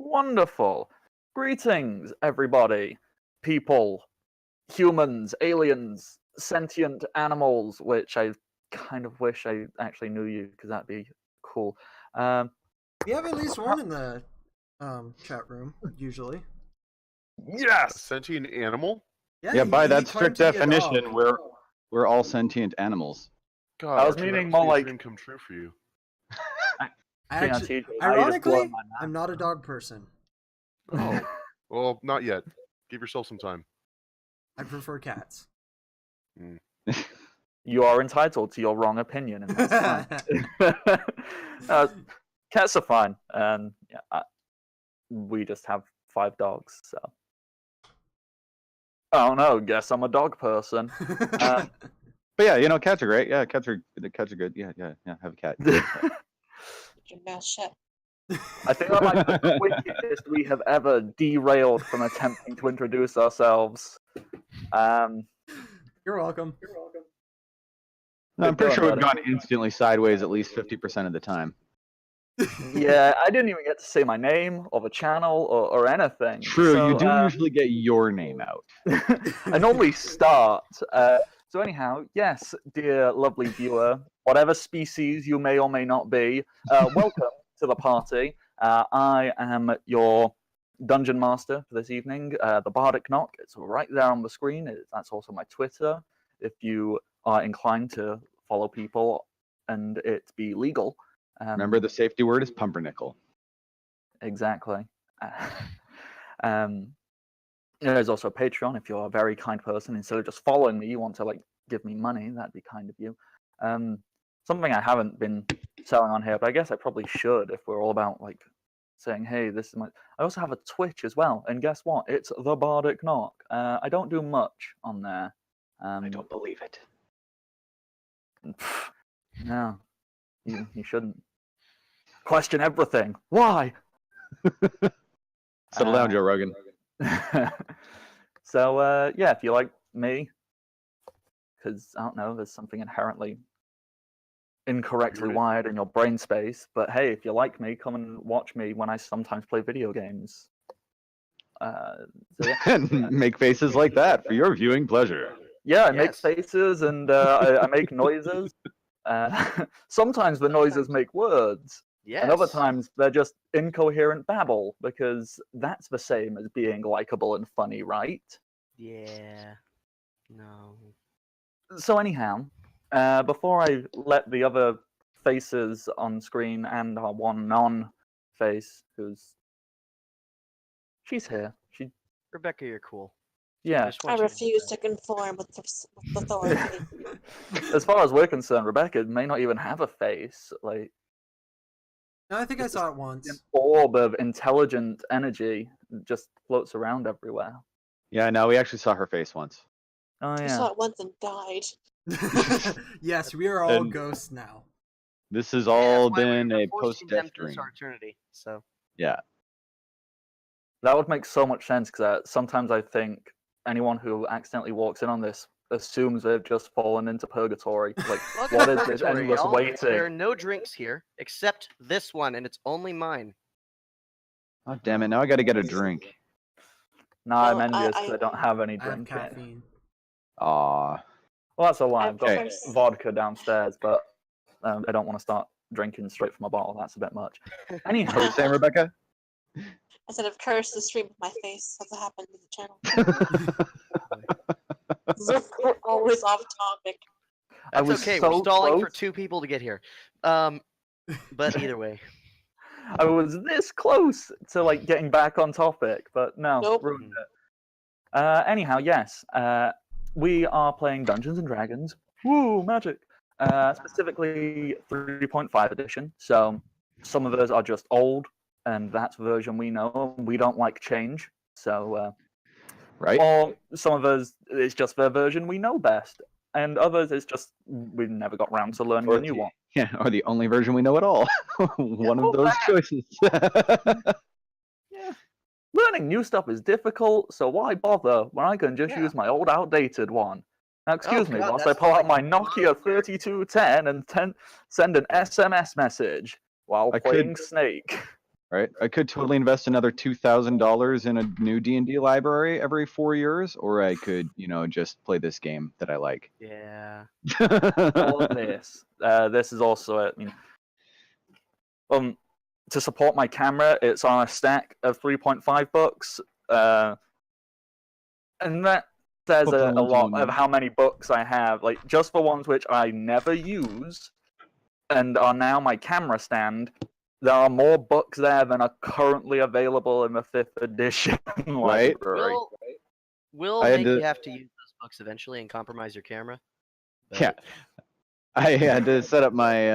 Wonderful. Greetings, everybody. People, humans, aliens, sentient animals, which I kind of wish I actually knew you, because that'd be cool. We have at least one in the chat room, usually. A Yes! sentient animal? Yeah, by he that claimed strict to be a dog. definition, we're all sentient animals. God, I was Archie, that meaning must more be a like- dream come true for you. Actually, TNT, now you just blow ironically, my mind. I'm not a dog person. Oh, well, not yet. Give yourself some time. I prefer cats. You are entitled to your wrong opinion, and that's fine. Cats are fine, and yeah, we just have 5 dogs, so. I don't know, guess I'm a dog person. But yeah, cats are great. Yeah, cats are good. Yeah, have a cat. Your mouth shut. I think that might be the quickest we have ever derailed from attempting to introduce ourselves. You're welcome. No, I'm pretty sure we've gone instantly sideways at least 50% of the time. Yeah, I didn't even get to say my name or the channel or anything. True, so, you do usually get your name out. I normally start. So anyhow, yes, dear lovely viewer, whatever species you may or may not be, welcome to the party. I am your dungeon master for this evening, the Bardic Knock. It's right there on the screen. That's also my Twitter. If you are inclined to follow people and it be legal. Remember, the safety word is pumpernickel. Exactly. There's also Patreon. If you're a very kind person, instead of just following me, you want to like give me money, that'd be kind of you. Something I haven't been selling on here, but I guess I probably should if we're all about like saying, hey, this is my. I also have a Twitch as well, and guess what? It's the Bardic Knock. I don't do much on there. I don't believe it. No, you shouldn't. Question everything. Why? Settle down, Joe Rogan. So, yeah, if you like me, because, I don't know, there's something inherently incorrectly wired in your brain space, but hey, if you like me, come and watch me when I sometimes play video games. Make faces like that for your viewing pleasure. Yeah, I make faces and I make noises. Sometimes the noises make words. Yes. And other times they're just incoherent babble, because that's the same as being likable and funny, right? Yeah. No. So anyhow, before I let the other faces on screen and our one non-face, she's here. Rebecca, you're cool. Yeah. I refuse to conform with authority. As far as we're concerned, Rebecca may not even have a face. Like, No, I think I saw it once. an orb of intelligent energy just floats around everywhere. Yeah, no, we actually saw her face once. Oh I yeah. saw it once and died. Yes, we are all And- ghosts now. This has Yeah, all that's why been we're a forced to post-death condemn to this dream. eternity. So Yeah. That would make so much sense, because sometimes I think anyone who accidentally walks in on this assumes they've just fallen into purgatory. Like, welcome what to is this purgatory, endless y'all. waiting? There are no drinks here except this one, and it's only mine. Oh, damn it. Now I got to get a drink. No, I'm Well, envious because I don't have any I have drink here. caffeine. Aw. Well, that's a lie. I've got Okay. vodka downstairs, but I don't want to start drinking straight from a bottle. That's a bit much. What Anyhow, are you saying, Rebecca? I said I've cursed the stream with my face. That's what happened to the channel. We're always off topic. I That's was okay. so We're stalling for close. 2 people to get here. But either way. I was this close to like getting back on topic, but no, Nope. ruined it. Anyhow, yes, we are playing Dungeons and Dragons. Woo, magic! Specifically 3.5 edition. So some of those are just old, and that's the version we know. We don't like change, so Right? or some of us it's just the version we know best, and others it's just we've never got round to learning Or a new one. Yeah, or the only version we know at all. One well, of those choices. Yeah. Learning new stuff is difficult, so why bother when I can just Yeah. use my old outdated one? Now, excuse me, God, whilst I that's pull out like my Nokia 3210 and send an SMS message while I could- playing Snake. right? I could totally invest another $2,000 in a new D&D library every 4 years, or I could, just play this game that I like. Yeah. All of this. This is also it. To support my camera, it's on a stack of $3.5. And that says a lot of how many books I have. Like, just for ones which I never use and are now my camera stand, there are more books there than are currently available in the 5th edition library. We'll make you have to use those books eventually and compromise your camera. Yeah. I had to set up my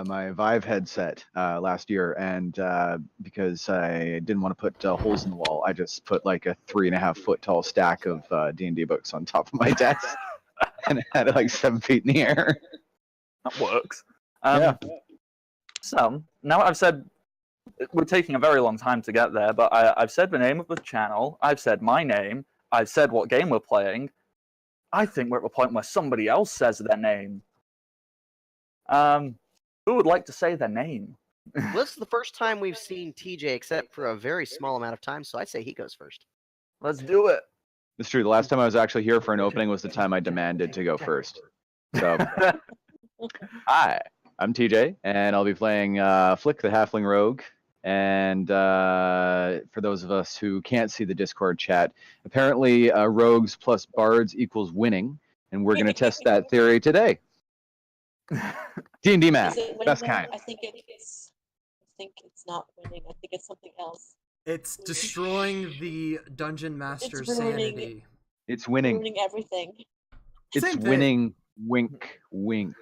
my Vive headset last year, and because I didn't want to put holes in the wall, I just put like a 3.5 foot tall stack of D&D books on top of my desk, and it had it like 7 feet in the air. That works. Yeah. So now I've said we're taking a very long time to get there, but I've said the name of the channel. I've said my name. I've said what game we're playing. I think we're at the point where somebody else says their name. Who would like to say their name? Well, this is the first time we've seen TJ except for a very small amount of time, so I'd say he goes first. Let's do it. It's true. The last time I was actually here for an opening was the time I demanded to go first. So, hi, I'm TJ, and I'll be playing Flick the Halfling Rogue. And for those of us who can't see the Discord chat, apparently rogues plus bards equals winning, and we're going to test that theory today. D&D math, best kind. I think it's not winning. I think it's something else. It's destroying the dungeon master's sanity. It's winning. Ruining everything. It's Same thing. winning. Wink, wink.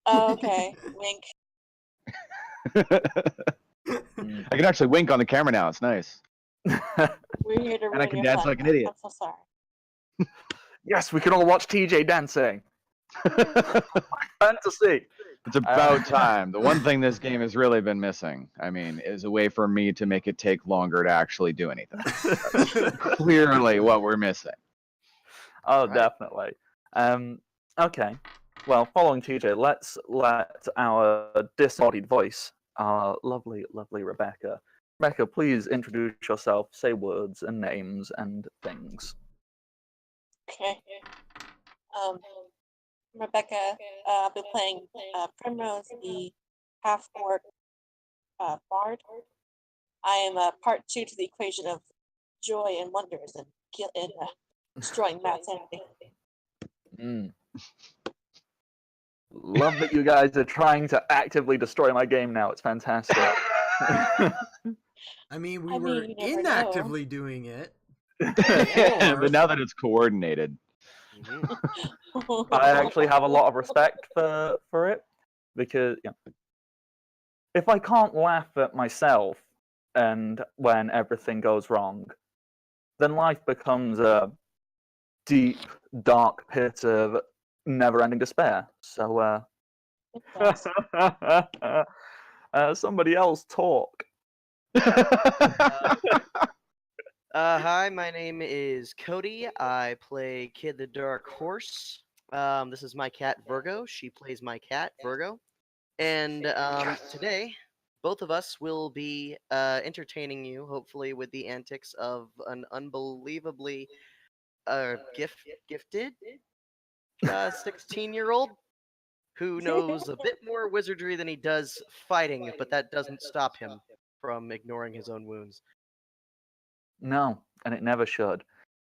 Oh, okay. Wink. I can actually wink on the camera now. It's nice. We're here to ruin And I can your dance fun. like an idiot. I'm so sorry. Yes, we can all watch TJ dancing. Fantasy. It's about time. The one thing this game has really been missing, is a way for me to make it take longer to actually do anything. That's clearly what we're missing. Oh, definitely. Okay. Well, following TJ, let's let our disembodied voice, our lovely, lovely Rebecca. Rebecca, please introduce yourself, say words and names and things. Okay. Rebecca, I'll be playing Primrose, the half-orc bard. I am part 2 to the equation of joy and wonders and destroying Matt's sanity. Love that you guys are trying to actively destroy my game now. It's fantastic. We I were mean, you never inactively doing it. But now that it's coordinated. I actually have a lot of respect for it, because if I can't laugh at myself and when everything goes wrong, then life becomes a deep, dark pit of never-ending despair. So, somebody else talk. Hi, my name is Cody. I play Kid the Dark Horse. This is my cat, Virgo. She plays my cat, Virgo. And today, both of us will be entertaining you, hopefully, with the antics of an unbelievably gifted 16-year-old who knows a bit more wizardry than he does fighting, but that doesn't stop him from ignoring his own wounds. No, and it never should.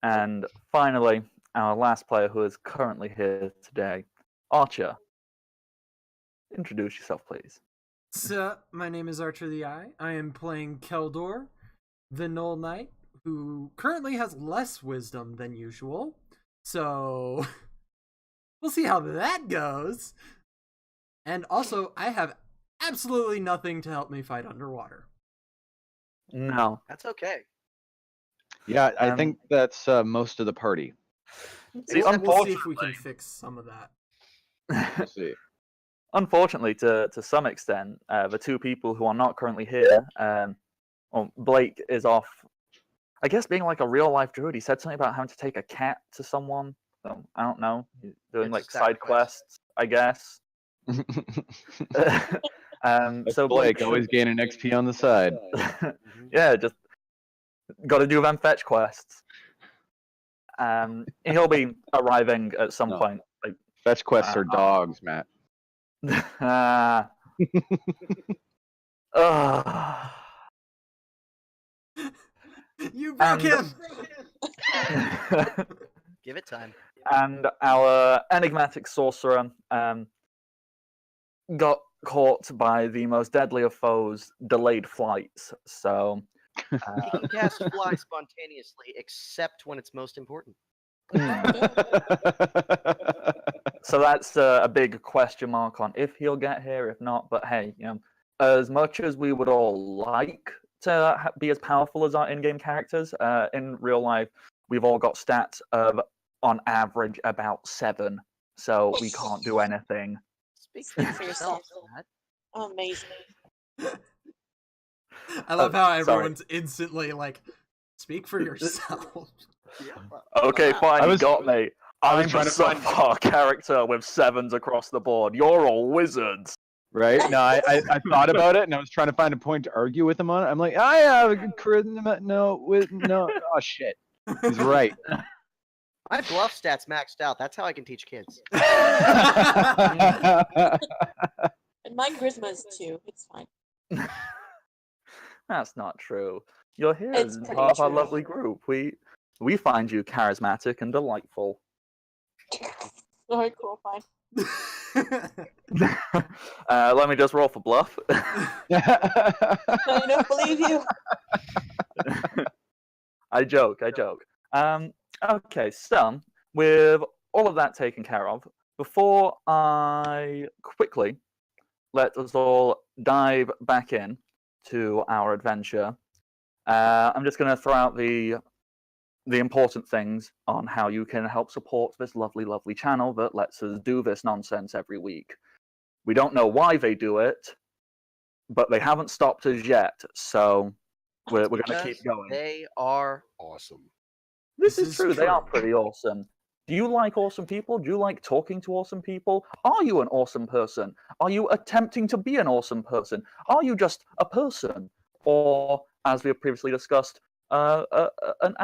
And finally, our last player who is currently here today, Archer. Introduce yourself, please. So, my name is Archer the Eye. I am playing Keldor, the Null Knight, who currently has less wisdom than usual. So, we'll see how that goes. And also, I have absolutely nothing to help me fight underwater. No. That's okay. Yeah, I think that's most of the party. See, We'll see if we can fix some of that. We'll see. Unfortunately, to some extent, the two people who are not currently here, Blake is off, I guess, being like a real-life druid. He said something about having to take a cat to someone. So, I don't know. He's doing It's like a side side quests, I guess. That's So Blake, should- always gaining XP on the side. Yeah, just got to do them fetch quests. He'll be arriving at some No. point. Like, Fetch quests are dogs, Matt. You broke him. Give it time. And our enigmatic sorcerer got caught by the most deadly of foes, delayed flights. So He can cast fly spontaneously, except when it's most important. so that's a big question mark on if he'll get here, if not. But hey, as much as we would all like to be as powerful as our in-game characters, in real life, we've all got stats of, on average, about 7. So we can't do anything. Speak Speak for yourself. Matt. Amazing. I love how sorry. everyone's instantly like, "Speak for yourself." Okay, fine, I you was- got me. I was I'm trying a to find- subpar character with 7s across the board. You're all wizards. Right? No, I thought about it and I was trying to find a point to argue with him on it. I'm like, I have a good charisma. No. Oh, shit. He's right. My bluff stats maxed out. That's how I can teach kids. And my charisma is 2. It's fine. That's not true. You're here It's as pretty part of our true. lovely group. We find you charismatic and delightful. Alright, cool, fine. Let me just roll for bluff. I don't believe you. I joke. Okay, so with all of that taken care of, before I quickly let us all dive back in to our adventure, I'm just going to throw out the important things on how you can help support this lovely, lovely channel that lets us do this nonsense every week. We don't know why they do it, but they haven't stopped us yet, so we're going to keep Because going. They are Awesome. This This is is true. They are true. pretty awesome. Do you like awesome people? Do you like talking to awesome people? Are you an awesome person? Are you attempting to be an awesome person? Are you just a person? Or, as we have previously discussed, an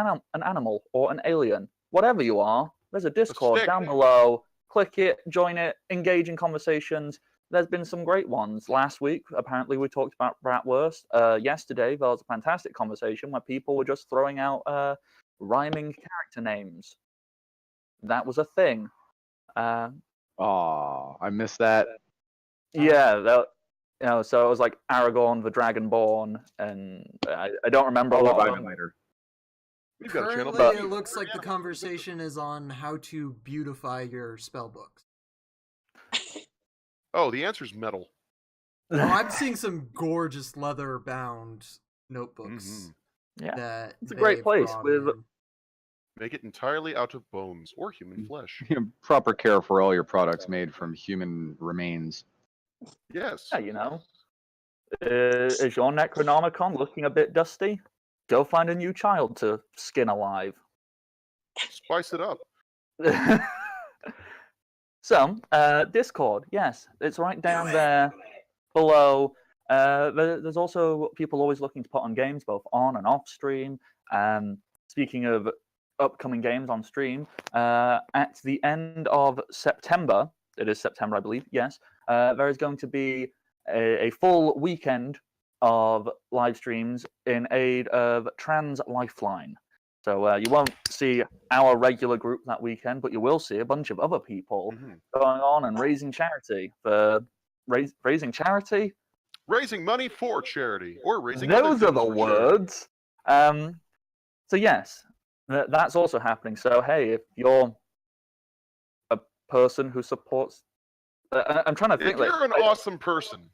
animal or an alien? Whatever you are, there's a Discord stick. down below. Click it, join it, engage in conversations. There's been some great ones. Last week, apparently, we talked about Bratwurst. Yesterday, there was a fantastic conversation where people were just throwing out rhyming character names. That was a thing. Aw, I missed that. Yeah, so it was like Aragorn the Dragonborn, and I don't remember a I'll lot revive of it them. later. We've got a channel. Currently, it looks like the conversation is on how to beautify your spell books. Oh, the answer's metal. Oh, I'm seeing some gorgeous leather-bound notebooks Mhm. Yeah, that it's a great they've place brought with- in. Make it entirely out of bones or human flesh. Proper care for all your products made from human remains. Yes. yeah, is your Necronomicon looking a bit dusty? Go find a new child to skin alive. Spice it up. So, Discord, yes, it's right down there below. There's also people always looking to put on games, both on and off stream. Speaking of upcoming games on stream, at the end of September, it is September, I believe, yes, there is going to be a full weekend of live streams in aid of Trans Lifeline. So you won't see our regular group that weekend, but you will see a bunch of other people Mhm. going on and raising charity for raising charity. Raising money for charity or raising other Those are things the for charity. words. So yes, that's also happening. So hey, if you're a person who supports, I'm trying to If think. you're an awesome person,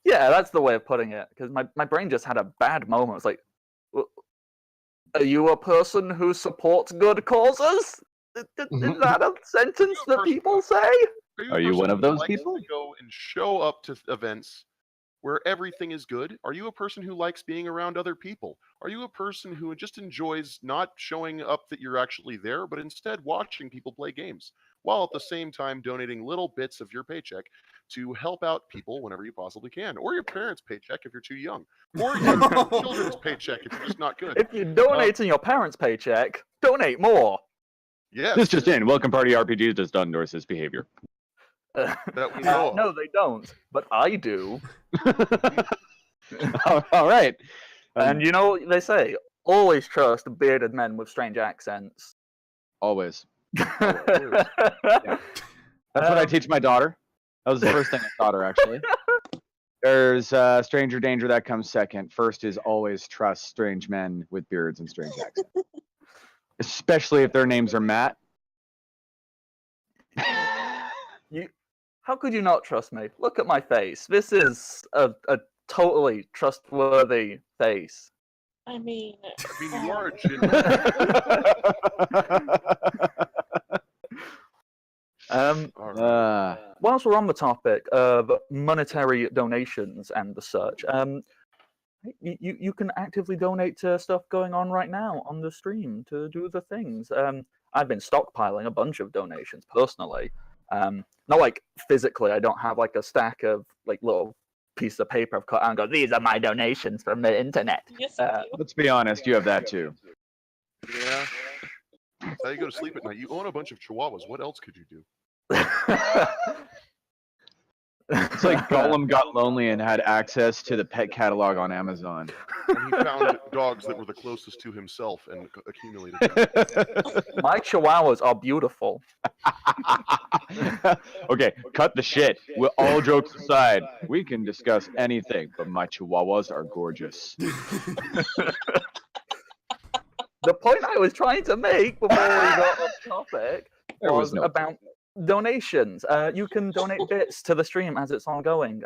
Yeah, that's the way of putting it. Because my brain just had a bad moment. It's like, are you a person who supports good causes? Is that a sentence that people say? Are a you person one of who those likes people? to go and show up to events where everything is good? Are you a person who likes being around other people? Are you a person who just enjoys not showing up that you're actually there, but instead watching people play games, while at the same time donating little bits of your paycheck to help out people whenever you possibly can, or your parents' paycheck if you're too young, or your children's paycheck if you're just not good. If you're donating your parents' paycheck, donate more. Yes, This just in. Welcome Party RPGs does not endorse this behavior. that we know of. No, they don't, but I do. All right. And you know what they say, always trust bearded men with strange accents. Always. Always. That's what I teach my daughter. That was the first thing I taught her, actually. There's stranger danger that comes second. First is always trust strange men with beards and strange accents, especially if their names are Matt. How could you not trust me? Look at my face. This is a totally trustworthy face. I mean, You are a genuine. All right. Whilst we're on the topic of monetary donations and the such, you can actively donate to stuff going on right now on the stream to do the things. I've been stockpiling a bunch of donations personally. Not like physically, I don't have like a stack of like little pieces of paper I've cut out and go, these are my donations from the internet. yes, you do. Let's be honest, you have that too. Yeah. That's how you go to sleep at night. You own a bunch of chihuahuas. What else could you do? It's like Gollum got lonely and had access to the pet catalog on Amazon. And he found dogs that were the closest to himself and accumulated them. My chihuahuas are beautiful. Okay, cut the shit. All jokes aside, we can discuss anything, but my chihuahuas are gorgeous. The point I was trying to make before we got off topic There was was no about donations. You can donate bits to the stream as it's ongoing.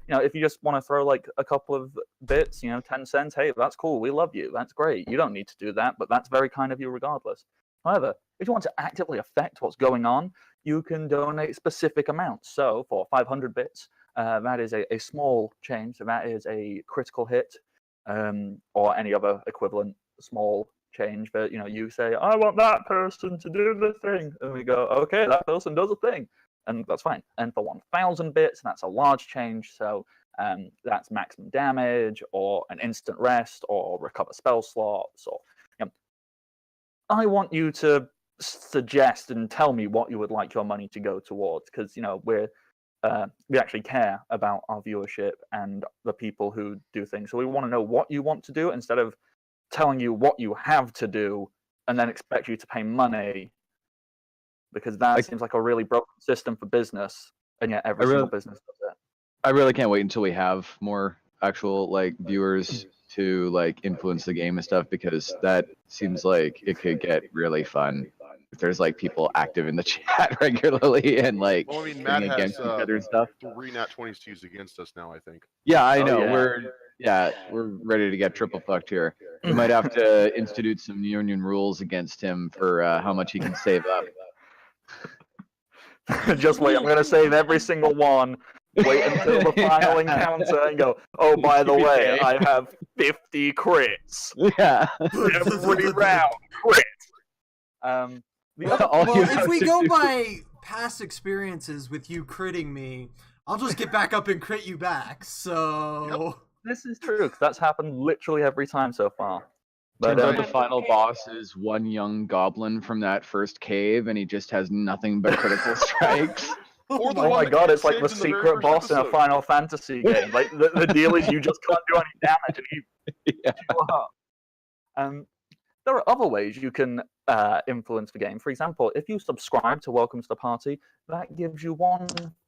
If you just want to throw like a couple of bits, 10 cents, hey, that's cool. We love you. That's great. You don't need to do that, but that's very kind of you regardless. However, if you want to actively affect what's going on, you can donate specific amounts. So for 500 bits, that is a small change. So that is a critical hit, or any other equivalent small change that you say, I want that person to do the thing, and we go, okay, that person does a thing, and that's fine. And for 1,000 bits, that's a large change, so that's maximum damage or an instant rest or recover spell slots. Or I want you to suggest and tell me what you would like your money to go towards, because we actually care about our viewership and the people who do things, so we want to know what you want to do instead of telling you what you have to do and then expect you to pay money, because that seems like a really broken system for business, and yet every single business does it. I really can't wait until we have more actual viewers to influence the game and stuff, because that seems like it could get really fun if there's people active in the chat regularly and Well, I mean, Matt has against each other and stuff. 3 nat 20s to use against us now, I think. Yeah, I know. Yeah. We're ready to get triple fucked here. We might have to institute some union rules against him for how much he can save up. Just wait, I'm going to save every single one. Wait until the final encounter and go, oh, by the way, I have 50 crits. Yeah. Every round, crits. If we go by past experiences with you critting me, I'll just get back up and crit you back. So This is true, because that's happened literally every time so far. But But the final boss is one young goblin from that first cave, and he just has nothing but critical strikes. Or the oh one my that god, gets it's like the saved in the very secret first boss in a episode. Final Fantasy game. Like the deal is you just can't do any damage, and he Yeah. you up. There are other ways you can influence the game. For example, if you subscribe to Welcome to the Party, that gives you 1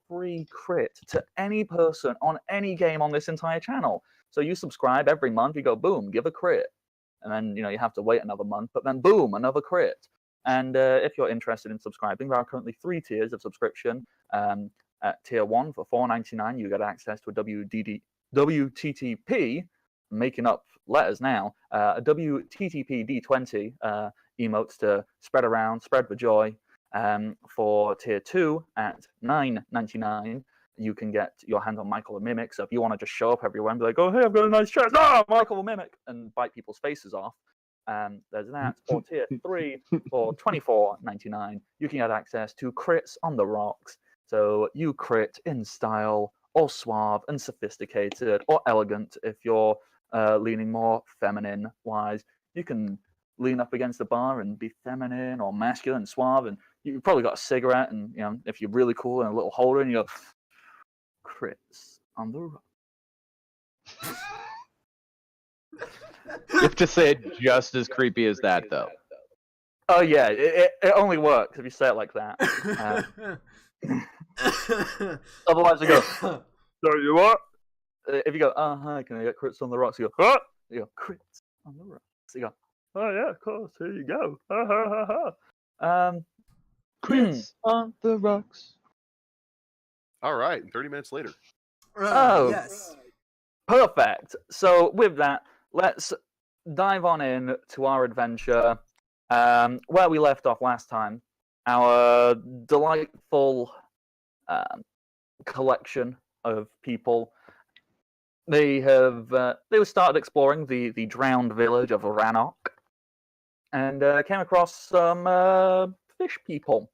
free crit to any person on any game on this entire channel. So you subscribe every month, you go, boom, give a crit. And then you have to wait another month, but then boom, another crit. And if you're interested in subscribing, there are currently 3 tiers of subscription. At tier 1 for $4.99, you get access to a WTTP, making up letters now, a WTTP D20 emotes to spread around, spread the joy. For tier 2 at $9.99, you can get your hands on Michael the Mimic. So if you want to just show up everywhere and be like, oh, hey, I've got a nice chest, Michael the Mimic, and bite people's faces off, there's that. Or tier 3 for $24.99, you can get access to crits on the rocks, So you crit in style, or suave and sophisticated, or elegant if you're leaning more feminine wise. You can lean up against the bar and be feminine or masculine and suave, and you've probably got a cigarette, and if you're really cool, and a little holder, and you go crits on the rock. You have to say it just as creepy as that, though. Oh yeah, it only works if you say it like that. Otherwise, you go. So you what? If you go, hi, can I get crits on the rocks? You go, what? You go, crits on the rocks. You go, oh yeah, of course. Here you go. Crits on the rocks. All right, and 30 minutes later. Oh. Yes. Perfect. So with that, let's dive on in to our adventure. Where we left off last time, our delightful collection of people. They were started exploring the drowned village of Rannoch, and came across some fish people.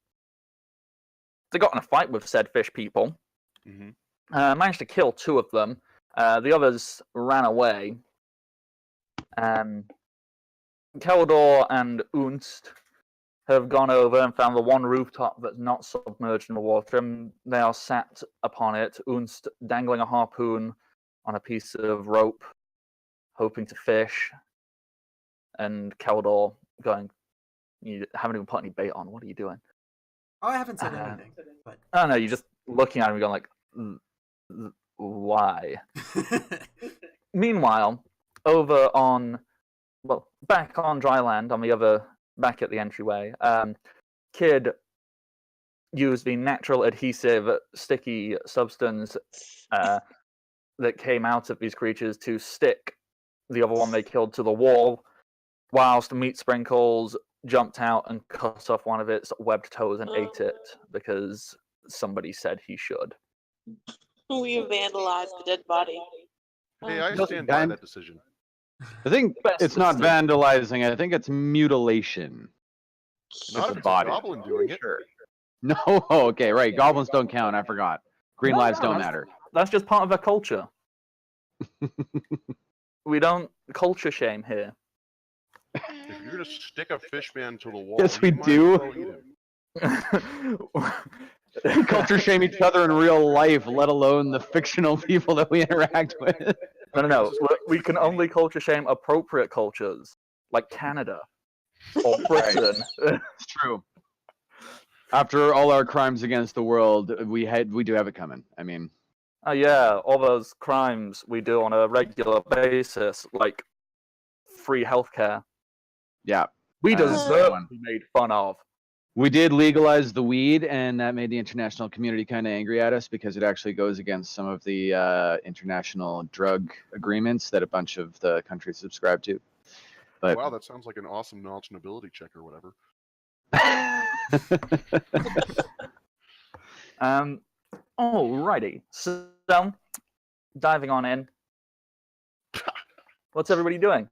They got in a fight with said fish people. Mm-hmm. Managed to kill 2 of them. The others ran away. Keldor and Unst have gone over and found the one rooftop that's not submerged in the water, and they are sat upon it, Unst dangling a harpoon on a piece of rope, hoping to fish, and Keldor going, you haven't even put any bait on, what are you doing? Oh, I haven't said anything. But Oh no, you're just looking at him and going like, why? Meanwhile, over on, back on dry land, back at the entryway, Kid used the natural adhesive sticky substance that came out of these creatures to stick the other one they killed to the wall, whilst Meat Sprinkles jumped out and cut off one of its webbed toes and ate it because somebody said he should. We vandalized the dead body. Hey, I stand by that decision. I think Best it's not decision. vandalizing. I think it's mutilation. Not It's if a it's body. a goblin doing it. Sure. No, okay, right. Goblins don't count. I forgot. Green lives don't matter. That's just part of their culture. We don't culture shame here. If you're gonna stick a fish man to the wall, Yes, you we might do. as well eat him. We culture shame each other in real life, let alone the fictional people that we interact with. No. We can only culture shame appropriate cultures, like Canada or Britain. It's true. After all our crimes against the world, we do have it coming. I mean, Oh yeah, all those crimes we do on a regular basis, like free healthcare. yeah. We That's deserve one. to be made fun of. We did legalize the weed, and that made the international community kind of angry at us because it actually goes against some of the international drug agreements that a bunch of the countries subscribe to. But Wow, that sounds like an awesome knowledge and ability check or whatever. Alrighty. So, diving on in. What's everybody doing?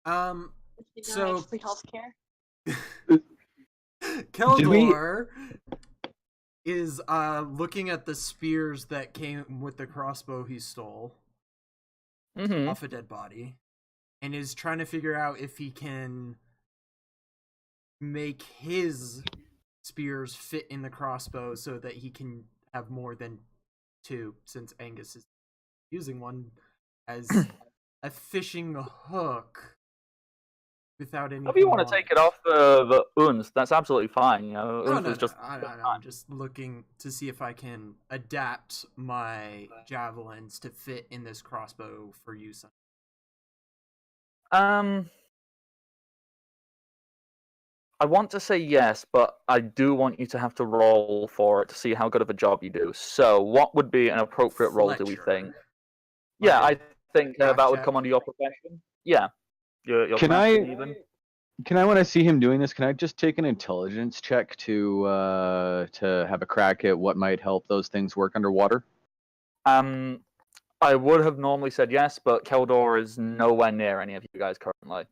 So- free healthcare. Keldor is looking at the spears that came with the crossbow he stole Mm-hmm. off a dead body, and is trying to figure out if he can make his spears fit in the crossbow so that he can have more than 2, since Angus is using one as a fishing hook without any. If you want to take it off the Uns, that's absolutely fine. Uns was just. I'm just looking to see if I can adapt my javelins to fit in this crossbow for use. I want to say yes, but I do want you to have to roll for it to see how good of a job you do. So, what would be an appropriate roll, do we Fletcher. think? Yeah, I think Craft that would check. come under your profession. Yeah. Your Can crafting I- even. when I see him doing this, can I just take an intelligence check to have a crack at what might help those things work underwater? I would have normally said yes, but Keldor is nowhere near any of you guys currently.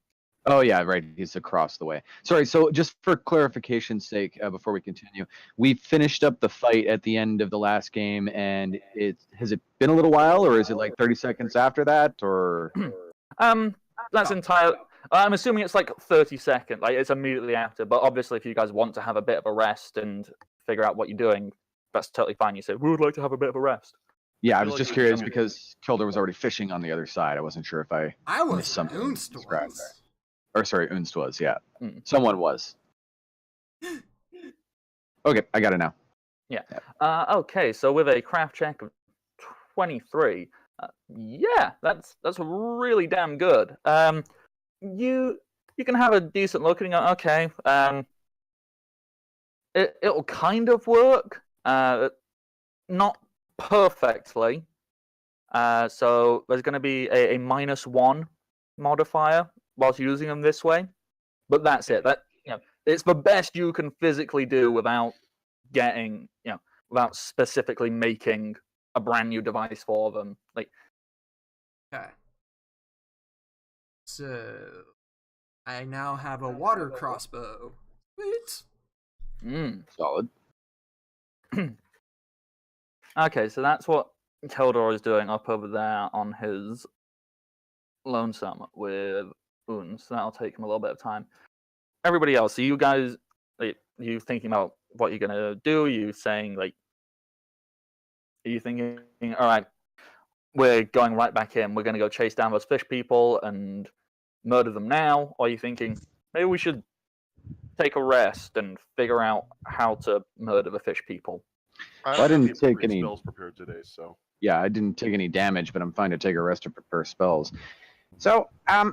Oh yeah, right. He's across the way. Sorry. So just for clarification's sake, before we continue, we finished up the fight at the end of the last game, and has it been a little while, or is it like 30 seconds after that, or? That's entire. I'm assuming it's like 30 seconds. Like it's immediately after. But obviously, if you guys want to have a bit of a rest and figure out what you're doing, that's totally fine. You say we would like to have a bit of a rest. Yeah, I feel was like just there's curious some- because Kilder was already fishing on the other side. I wasn't sure if I I was. missed something. Unst described was. there. Or sorry, Unst was. Yeah, Mm. someone was. Okay, I got it now. Okay, so with a craft check of 23, yeah, that's really damn good. You can have a decent look and go, okay, it'll kind of work, not perfectly. So there's going to be a -1 modifier whilst using them this way, but that's it. That it's the best you can physically do without getting without specifically making a brand new device for them. Like, Okay. So I now have a water crossbow. Sweet. Solid. Okay, so that's what Keldor is doing up over there on his lonesome with Un. So that'll take him a little bit of time. Everybody else, so you guys, like, you thinking about what you're gonna do? Are you saying like, are you thinking, all right, we're going right back in. We're gonna go chase down those fish people and murder them now? Or are you thinking maybe we should take a rest and figure out how to murder the fish people? I Well, I don't didn't have take great any- spells prepared today, so Yeah, I didn't take any damage, but I'm fine to take a rest to prepare spells. So, I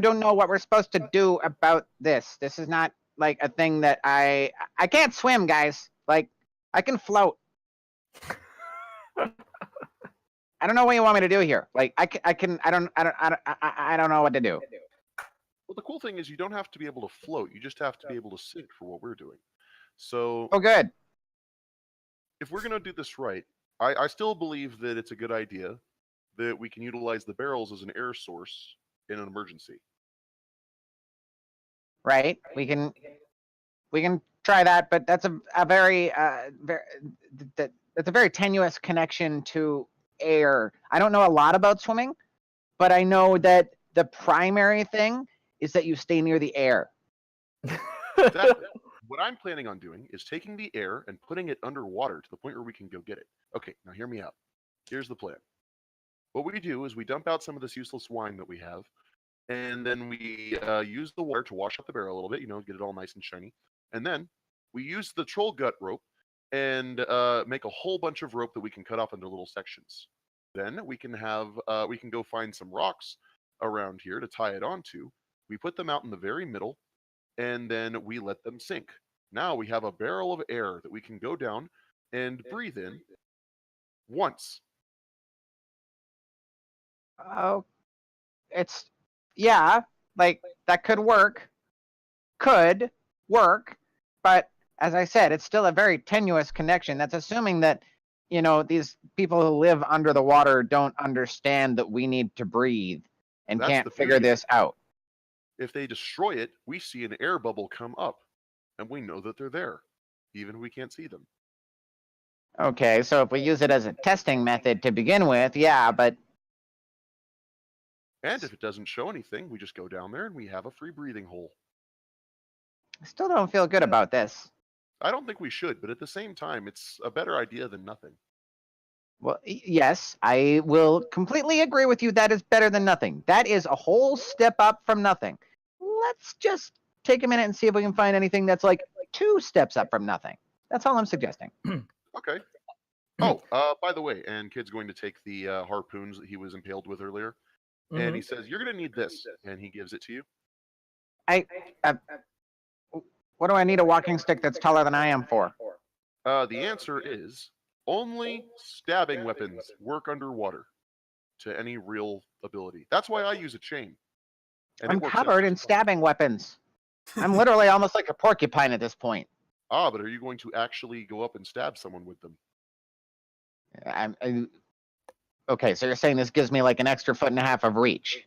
don't know what we're supposed to do about this. This is not like a thing that I can't swim, guys. Like, I can float. I don't know what you want me to do here. Like, I don't know what to do. well, the cool thing is you don't have to be able to float. You just have to be able to sink for what we're doing. So Oh, good. if we're going to do this right, I still believe that it's a good idea that we can utilize the barrels as an air source in an emergency. Right? We can try that, but that's a very that's a very tenuous connection to air. I don't know a lot about swimming, but I know that the primary thing is that you stay near the air. Exactly. What I'm planning on doing is taking the air and putting it underwater to the point where we can go get it. Okay, now hear me out. Here's the plan. What we do is we dump out some of this useless wine that we have, and then we use the water to wash up the barrel a little bit, get it all nice and shiny. And then we use the troll gut rope and make a whole bunch of rope that we can cut off into little sections. Then we can we can go find some rocks around here to tie it onto. We put them out in the very middle, and then we let them sink. Now we have a barrel of air that we can go down and breathe in once. Oh, yeah, like that could work. But as I said, it's still a very tenuous connection. That's assuming that, these people who live under the water don't understand that we need to breathe and That's can't the figure beauty of this out. If they destroy it, we see an air bubble come up, and we know that they're there, even if we can't see them. Okay, so if we use it as a testing method to begin with, yeah, but And if it doesn't show anything, we just go down there and we have a free breathing hole. I still don't feel good about this. I don't think we should, but at the same time, it's a better idea than nothing. Well, yes, I will completely agree with you. That is better than nothing. That is a whole step up from nothing. Let's just take a minute and see if we can find anything that's like 2 steps up from nothing. That's all I'm suggesting. Okay. Oh, by the way, and Kid's going to take the harpoons that he was impaled with earlier, and he says, "You're going to need this," and he gives it to you. What do I need a walking stick that's taller than I am for? The answer is only stabbing weapons work underwater to any real ability. That's why I use a chain. And I'm it works covered out in just fine. stabbing weapons. I'm literally almost like a porcupine at this point. But are you going to actually go up and stab someone with them? Okay, so you're saying this gives me like an extra 1.5 feet of reach.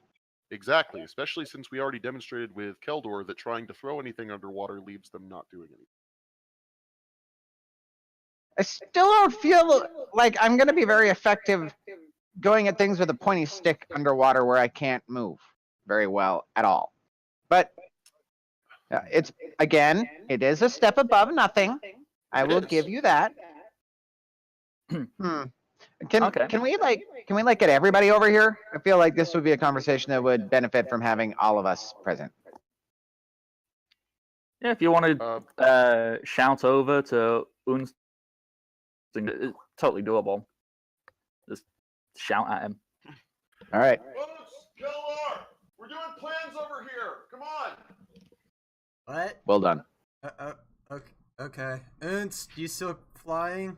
Exactly, especially since we already demonstrated with Keldor that trying to throw anything underwater leaves them not doing anything. I still don't feel like I'm going to be very effective going at things with a pointy stick underwater where I can't move very well at all. But it's, again, it is a step above nothing. I will give you that. Okay. Can we get everybody over here? I feel like this would be a conversation that would benefit from having all of us present. Yeah, if you want to shout over to Unz, it's totally doable. Just shout at him. All right. Keldor, we're doing plans over here. Come on. What? Well done. Okay. Unz, you still flying?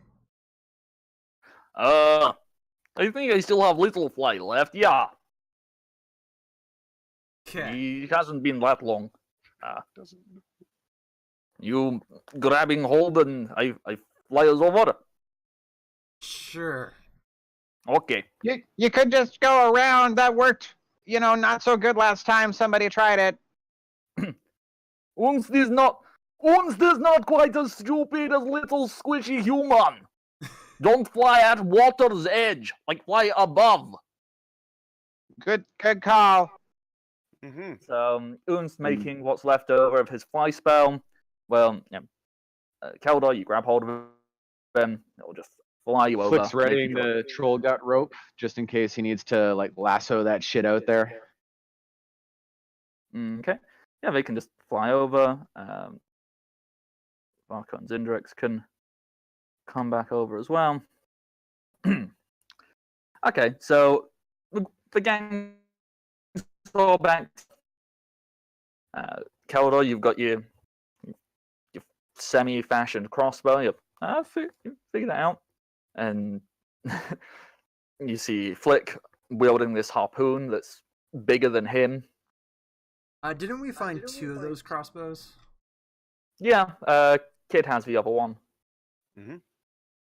I think I still have little flight left. Yeah, Okay. it hasn't been that long. Doesn't. You grabbing hold and I fly us over. Sure. Okay. You could just go around. That worked, not so good last time somebody tried it. Unz is not quite as stupid as little squishy human. Don't fly at water's edge, like fly above. Good call. Mm-hmm. So Unz making what's left over of his fly spell. Well, Keldor, you grab hold of him. It'll just fly you over. Flick's readying the troll gut rope just in case he needs to like lasso that shit out there. Okay. Yeah, they can just fly over. Varka and Zindrix can come back over as well. Okay, so the gang all back. Keldor, you've got your semi-fashioned crossbow. You figure that out, and you see Flick wielding this harpoon that's bigger than him. Didn't we find two of those crossbows? Yeah, Kid has the other one. Mm-hmm.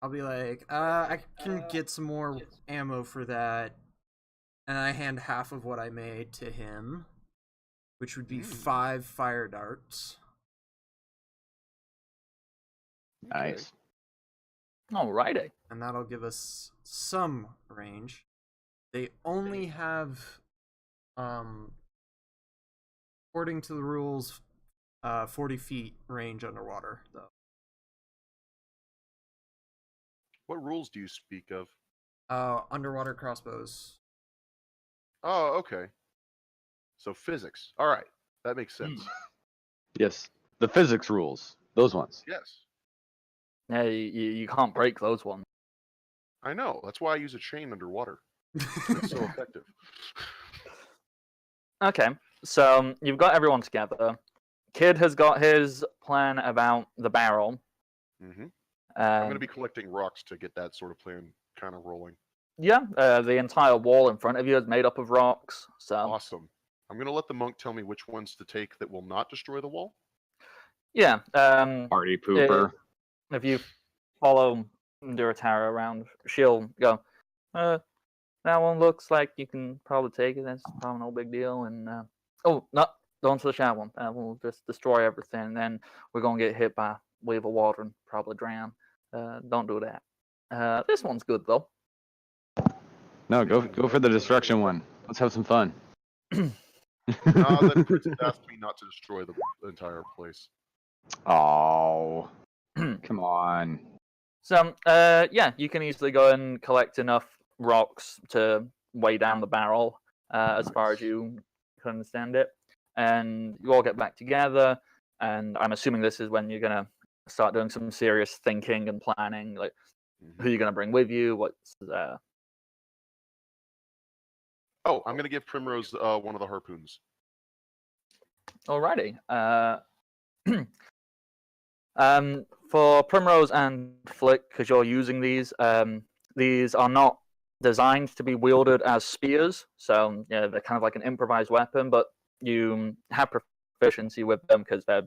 I'll be like, I can get some more ammo for that. And I hand half of what I made to him, which would be 5 fire darts. Nice. Alrighty. And that'll give us some range. They only have, according to the rules, 40 feet range underwater, though. What rules do you speak of? Underwater crossbows. Oh, okay. So physics. All right, that makes sense. Yes, the physics rules. Those ones. Yes, Yeah, you can't break those ones. I know. That's why I use a chain underwater. It's so effective. Okay, so you've got everyone together. Kid has got his plan about the barrel. Mm-hmm. I'm going to be collecting rocks to get that sort of plan kind of rolling. Yeah, the entire wall in front of you is made up of rocks. So Awesome. I'm going to let the monk tell me which ones to take that will not destroy the wall. yeah, Party pooper. if you follow Duratara around, she'll go, that one looks like you can probably take it. That's probably no big deal. And oh, no, don't touch that one. That one will just destroy everything. And then we're gonna get hit by a wave of water and probably drown. Don't do that. This one's good though. No, go for the destruction one. Let's have some fun. No, then Princess asked me not to destroy the entire place. Oh, come on. So yeah, you can easily go and collect enough rocks to weigh down the barrel as far as you can understand it, and you all get back together. And I'm assuming this is when you're gonna start doing some serious thinking and planning, like who you're gonna bring with you, what's Oh, I'm going to give Primrose one of the harpoons. Alrighty. For Primrose and Flick, because you're using these are not designed to be wielded as spears, so yeah, they're kind of like an improvised weapon, but you have proficiency with them because they're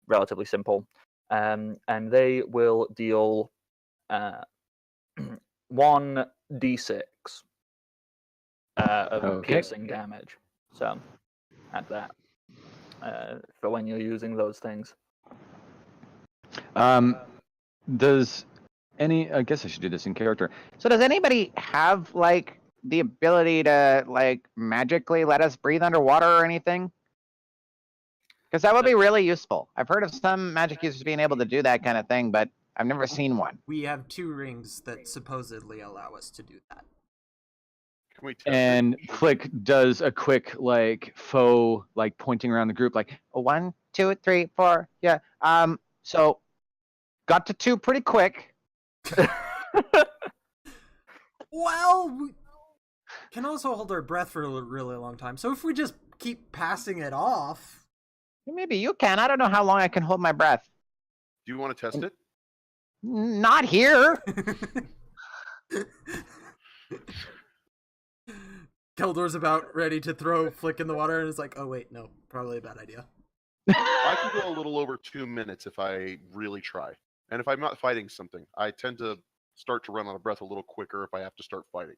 relatively simple, and they will deal 1 d6 of Okay. piercing damage. So, add that for when you're using those things. Does any? I guess I should do this in character. So does anybody have like the ability to like magically let us breathe underwater or anything? Because that would be really useful. I've heard of some magic users being able to do that kind of thing, but I've never seen one. We have 2 rings that supposedly allow us to do that. Can we test it? And Flick does a quick like faux like pointing around the group like 1, 2, 3, 4. Yeah. So got to 2 pretty quick. Well, we can also hold our breath for a really long time. So if we just keep passing it off, Maybe you can. I don't know how long I can hold my breath. Do you want to test it? Not here. Keldor's about ready to throw Flick in the water and is like, oh wait, no, probably a bad idea. I can go a little over 2 minutes if I really try. And if I'm not fighting something, I tend to start to run out of breath a little quicker if I have to start fighting.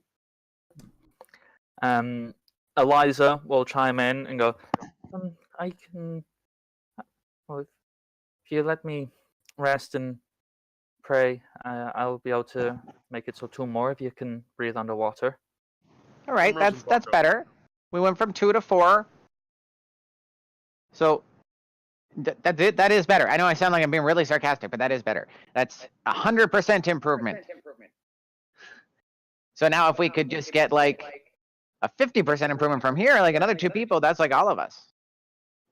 Eliza will chime in and go, I can. Well, if you let me rest and pray, I'll be able to make it so 2 more of you can breathe underwater. All right, Primrose that's and better. We went from 2 to 4. So that is better. I know I sound like I'm being really sarcastic, but that is better. That's 100% improvement. So now if we could just get like a 50% improvement from here, like another 2 people, that's like all of us.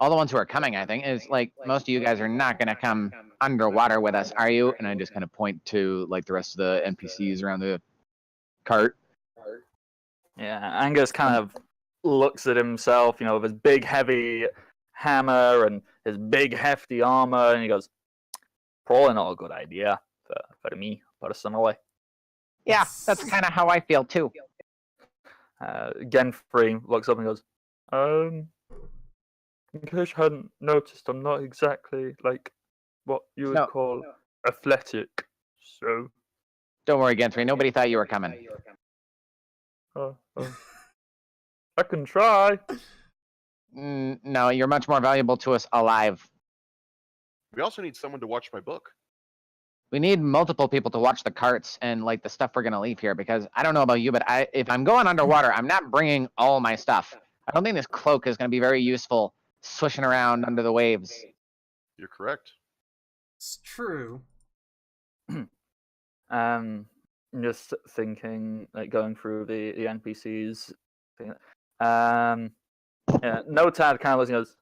All the ones who are coming, I think, is like most of you guys are not going to come underwater with us, are you? and I just kind of point to like the rest of the NPCs around the cart. Yeah, Angus kind of looks at himself, with his big, heavy hammer and his big, hefty armor, and he goes, probably not a good idea for me, personally. Yeah, that's kind of how I feel too. Genfrey looks up and goes, in case you hadn't noticed, I'm not exactly like what you would No. call athletic, so... Don't worry, Genfrey. Nobody thought you were coming. I can try. No, you're much more valuable to us alive. We also need someone to watch my book. We need multiple people to watch the carts and like the stuff we're gonna leave here, because I don't know about you, but if I'm going underwater, I'm not bringing all my stuff. I don't think this cloak is gonna be very useful swishing around under the waves. You're correct. It's true. Just thinking, like going through the NPCs. Notad kind of looking, goes,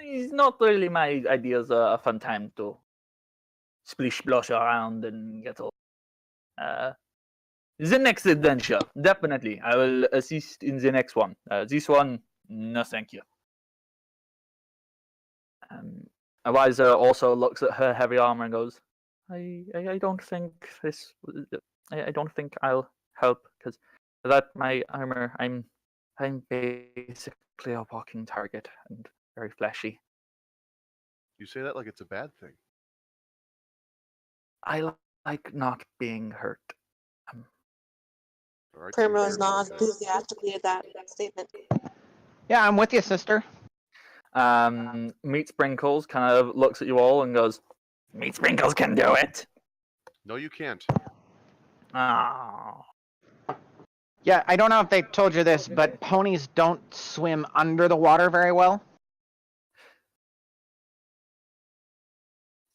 it's not really my ideas a fun time to splish splosh around and get all. The next adventure, definitely. I will assist in the next one. This one, no thank you. Eliza also looks at her heavy armor and goes, I don't think this. I don't think I'll help, because without my armor, I'm basically a walking target and very fleshy. You say that like it's a bad thing. I like not being hurt. All right, Primrose nods enthusiastically at that statement. Yeah, I'm with you, sister. Meat Sprinkles kind of looks at you all and goes, Meat Sprinkles can do it. No, you can't. Oh. Yeah, I don't know if they told you this, but ponies don't swim under the water very well.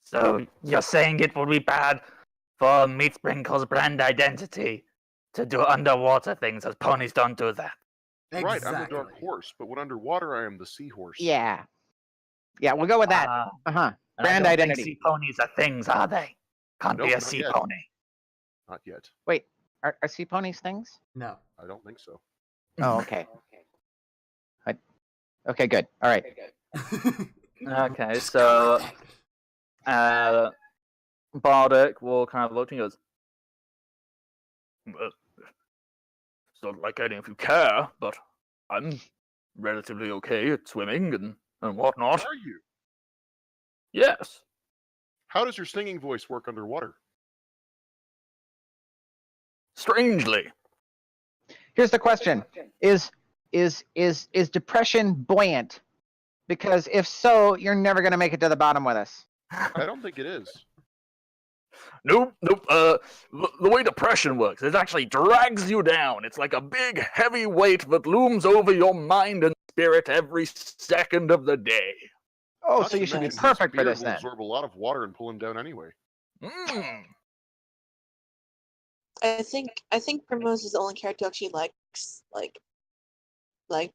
So you're saying it would be bad for Meat Sprinkles' brand identity to do underwater things, as ponies don't do that? Right, I'm the dark horse, but when underwater, I am the seahorse. Yeah. Yeah, we'll go with that. Uh-huh. I Brand don't identity. think sea ponies are things, are they? Can't be Nope, a not sea yet. pony. Not yet. Wait, are sea ponies things? No. I don't think so. Oh, okay. Okay, good. All right. Okay, so Bardic will kind of look and goes, well, it's not like any of you care, but I'm relatively okay at swimming and whatnot. Are you? Yes. How does your singing voice work underwater? Strangely, Here's the question: Is depression buoyant? Because if so, you're never gonna make it to the bottom with us. I don't think it is. Nope. The way depression works, it actually drags you down. It's like a big, heavy weight that looms over your mind and spirit every second of the day. Oh, Not so to you should be mention his perfect for beard this will then. absorb a lot of water and pull him down anyway. Mm. I think Primrose is the only character who actually likes like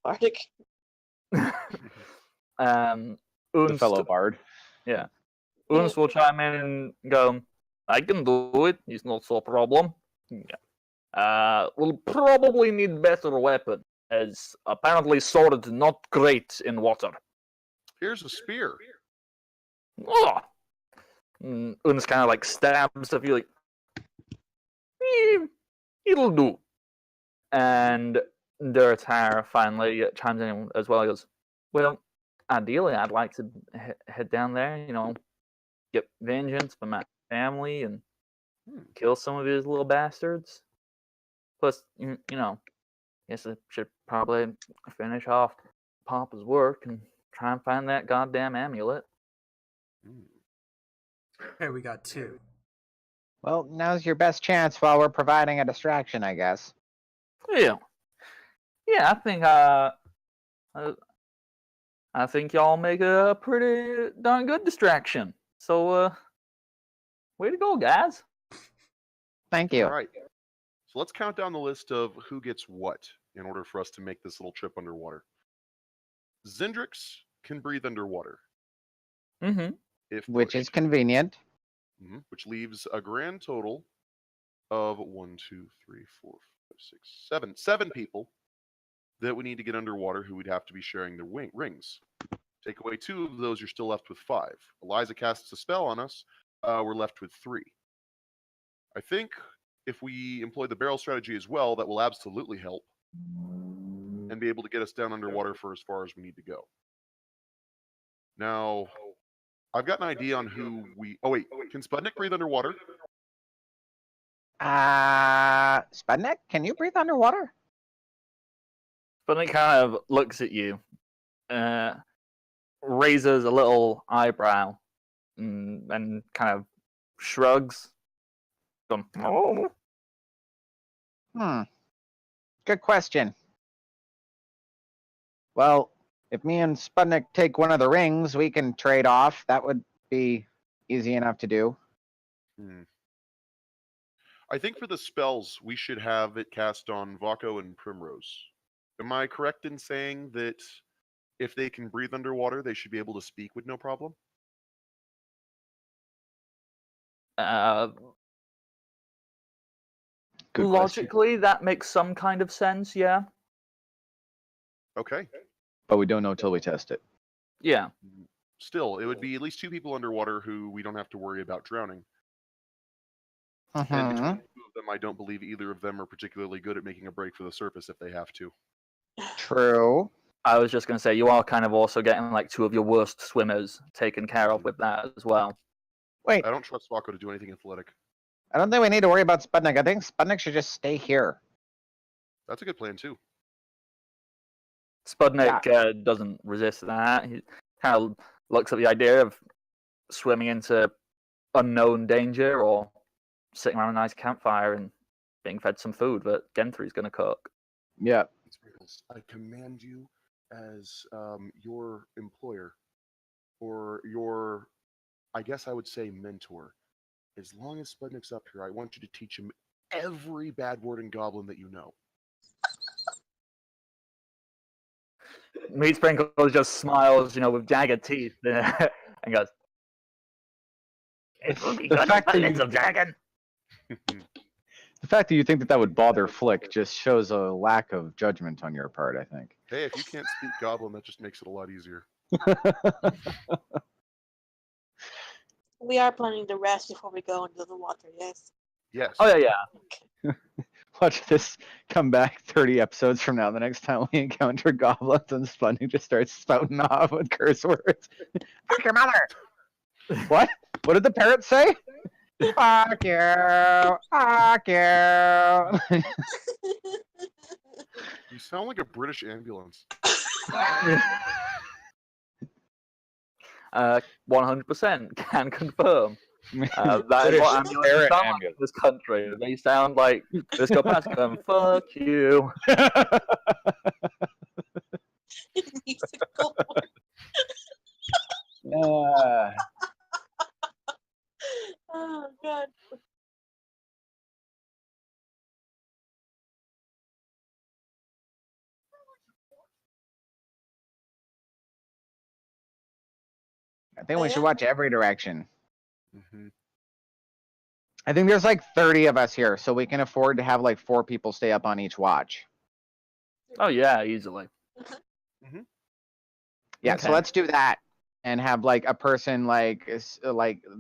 Bardic. Um, The Unst, fellow bard. yeah. Unst will chime in and go, I can do it. It's not so problem. Yeah. We'll probably need better weapon, as apparently sword not great in water. Here's a spear. Oh. Unst kind of like stabs a few, like, it'll do. And Durtar finally chimes in as well. He goes, well, ideally, I'd like to head down there, get vengeance for my family and kill some of his little bastards. Plus, guess I should probably finish off Papa's work and try and find that goddamn amulet. Okay, we got 2. Well, now's your best chance while we're providing a distraction, I guess. Yeah, I think y'all make a pretty darn good distraction. So, way to go, guys. Thank you. All right. So let's count down the list of who gets what in order for us to make this little trip underwater. Zendrix can breathe underwater. Mm-hmm. Which is convenient. Which leaves a grand total of 1, 2, 3, 4, 5, 6, 7 people that we need to get underwater who would have to be sharing their rings. Take away 2 of those, you're still left with 5. Eliza casts a spell on us, we're left with 3. I think if we employ the barrel strategy as well, that will absolutely help and be able to get us down underwater for as far as we need to go. Now, I've got an idea on who we... Oh, wait. Can Sputnik breathe underwater? Sputnik, can you breathe underwater? But it kind of looks at you, raises a little eyebrow, and kind of shrugs. Oh. Good question. Well, if me and Sputnik take one of the rings, we can trade off. That would be easy enough to do. I think for the spells, we should have it cast on Vako and Primrose. Am I correct in saying that if they can breathe underwater, they should be able to speak with no problem? Good Logically, question. that makes some kind of sense, yeah. Okay. But we don't know till we test it. Yeah. Still, it would be at least 2 people underwater who we don't have to worry about drowning. And between the 2 of them, I don't believe either of them are particularly good at making a break for the surface if they have to. True. I was just going to say, you are kind of also getting like 2 of your worst swimmers taken care of with that as well. Wait, I don't trust Vako to do anything athletic. I don't think we need to worry about Sputnik. I think Sputnik should just stay here. That's a good plan, too. Sputnik doesn't resist that. He kind of looks at the idea of swimming into unknown danger or sitting around a nice campfire and being fed some food that Genthry's going to cook. Yeah. I command you as your employer or your, I guess I would say, mentor. As long as Sputnik's up here, I want you to teach him every bad word in Goblin that you know. Meat Sprinkles just smiles, with jagged teeth, and goes, "It would be The good fact with a that little dragon." The fact that you think that would bother Flick just shows a lack of judgment on your part, I think. Hey, if you can't speak Goblin, that just makes it a lot easier. We are planning to rest before we go into the water, yes? Yes. Oh yeah. Watch this come back 30 episodes from now. The next time we encounter goblins and Sputnik just starts spouting off with curse words. Fuck your mother! What? What did the parrot say? Fuck you! Fuck you! You sound like a British ambulance. 100% can confirm. That is British what ambulances spirit sound like in ambulance. this country. They sound like just go past going, fuck you. Musical. Oh god. I think we should watch every direction. Mm-hmm. I think there's like 30 of us here, so we can afford to have like 4 people stay up on each watch. Oh yeah, easily. Yeah, Okay. so let's do that and have like a person like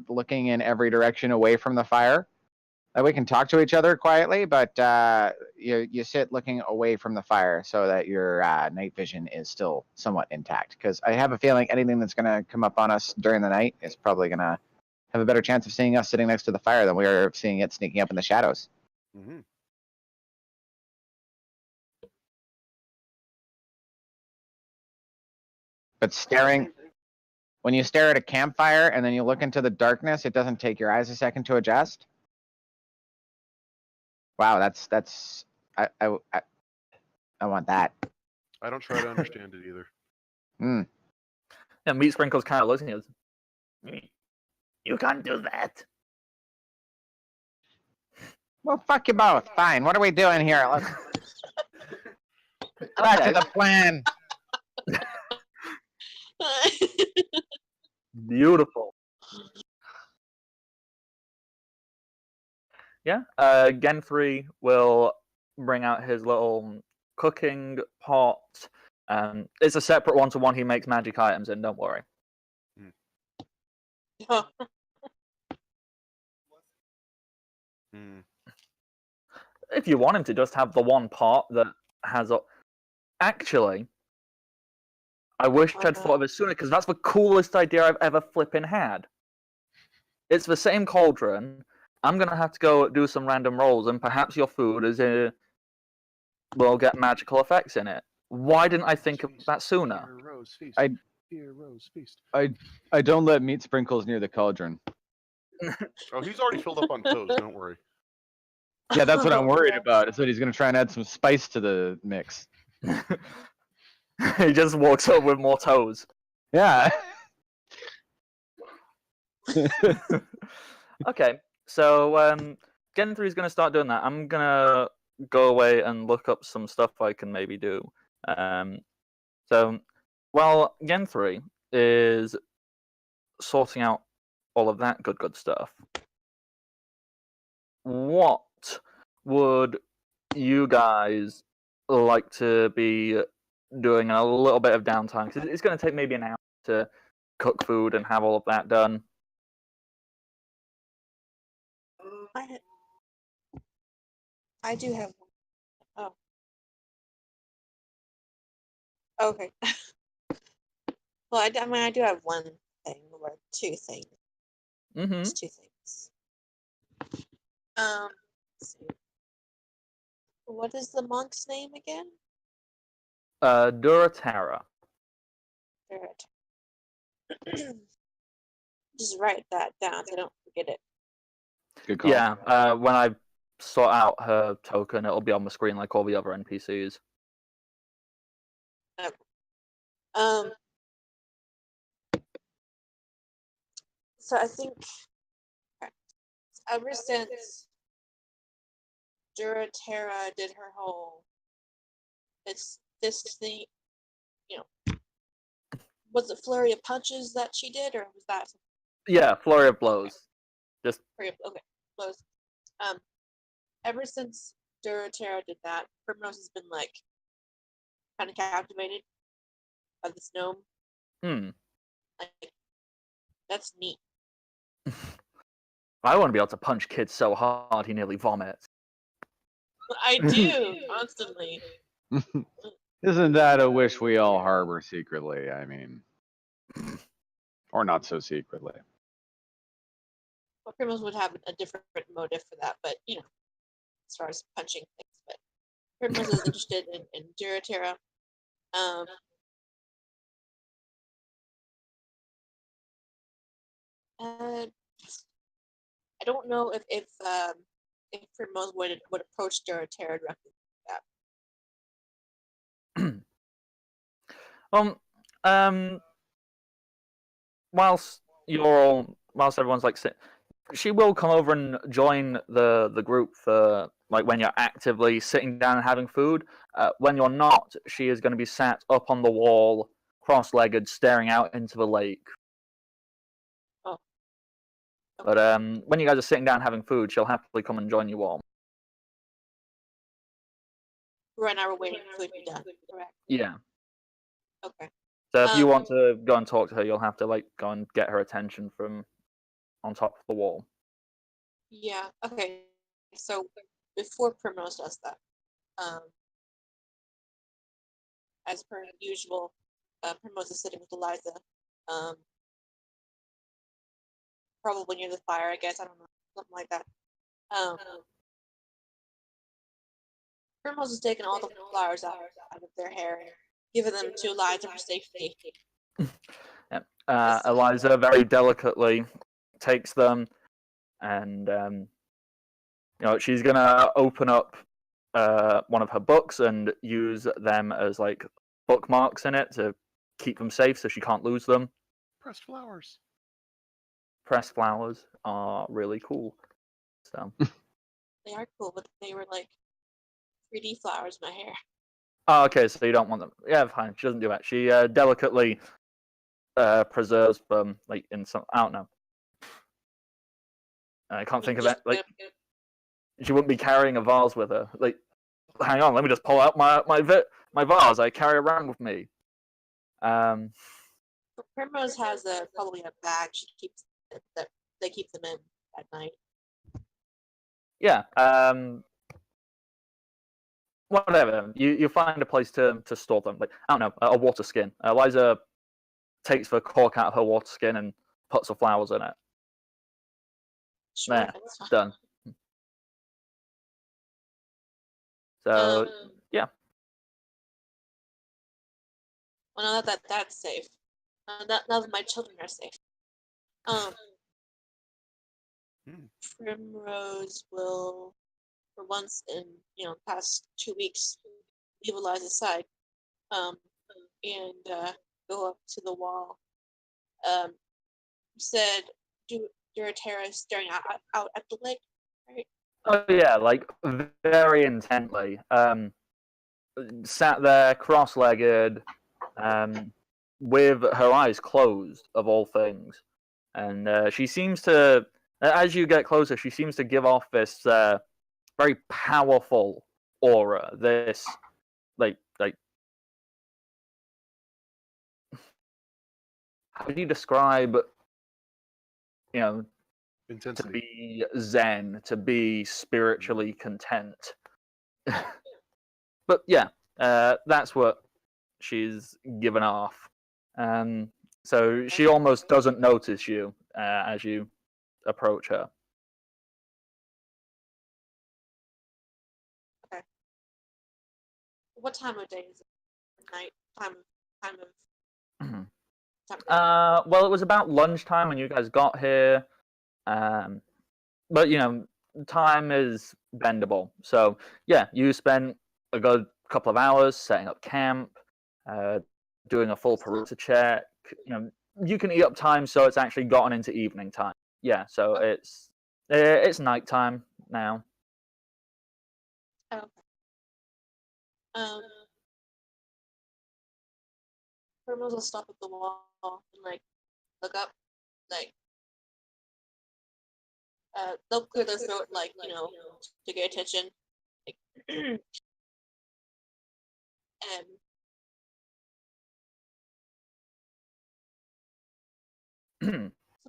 looking in every direction away from the fire. We can talk to each other quietly, but you sit looking away from the fire so that your night vision is still somewhat intact. Because I have a feeling anything that's going to come up on us during the night is probably going to have a better chance of seeing us sitting next to the fire than we are seeing it sneaking up in the shadows. Mm-hmm. But staring, when you stare at a campfire and then you look into the darkness, it doesn't take your eyes a second to adjust. Wow, that's I want that. I don't try to understand it either. Yeah, Meat Sprinkles kind of looks and he goes, you can't do that. Well, fuck you both. Fine. What are we doing here? Let's back to the plan. Beautiful. Yeah, Gen 3 will bring out his little cooking pot. It's a separate one to one he makes magic items in, don't worry. Mm. If you want him to just have the one pot that has a... Actually, I wish I'd thought of it sooner, because that's the coolest idea I've ever flipping had. It's the same cauldron. I'm going to have to go do some random rolls, and perhaps your food will get magical effects in it. Why didn't I think of that sooner? Rose feast. Rose feast. I don't let meat sprinkles near the cauldron. Oh, he's already filled up on toes. Don't worry. Yeah, that's what I'm worried about. Is that he's going to try and add some spice to the mix. He just walks up with more toes. Yeah. Okay, so Gen 3 is going to start doing that. I'm going to go away and look up some stuff I can maybe do. So while Gen 3 is sorting out all of that good stuff, what would you guys like to be doing in a little bit of downtime? Because it's going to take maybe an hour to cook food and have all of that done. I do have one. Oh. Okay. Well, I mean, I do have one thing or 2 things. Mm-hmm. It's 2 things. Let's see. What is the monk's name again? Duratara. Just write that down so I don't forget it. Good call. Yeah, when I sort out her token, it'll be on the screen like all the other NPCs. So I think ever since Duratera did her whole this thing, was it flurry of punches that she did, or was that Yeah, flurry of blows. Just flurry of blows? Ever since Duratera did that, Primrose has been like kind of captivated by this gnome. Like, that's neat. I want to be able to punch kids so hard he nearly vomits. I do constantly. Isn't that a wish we all harbor secretly? I mean, or not so secretly. Well, Primrose would have a different motive for that, but as far as punching things, but Primrose is interested in Duratera. Uh, I don't know if Primrose would approach Duratera directly. Well, whilst everyone's like she will come over and join the group for like when you're actively sitting down and having food. When you're not, she is going to be sat up on the wall, cross-legged, staring out into the lake. Oh. But when you guys are sitting down having food, she'll happily come and join you all. Right now we're waiting for food to be done. Correct. Yeah. Okay. So if you want to go and talk to her, you'll have to like go and get her attention from on top of the wall. Yeah. Okay. So before Primrose does that, as per usual, Primrose is sitting with Eliza, probably near the fire. I guess I don't know, something like that. Primrose is taking all the flowers out of their hair and giving them to Eliza for safety. Yeah. Eliza very delicately takes them, and she's gonna open up one of her books and use them as like bookmarks in it to keep them safe, so she can't lose them. Pressed flowers. Pressed flowers are really cool. So they are cool, but they were like 3D flowers in my hair. Oh, okay, so you don't want them. Yeah, fine. She doesn't do that. She delicately preserves them, like in some. I don't know. I can't think of it. Like she wouldn't be carrying a vase with her. Like, hang on, let me just pull out my vase I carry around with me. Primrose has probably a bag she keeps that they keep them in at night. Yeah. Whatever. You find a place to store them. Like, I don't know, a water skin. Eliza takes the cork out of her water skin and puts the flowers in it. Sure, there, done. So yeah. Well, now that's safe. Now that my children are safe. Primrose will, for once in past 2 weeks, leave Eliza's side, and go up to the wall. Said, Duratera staring out at the lake, right? Oh yeah, like very intently. Sat there, cross-legged, with her eyes closed, of all things, and she seems to. As you get closer, she seems to give off this very powerful aura. This, like, how do you describe, intensity. to be zen, to be spiritually content. But yeah, that's what she's given off. So she almost doesn't notice you as you approach her. Okay. What time of day is it? Night time of. Well, it was about lunchtime when you guys got here. But time is bendable. So yeah, you spent a good couple of hours setting up camp, doing a full perimeter check. You can eat up time, so it's actually gotten into evening time. Yeah, so it's nighttime now. Okay. Primrose will stop at the wall and look up, they'll clear their throat, to get attention, and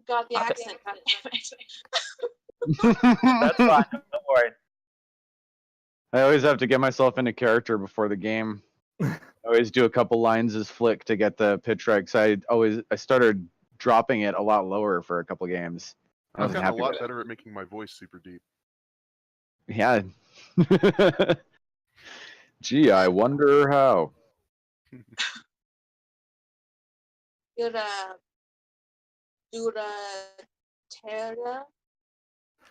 got the accent. God damn it. That's fine. Don't worry. I always have to get myself into character before the game. I always do a couple lines as Flick to get the pitch right. Cause I started dropping it a lot lower for a couple games. I've gotten a lot better at making my voice super deep. Yeah. Gee, I wonder how. Dura.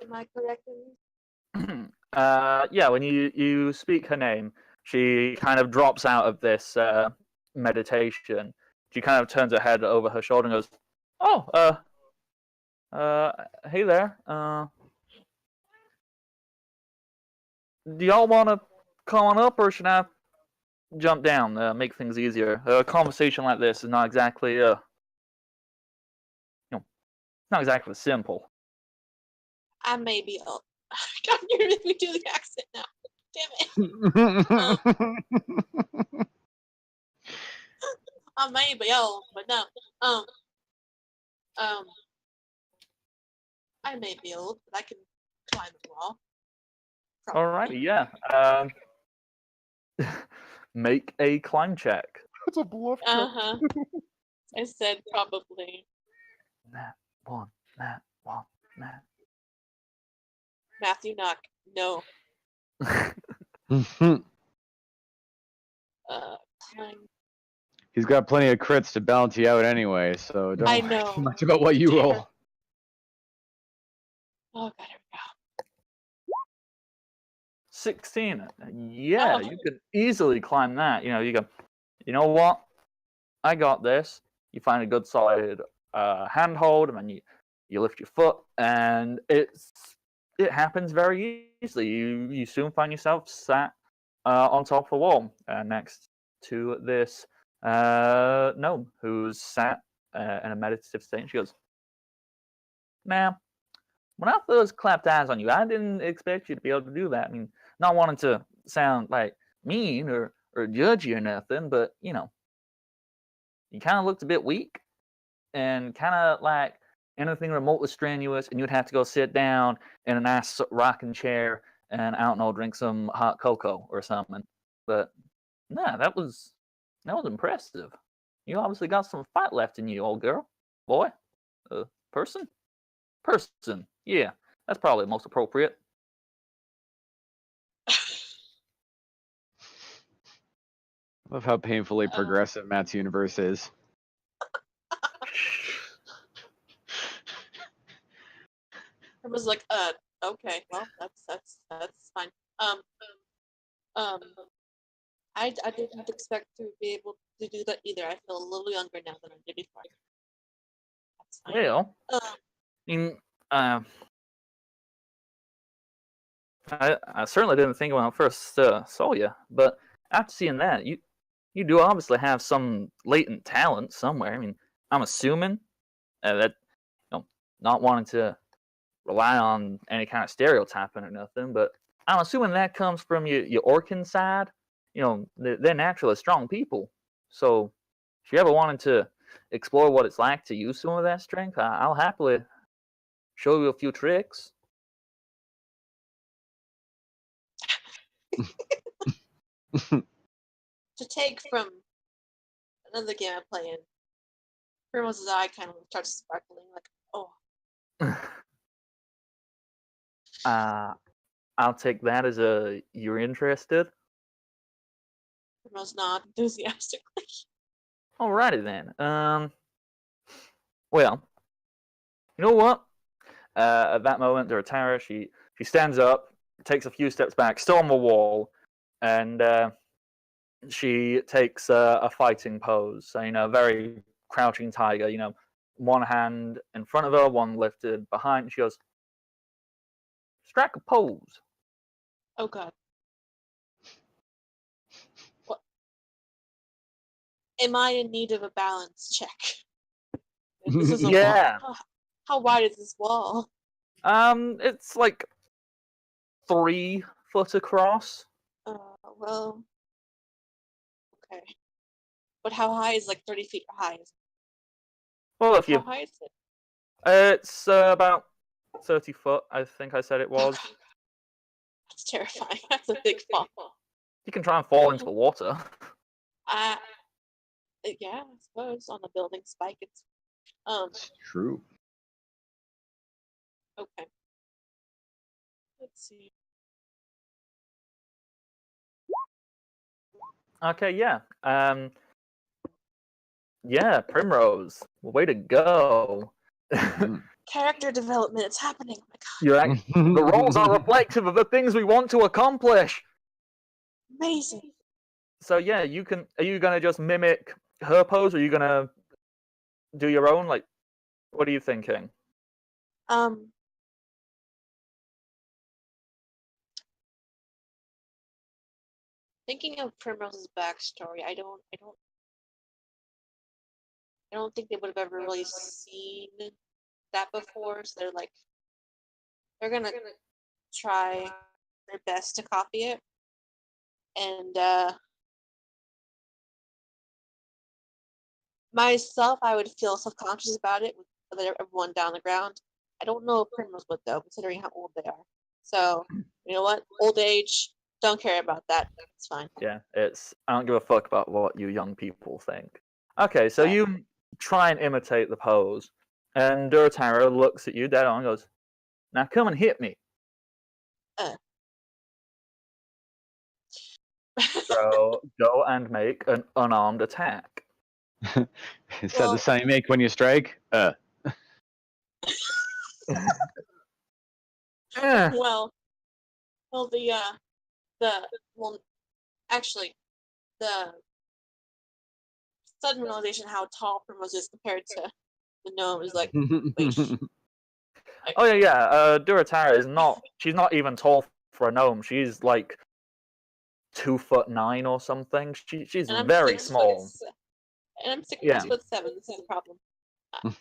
Am I correct in Yeah, when you speak her name, she kind of drops out of this meditation. She kind of turns her head over her shoulder and goes, "Oh, hey there. Do y'all want to come on up, or should I jump down? Make things easier. A conversation like this is not exactly, not exactly simple." I may be old. I can't really do the accent now. Damn it. I may be old, but no. I may be old, but I can climb a wall. Alrighty, yeah. Make a climb check. That's a bluff check. Uh-huh. I said probably. Nat one, nat one, nat. Matthew Knock. No. Climb. He's got plenty of crits to balance you out anyway, so don't I worry know. too much about what you roll. Oh god, here we go. 16. Yeah, Oh. you could easily climb that. You go, you know what? I got this. You find a good solid handhold, and then you lift your foot, and it happens very easily. You soon find yourself sat on top of the wall next to this gnome who's sat in a meditative state. And she goes, "Ma'am, when I first clapped eyes on you, I didn't expect you to be able to do that. I mean, not wanting to sound like mean or judgy or nothing, but you kind of looked a bit weak and kind of like anything remotely strenuous, and you'd have to go sit down in a nice rocking chair and I don't know, drink some hot cocoa or something. But nah, that was impressive. You obviously got some fight left in you, old girl, boy, person. Yeah, that's probably most appropriate." Love how painfully progressive Matt's universe is. I was like, okay, well, that's fine. I didn't expect to be able to do that either. I feel a little younger now than I did before. That's fine. Well, I mean, I certainly didn't think when I first saw you, but after seeing that, you do obviously have some latent talent somewhere. I mean, I'm assuming that not wanting to rely on any kind of stereotyping or nothing, but I'm assuming that comes from your Orcan side. They're naturally strong people. So if you ever wanted to explore what it's like to use some of that strength, I'll happily show you a few tricks. To take from another game I play in, Primrose's eye kind of starts sparkling, like, oh. I'll take that as you're interested. Primrose nod enthusiastically. Alrighty then. Well, you know what? At that moment, Dorotara, she stands up, takes a few steps back, still on the wall, and she takes a fighting pose. So, very crouching tiger. One hand in front of her, one lifted behind. She goes, "Strike a pose." Oh god. What? Am I in need of a balance check? This is a Yeah. wall. How wide is this wall? It's like 3 foot across. Well, okay. But how high is 30 feet high? Well, if you, How high is it? it's about 30 foot. I think I said it was. That's terrifying. That's a big fall. You can try and fall into the water. Yeah, I suppose on a building spike, it's It's true. okay. Let's see. Okay, yeah. Yeah, Primrose. Way to go. Character development, it's happening. Oh my god, The roles are reflective of the things we want to accomplish. amazing. So yeah, you can. Are you gonna just mimic her pose, or are you gonna do your own? Like, what are you thinking? Thinking of Primrose's backstory, I don't think they would have ever really seen that before. So they're gonna try their best to copy it, and myself, I would feel self-conscious about it with everyone down the ground. I don't know if Primrose would though, considering how old they are. So you know what? Old age, don't care about that. It's fine. Yeah, I don't give a fuck about what you young people think. Okay, so Right. you try and imitate the pose, and Duratara looks at you dead on and goes, "Now come and hit me." So go and make an unarmed attack. Is that the sound you make when you strike? Eh, well, well, actually, the sudden realization how tall Primrose is compared to the gnome is like, wait, Oh yeah. Duratara is not. She's not even tall for a gnome. She's like 2'9" or something. She's and I'm very 6 small. foot, and I'm 6 Yeah. foot 7. This is the problem. I'm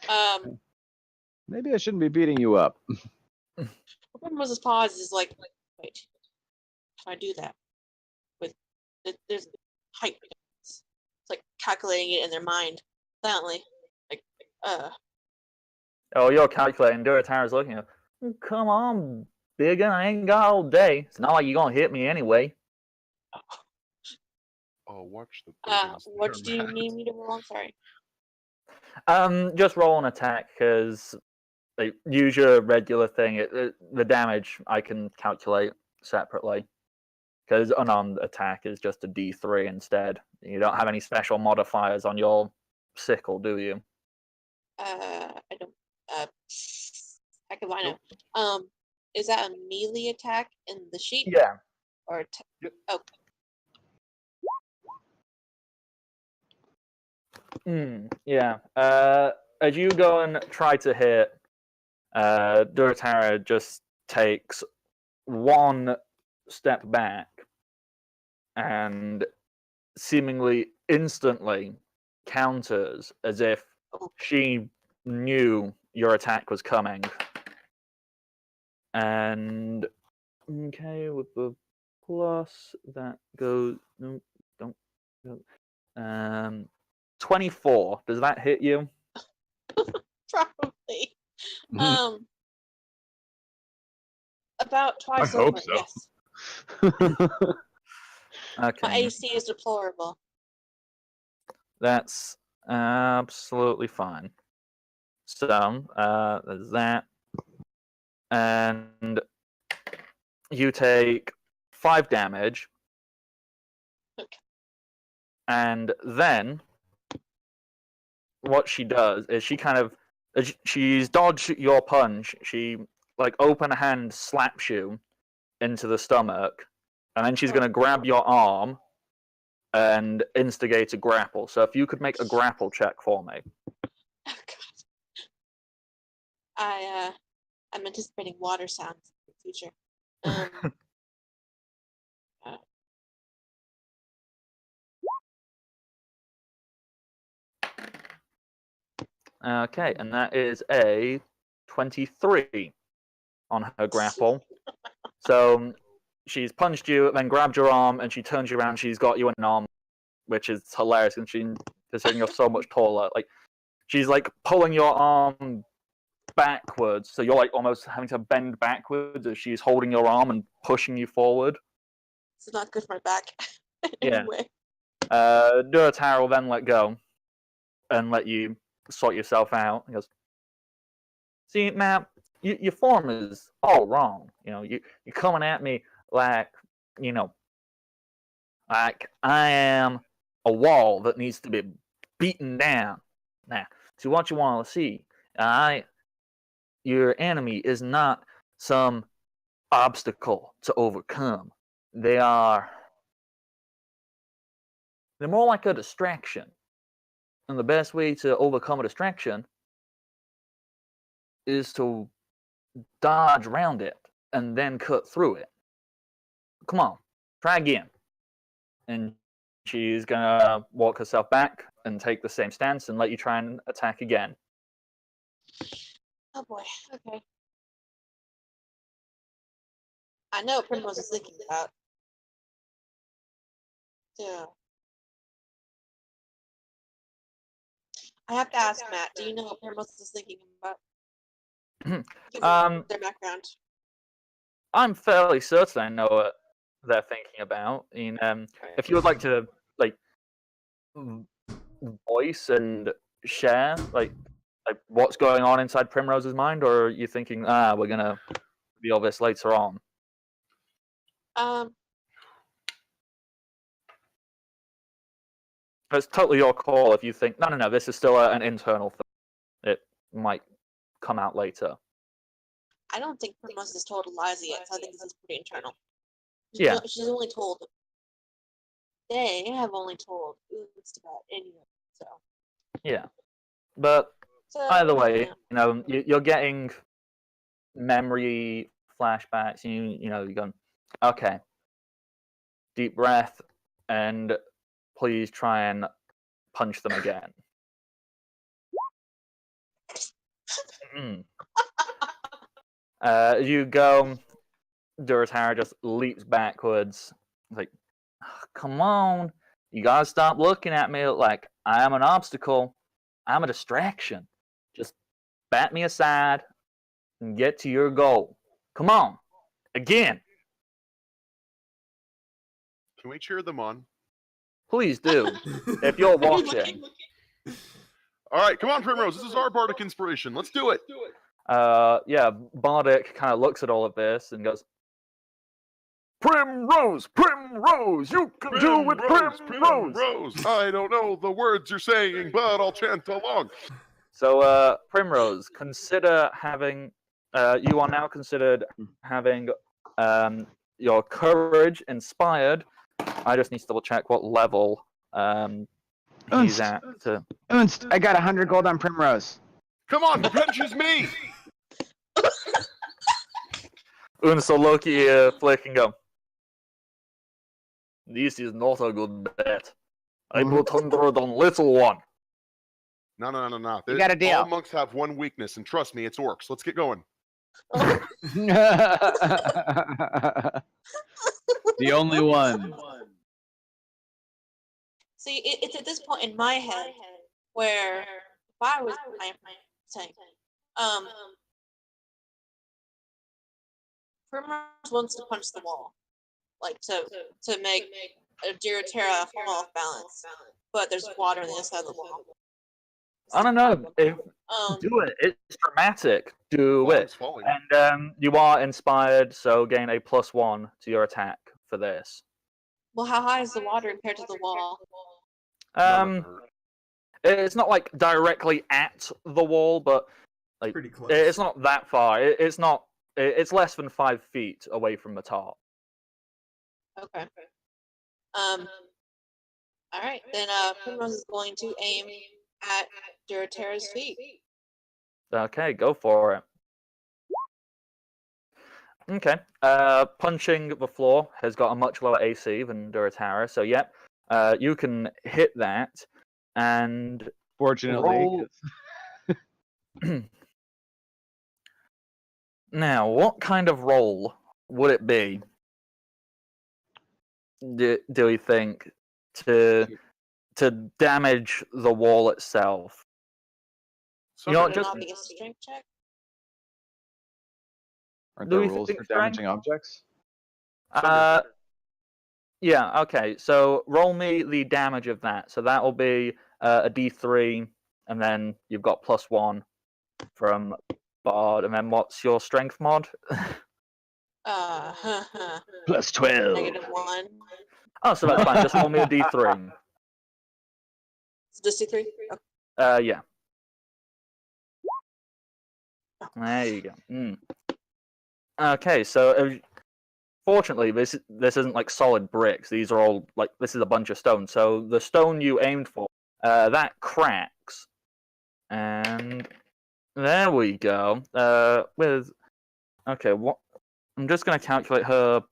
6'5". Maybe I shouldn't be beating you up. Primrose's pause is like, wait, if I do that with there's height, it's like calculating it in their mind silently, like, Oh, you're calculating. Duratara's looking at you. Come on, bigger. I ain't got all day. It's not like you're gonna hit me anyway. Oh, watch the. what do you need me to roll? I'm sorry. Just roll an attack because use your regular thing. The damage I can calculate separately because unarmed attack is just a D3 instead. You don't have any special modifiers on your sickle, do you? I don't. Heck if I know. Is that a melee attack in the sheet? Yeah. Or Yeah. As you go and try to hit, Duratara just takes one step back and seemingly instantly counters as if she knew your attack was coming. And okay, with the plus that goes no, don't go. 24. Does that hit you? probably. About twice I over. hope so. Yes. Okay. My AC is deplorable. That's absolutely fine. So, there's that. And you take 5 damage. Okay. And then what she does is she's dodged your punch. She like open hand slaps you into the stomach, and then she's gonna grab your arm and instigate a grapple. So if you could make a grapple check for me. Oh god. I'm anticipating water sounds in the future. Okay, and that is a 23 on her grapple. So she's punched you, then grabbed your arm, and she turns you around. She's got you in an arm, which is hilarious, considering you're so much taller. Like she's like pulling your arm backwards, so you're like almost having to bend backwards as she's holding your arm and pushing you forward. It's not good for my back. Yeah. Anyway. Duratara will then let go and let you sort yourself out. He goes, "See, Matt, your form is all wrong. You're coming at me like, Like, I am a wall that needs to be beaten down. Now, so what you want to see, your enemy is not some obstacle to overcome. They're more like a distraction. And the best way to overcome a distraction is to dodge around it and then cut through it. Come on, try again. And she's gonna walk herself back and take the same stance and let you try and attack again. Oh boy. Okay. I know what Primrose is thinking about. Yeah. I have to ask Matt. Do you know what Primrose is thinking about? Given their background. I'm fairly certain I know what they're thinking about. If you would like to voice and share like what's going on inside Primrose's mind, or are you thinking, we're gonna reveal this later on? It's totally your call if you think, no, this is still an internal thing. It might come out later. I don't think Primrose has told Eliza yet, so I think this is pretty internal. Yeah. She's only told. They have only told Oost about any of it, so. Yeah. But either way, you're getting memory flashbacks. You're going, okay, deep breath, and please try and punch them again. You go, Duratara just leaps backwards. Like, come on, you gotta stop looking at me like I am an obstacle. I'm a distraction. Just bat me aside and get to your goal. Come on, again. Can we cheer them on? Please do, if you're watching. All right, come on, Primrose. This is our bardic inspiration. Let's do it. Yeah, Bardic kind of looks at all of this and goes, Primrose, Primrose, you can do it, Primrose. I don't know the words you're saying, but I'll chant along. So, Primrose, consider having. You are now considered having your courage inspired. I just need to double check what level he's at. Unst, I got 100 gold on Primrose. Come on, pinches me. Unst will look at you, Flick, and go, this is not a good bet. I put 100 on little one. No. You got a deal. All monks have one weakness, and trust me, it's orcs. Let's get going. The only one. See, it's at this point in my head where if I was saying, Primrose wants to punch the wall, like to make a Duratera fall off balance, but there's water on the inside of the wall. I don't know. Do it. It's dramatic. Do Well, it. it's falling. And you are inspired, so gain a +1 to your attack for this. Well, how high is the water compared to the wall? It's not like directly at the wall, but like Pretty close. it's not that far. It's not. It's less than 5 feet away from the top. Okay. All right, then Primrose is going to aim at Duratera's feet. Okay, go for it. Okay. Punching the floor has got a much lower AC than Duratara, so yep. You can hit that, and Fortunately. roll. Now, what kind of roll would it be? Do you think to damage the wall itself? You know, Would it just not be a strength check? Aren't Do there we rules think for strength? damaging objects? Yeah. Okay. So roll me the damage of that. So that will be a D3, and then you've got +1 from Bard, and then what's your strength mod? +12. -1. Oh, so that's fine. Just roll me a d3. Just D3? Okay. Yeah. There you go. Okay, so fortunately, this isn't like solid bricks. These are all like this is a bunch of stone. So the stone you aimed for, that cracks, and there we go. What? I'm just gonna calculate her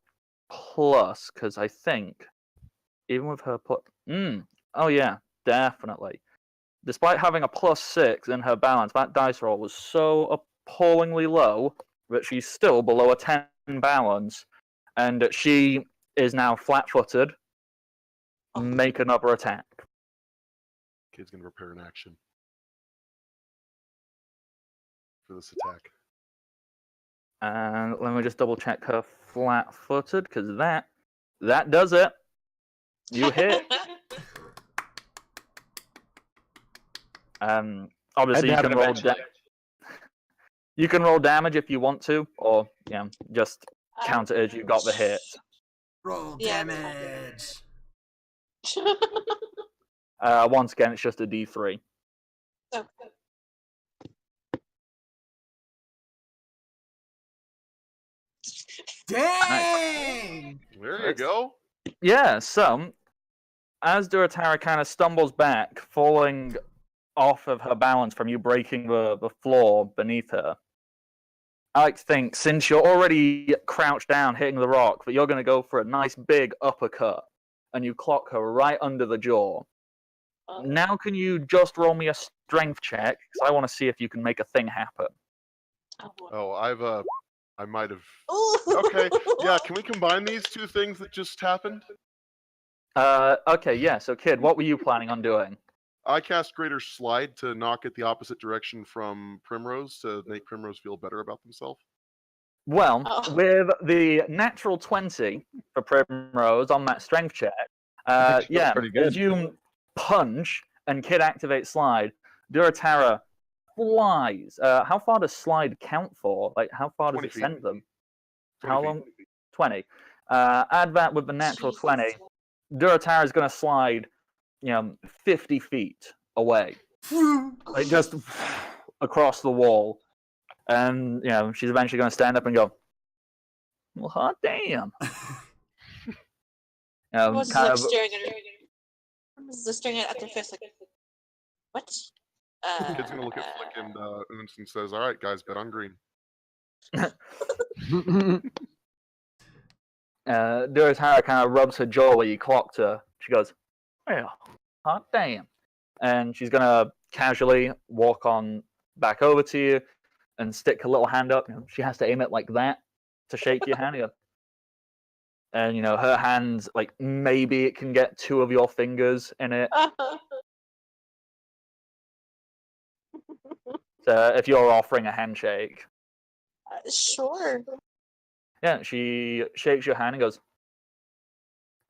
plus because I think even with her plus, oh yeah, definitely. Despite having a +6 in her balance, that dice roll was so appallingly low that she's still below a 10 balance, and she is now flat-footed. Make another attack. Kid's gonna prepare an action for this attack. And let me just double check her flat-footed, because that does it. You hit. Obviously you can roll you can roll damage if you want to, or just count it as you got the hit. Roll damage. Once again, it's just a d3. Okay. Dang! There you go. Yeah, so as Duratara kind of stumbles back, falling off of her balance from you breaking the floor beneath her, I like to think, since you're already crouched down hitting the rock, that you're going to go for a nice big uppercut, and you clock her right under the jaw. Now can you just roll me a strength check, because I want to see if you can make a thing happen. Oh, I might have. Okay, yeah. Can we combine these two things that just happened? Okay, yeah. So, kid, what were you planning on doing? I cast Greater Slide to knock it the opposite direction from Primrose to make Primrose feel better about themselves. Well, with the natural 20 for Primrose on that strength check, yeah, pretty good. as you punch and Kid activates Slide, Duratara flies. How far does Slide count for? Like, how far does 20 it feet. send them? 20 How feet. long? 20. Add that with the natural 20. Duratara is going to slide, 50 feet away. Like, just across the wall. And, she's eventually going to stand up and go, well, hot damn. What's kind like of, staring at her? Just staring at their face like, what? Kid's gonna look at Flick and Unson says, "All right, guys, bet on green." Duratara kind of rubs her jaw where you clocked her. She goes, well, hot damn. And she's going to casually walk on back over to you and stick her little hand up. She has to aim it like that to shake your hand. And, her hands, like, maybe it can get 2 of your fingers in it. So if you're offering a handshake. Sure. Yeah, she shakes your hand and goes,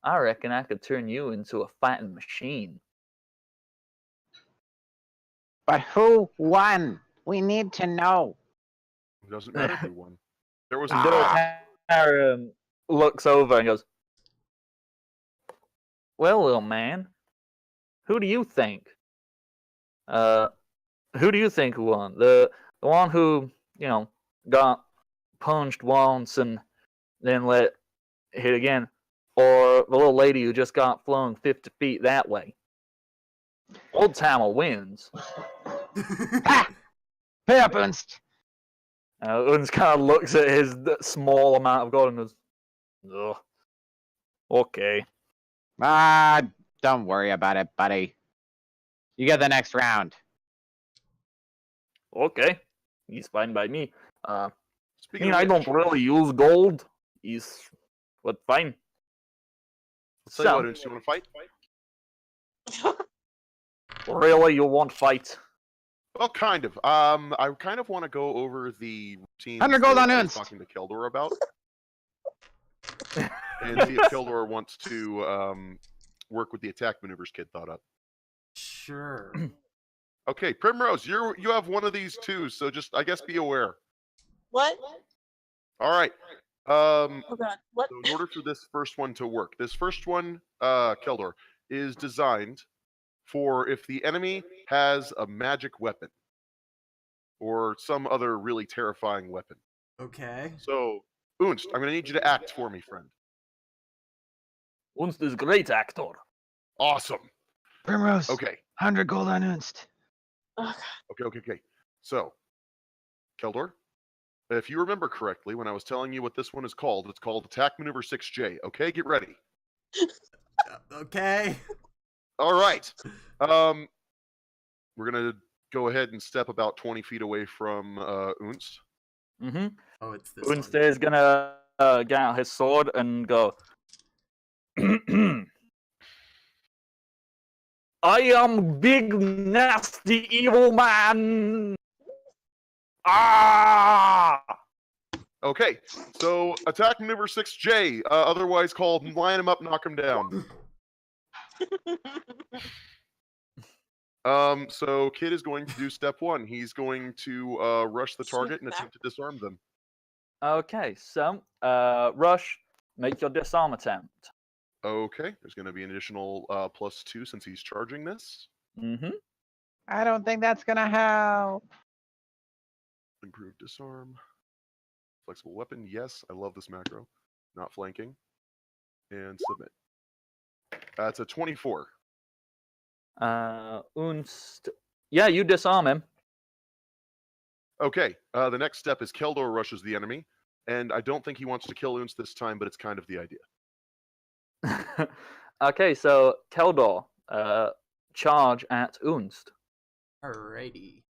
I reckon I could turn you into a fighting machine. But who won? We need to know. It doesn't matter who won. There was a Duratara looks over and goes, well, little man, who do you think? Who do you think won? The one who, got punched once and then let hit again, or the little lady who just got flung 50 feet that way? Old Timer wins. Verpunst. Uns kind of looks at his small amount of gold and goes, ugh. Okay. Don't worry about it, buddy. You get the next round. Okay. He's fine by me. Speaking I of don't which, really use gold. But fine. tell you what, Unson, you want to fight? Really, you won't fight? Well, kind of. I kind of want to go over the routine 100 gold on I was Unst. talking to Keldor about, and see if Keldor wants to work with the attack maneuvers Kid thought up. Sure. Okay, Primrose, you have one of these too, so just I guess be aware. What? All right. Oh god. What? So in order for this first one to work, this first one Keldor, is designed for if the enemy has a magic weapon or some other really terrifying weapon. Okay. So, Unst, I'm going to need you to act for me, friend. Unst is great actor. Awesome. Primrose. Okay. 100 gold on Unst. Oh, Okay. So, Keldor, if you remember correctly, when I was telling you what this one is called, it's called Attack Maneuver 6J. Okay, get ready. Okay. All right. We're gonna go ahead and step about 20 feet away from Unst. Mm-hmm. Oh, it's this Unst one. is gonna get out his sword and go. I am big, nasty, evil man. Ah! Okay, so Attack Maneuver 6J, otherwise called Line him up, knock him down. So Kid is going to do step 1. He's going to rush the target and attempt to disarm them. Okay, so Rush, make your disarm attempt. Okay, there's going to be an additional +2 since he's charging this. Mm-hmm. I don't think that's gonna help. Improved disarm. Flexible weapon, yes, I love this macro. Not flanking. And submit. That's a 24. Unst. Yeah, you disarm him. Okay, the next step is Keldor rushes the enemy, and I don't think he wants to kill Unst this time, but it's kind of the idea. Okay, so Keldor, charge at Unst. Alrighty.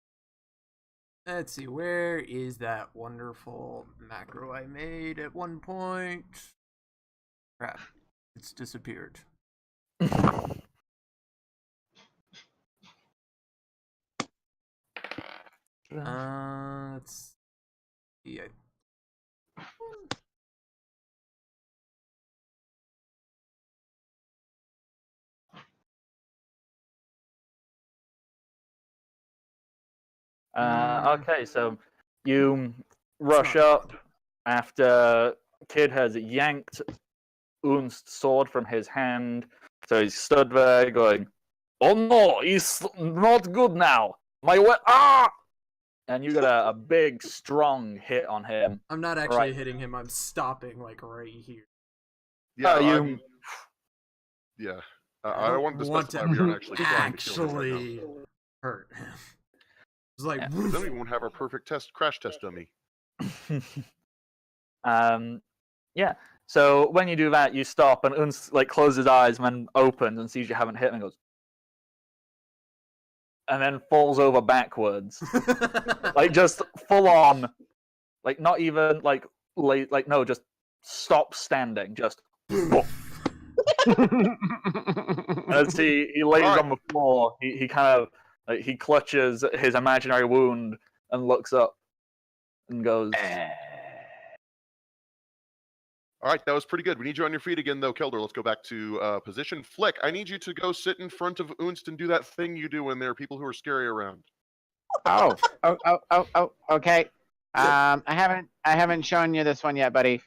Let's see, where is that wonderful macro I made at one point? Crap, it's disappeared. Let's see. Okay, so you rush up after Kid has yanked Unst's sword from his hand. So he's stood there going, "Oh no, he's not good now. Ah!" And you got a big, strong hit on him. I'm not actually Right. hitting him, I'm stopping, like, right here. Yeah, you. yeah. I wanted to specify we aren't actually trying to kill him right now. hurt him. It's like, Yeah. Then we won't have our perfect crash test dummy. Yeah. So when you do that, you stop and Unst closes his eyes and then opens and sees you haven't hit him and goes, and then falls over backwards, just full on, not even no, just stop standing, just. As he lays on the floor, he kind of he clutches his imaginary wound and looks up and goes. All right, that was pretty good. We need you on your feet again, though, Keldor. Let's go back to position. Flick, I need you to go sit in front of Unst and do that thing you do when there are people who are scary around. Oh, okay. I haven't shown you this one yet, buddy.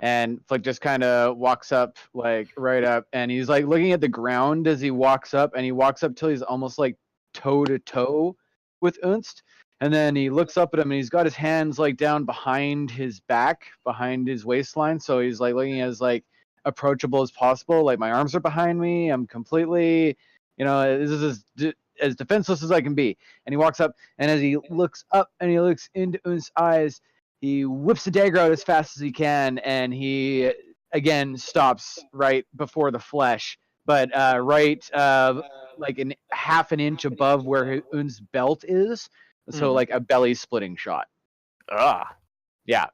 And Flick just kind of walks up, right up, and he's looking at the ground as he walks up, and he walks up till he's almost toe to toe with Unst. And then he looks up at him, and he's got his hands down behind his back, behind his waistline. So he's looking as approachable as possible. My arms are behind me. I'm completely, this is as defenseless as I can be. And he walks up, and as he looks up and he looks into Unst's eyes, he whips the dagger out as fast as he can, and he again stops right before the flesh, but right in half an inch above where Unst's belt is. So a belly splitting shot. Ah. Yeah.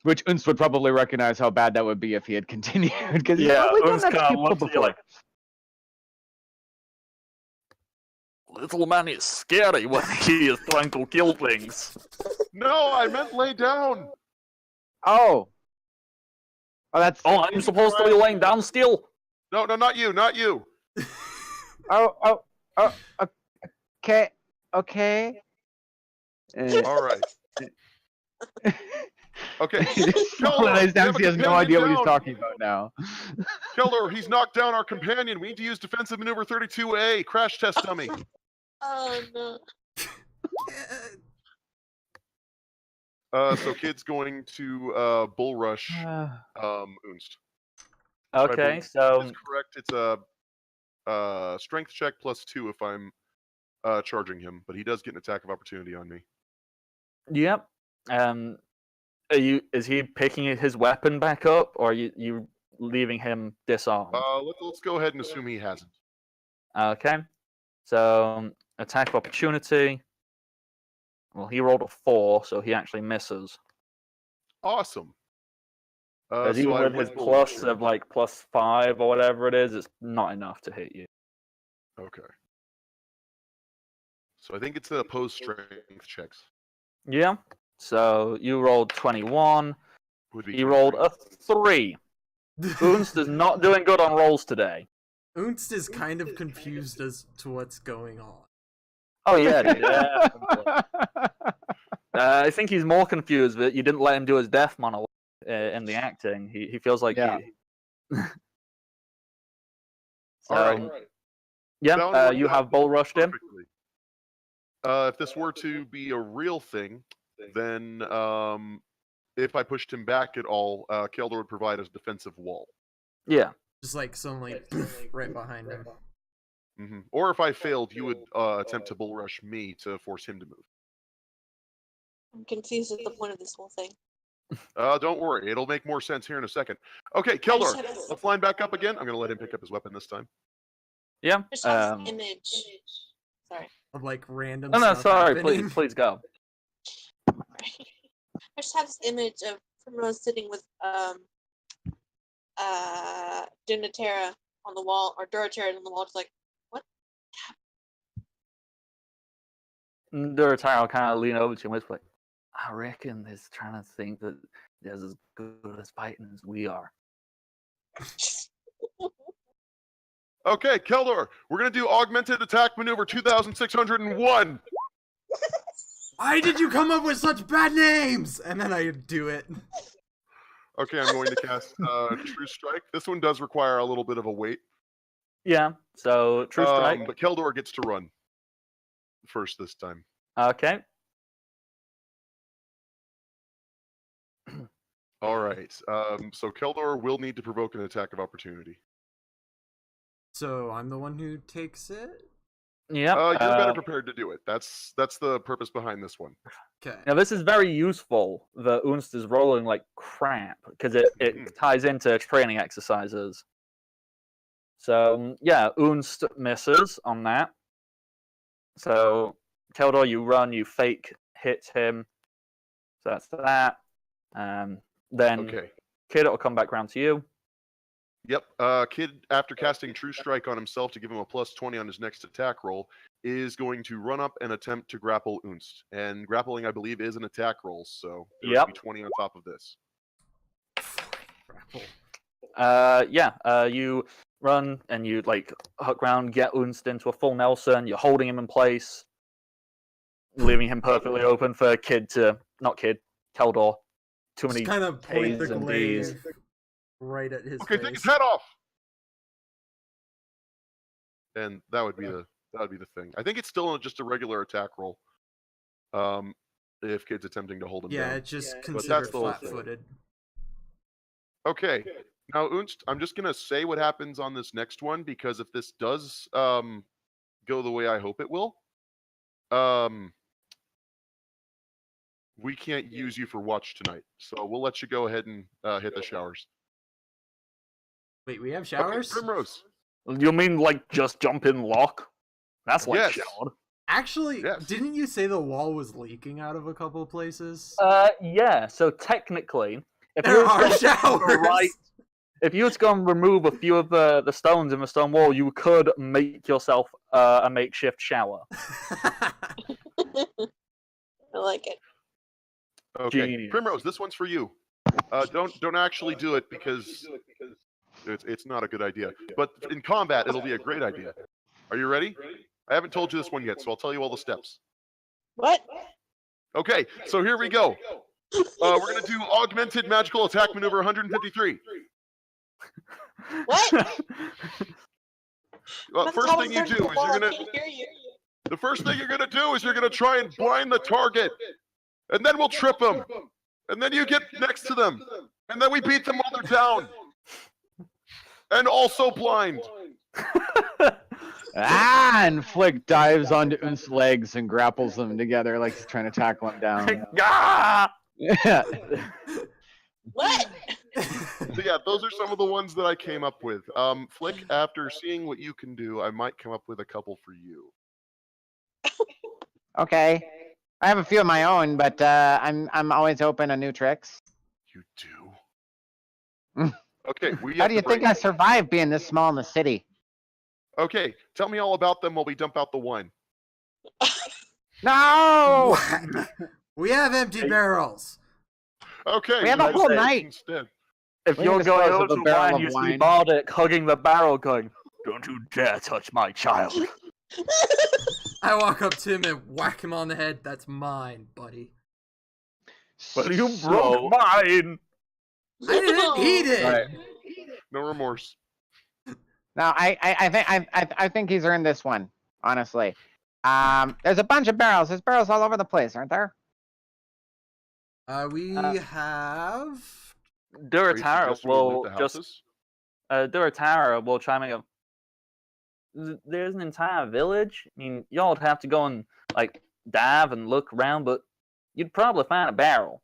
Which Unst would probably recognize how bad that would be if he had continued. Because yeah, Unst kind of looks at you little man is scary when he is trying to kill things. No, I meant lay down. Oh, that's. Oh, I'm supposed to be laying down still. No, not you, not you. Oh, okay. All right. Okay. Lays down 'cause he has no idea what he's down. talking about now. Keldor, he's knocked down our companion. We need to use defensive maneuver 32A. Crash test dummy. Oh no. So kid's going to bull rush Unst. Okay, so That's correct. It's a strength check +2 if I'm charging him, but he does get an attack of opportunity on me. yep. Is he picking his weapon back up, or are you leaving him disarmed? Let's go ahead and assume he hasn't. Okay. So attack of opportunity. Well, he rolled a 4, so he actually misses. Awesome. Because So even I with will his bull plus rush of like +5 or whatever it is, it's not enough to hit you. him. Okay. So I think it's the opposed strength checks. Yeah. So you rolled 21. Would be He rolled 23. a 3. Unst is not doing good on rolls today. Unst is kind of confused as to what's going on. Oh yeah, definitely. I think he's more confused that you didn't let him do his death monologue in the acting. He feels like Yeah. So, All right. yeah, That one worked you out have bull rushed him. perfectly. If this were to be a real thing, then if I pushed him back at all, Keldor would provide us defensive wall. Yeah. Just like suddenly right behind him. Or if I failed, you would attempt to bull rush me to force him to move. I'm confused at the point of this whole thing. Don't worry, it'll make more sense here in a second. Okay, Keldor, let's line back up again. I'm going to let him pick up his weapon this time. Yeah. Just have this image. Sorry. Of like random No, stuff sorry. happening. Please go. I just have this image of Primrose sitting with Dunaterra on the wall, or Duratera on the wall, just like, what? Duratara will kind of lean over to you and whisper, like, I reckon they're trying to think that they're as good as fighting as we are. Okay, Keldor, we're going to do augmented attack maneuver 2601. Why did you come up with such bad names? And then I do it. Okay, I'm going to cast True Strike. This one does require a little bit of a wait. Yeah, so True Strike. But Keldor gets to run first this time. Okay. All right. So Keldor will need to provoke an attack of opportunity. So I'm the one who takes it? Yeah. You're better prepared to do it. That's the purpose behind this one. Okay. Now this is very useful that Unst is rolling like crap because it ties into training exercises. So yeah, Unst misses on that. So Keldor, you run, you fake hit him. So that's that. Then Okay. Kid, it'll come back round to you. Yep. Kid, after casting True Strike on himself to give him a +20 on his next attack roll, is going to run up and attempt to grapple Unst. And grappling, I believe, is an attack roll, so there will be 20 on top of this. Grapple. You run and you like hook round, get Unst into a full Nelson. You're holding him in place, leaving him perfectly open for Keldor. Too many Just kind of point the A's and D's. glaive right at his Okay, face. take his head off. And that would be the thing. I think it's still just a regular attack roll. If Kid's attempting to hold him down. Yeah, it's just that's considered the whole thing. flat-footed. Okay. Now, Unst, I'm just going to say what happens on this next one, because if this does go the way I hope it will, we can't use you for watch tonight. So we'll let you go ahead and hit the showers. Wait, we have showers? Okay, Primrose. You mean like just jump in lock? That's like Yes. showered. Actually, Yes. didn't you say the wall was leaking out of a couple of places? Yeah. So technically, if There you are were to showers! if you were to go and remove a few of the stones in the stone wall, you could make yourself a makeshift shower. I like it. Okay, Genius. Primrose, this one's for you. Don't actually do it because it's not a good idea. But in combat, it'll be a great idea. Are you ready? I haven't told you this one yet, so I'll tell you all the steps. What? Okay, so here we go. We're gonna do augmented magical attack maneuver 153. What? First thing you do is you're I gonna. can't hear you. The first thing you're gonna do is you're gonna try and blind the target, and then we'll trip them, and then you get next to them, and then we beat them while they're down, and also blind. And Flick dives onto Un's legs and grapples them together like he's trying to tackle him down. Ah! Yeah. What? So yeah, those are some of the ones that I came up with. Flick, after seeing what you can do, I might come up with a couple for you. Okay. I have a few of my own, but I'm always open to new tricks. You do? Okay, we How have do you to think break- I survived being this small in the city? Okay, tell me all about them while we dump out the wine. No! We have empty barrels. Okay, We have a let's whole say night. instead. If We you're can going dispose over of a to barrel wine, of you see wine. Bardic hugging the barrel, going, "Don't you dare touch my child." I walk up to him and whack him on the head. That's mine, buddy. But you So- broke mine. I didn't eat it. Right. No remorse. No, I think he's earned this one, honestly. There's a bunch of barrels. There's barrels all over the place, aren't there? We have. Are you Duratara suggesting we loot will the just houses? Duratara will try and make a. There's an entire village. I mean, y'all would have to go and like dive and look around, but you'd probably find a barrel.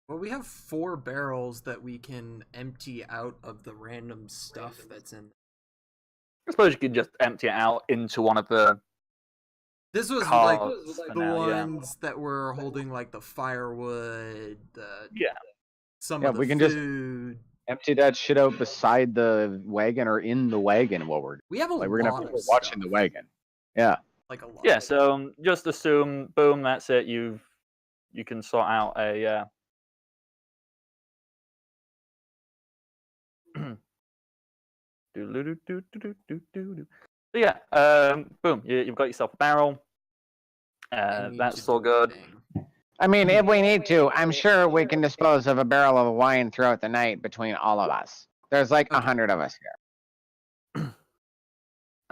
Well, we have 4 barrels that we can empty out of the random stuff that's in. I suppose you could just empty it out into one of the. This was Cards like for the now, yeah. ones that were holding like the firewood, Yeah. some Yeah, of the we can just- food. Empty that shit out beside the wagon or in the wagon while we're We have a like we're gonna have lot people of watching stuff. the wagon. Yeah. Like a lot. Yeah. So just assume, boom, that's it. You can sort out a. So yeah, boom, you've got yourself a barrel. I need That's to all do good. a thing. I mean, if we need to, I'm sure we can dispose of a barrel of wine throughout the night between all of us. There's like 100 of us here.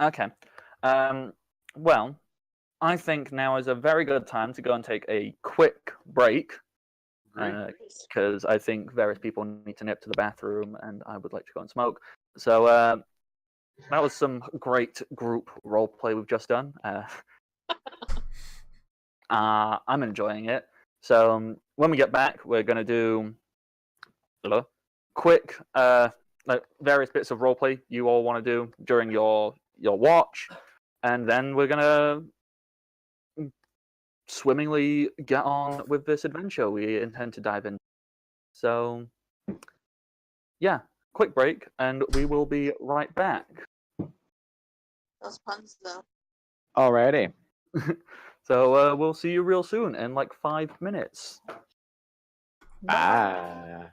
Okay. Well, I think now is a very good time to go and take a quick break Great. because I think various people need to nip to the bathroom and I would like to go and smoke. So that was some great group roleplay we've just done. I'm enjoying it. So when we get back, we're going to do quick like various bits of roleplay you all want to do during your watch, and then we're going to swimmingly get on with this adventure we intend to dive in. So yeah, quick break, and we will be right back. Those puns, though. Alrighty. So we'll see you real soon in like 5 minutes. Ah.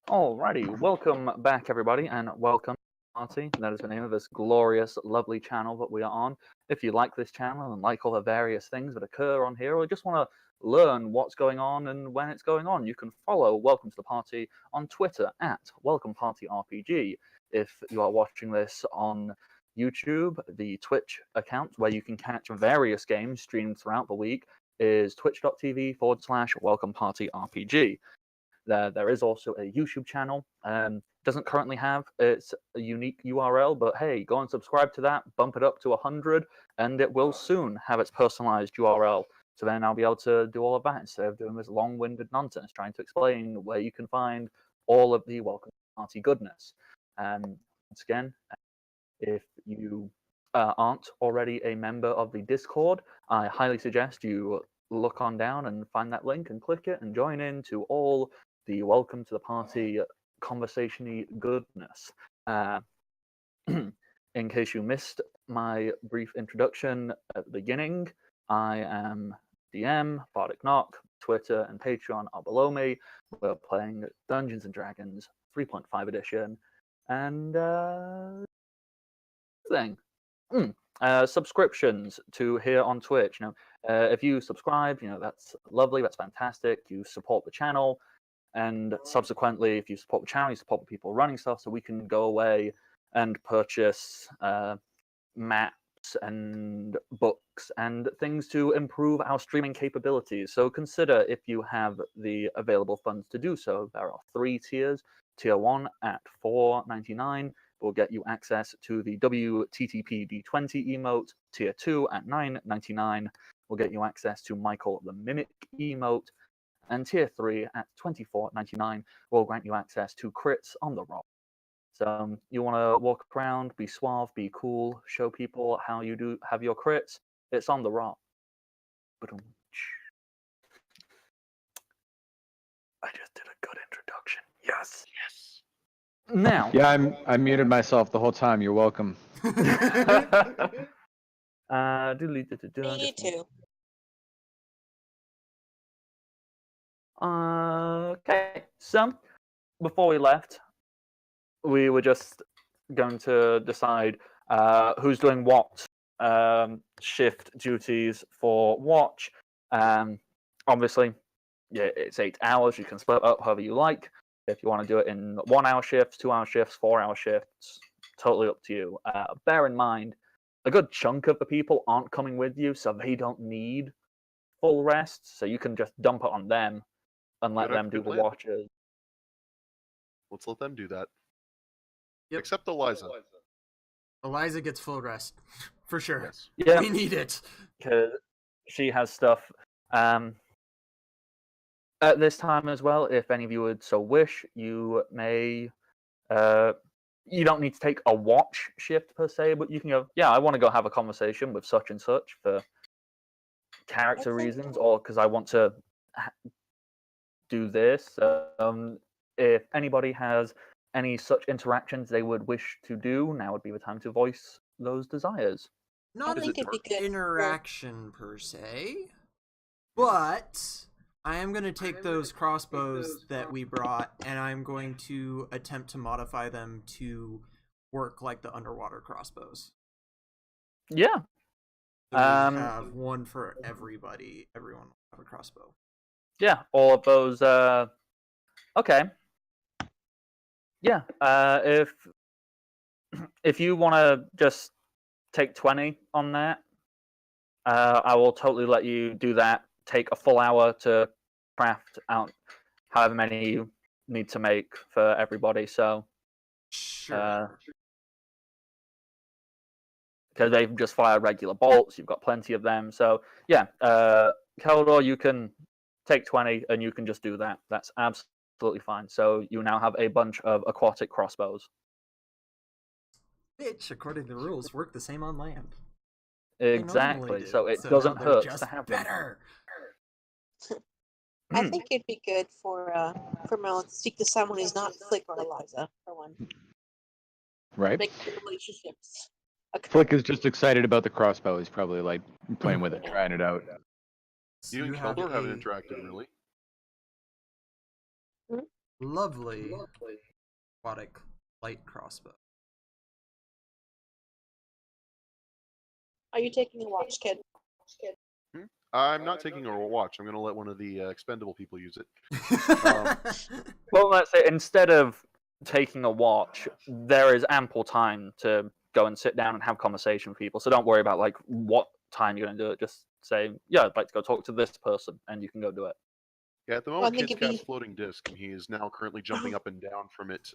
Alrighty, welcome back, everybody, and welcome Party. That is the name of this glorious, lovely channel that we are on. If you like this channel and like all the various things that occur on here, or just want to learn what's going on and when it's going on, you can follow Welcome to the Party on Twitter at Welcome Party RPG. If you are watching this on YouTube, the Twitch account where you can catch various games streamed throughout the week is twitch.tv/Welcome Party RPG. There is also a YouTube channel. Doesn't currently have its unique URL, but hey, go and subscribe to that, bump it up to 100, and it will soon have its personalized URL. So then I'll be able to do all of that instead of doing this long-winded nonsense trying to explain where you can find all of the Welcome Party goodness. Once again, if you aren't already a member of the Discord, I highly suggest you look on down and find that link and click it and join in to all the Welcome to the Party conversation-y goodness. In case you missed my brief introduction at the beginning, I am DM, Bardic Knock, Twitter and Patreon are below me. We're playing Dungeons & Dragons 3.5 edition, and subscriptions to here on Twitch. If you subscribe, that's lovely, that's fantastic. You support the channel, and subsequently, if you support the channel, you support the people running stuff, so we can go away and purchase maps and books and things to improve our streaming capabilities. So consider if you have the available funds to do so. There are 3 tiers. Tier 1 at $4.99 will get you access to the WTTP D20 emote. Tier 2 at $9.99 will get you access to Michael the Mimic emote. And Tier 3 at $24.99 will grant you access to crits on the roll. So you want to walk around, be suave, be cool, show people how you do have your crits, it's on the roll. I just did a good introduction. Yes. Yes. Now. Yeah, I muted myself the whole time. You're welcome. Me too. Okay, so before we left, we were just going to decide who's doing what shift duties for watch. Obviously, yeah, it's 8 hours. You can split up however you like. If you want to do it in 1-hour shifts, 2-hour shifts, 4-hour shifts, totally up to you. Bear in mind, a good chunk of the people aren't coming with you, so they don't need full rest. So you can just dump it on them and let them do the watches. Let's let them do that. Yep. Except Eliza. Eliza gets full rest, for sure. Yes. Yeah, We need it. because she has stuff. At this time as well, if any of you would so wish, you may. You don't need to take a watch shift per se, but you can go. Yeah, I want to go have a conversation with such and such for character reasons, or because I want to do this. If anybody has any such interactions they would wish to do, now would be the time to voice those desires. Not I think it'd be good. interaction per se, but I am going to take those crossbows that we brought and I'm going to attempt to modify them to work like the underwater crossbows. Yeah. So we have one for everybody. Everyone will have a crossbow. Yeah, all of those. Okay. Yeah. If you want to just take 20 on that, I will totally let you do that. Take a full hour to craft out however many you need to make for everybody. So, Sure. because they just fire regular bolts, you've got plenty of them. So, yeah, Keldor, you can take 20 and you can just do that. That's absolutely fine. So you now have a bunch of aquatic crossbows. Which, according to the rules, work the same on land. Exactly. Do. So it now doesn't they're hurt just to have better. I think it'd be good for Mel to speak to someone who's not Flick or Eliza, for one. Right? Make the relationships. Flick is just excited about the crossbow. He's probably like playing with it, trying it out. You and Keldor haven't interacted really. lovely aquatic light crossbow. Are you taking a watch, kid? I'm not taking a watch. I'm going to let one of the expendable people use it. Well, let's say instead of taking a watch, there is ample time to go and sit down and have conversation with people. So don't worry about like what time you're going to do it. Just say, yeah, I'd like to go talk to this person, and you can go do it. Yeah, at the Well, I moment, think Kid's it'd cast be- floating disc, and he is now currently jumping up and down from it,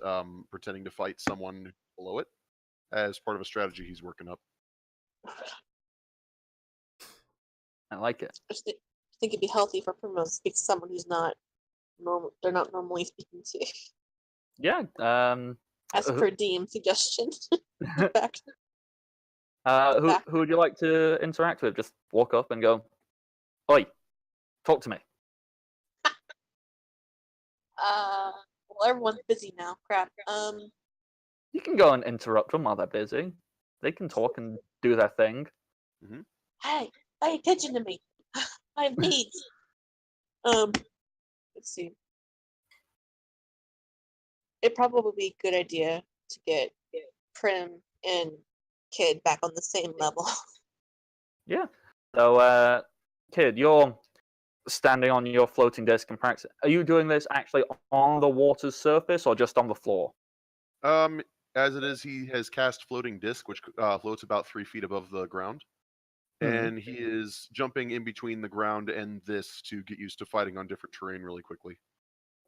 pretending to fight someone below it, as part of a strategy he's working up. I like it. I just think it'd be healthy for Primrose to speak to someone who's not normal. They're not normally speaking to. Yeah. As per Deem's suggestion. Back. Who would you like to interact with? Just walk up and go, "Oi, talk to me." Well, everyone's busy now. Crap. You can go and interrupt them while they're busy. They can talk and do their thing. Hey, pay attention to me. I have needs. Let's see. It'd probably be a good idea to get Prim and Kid back on the same level. Yeah. So, kid, you're standing on your floating disc and practice. Are you doing this actually on the water's surface or just on the floor? As it is, he has cast floating disc, which floats about 3 feet above the ground. And he is jumping in between the ground and this to get used to fighting on different terrain really quickly.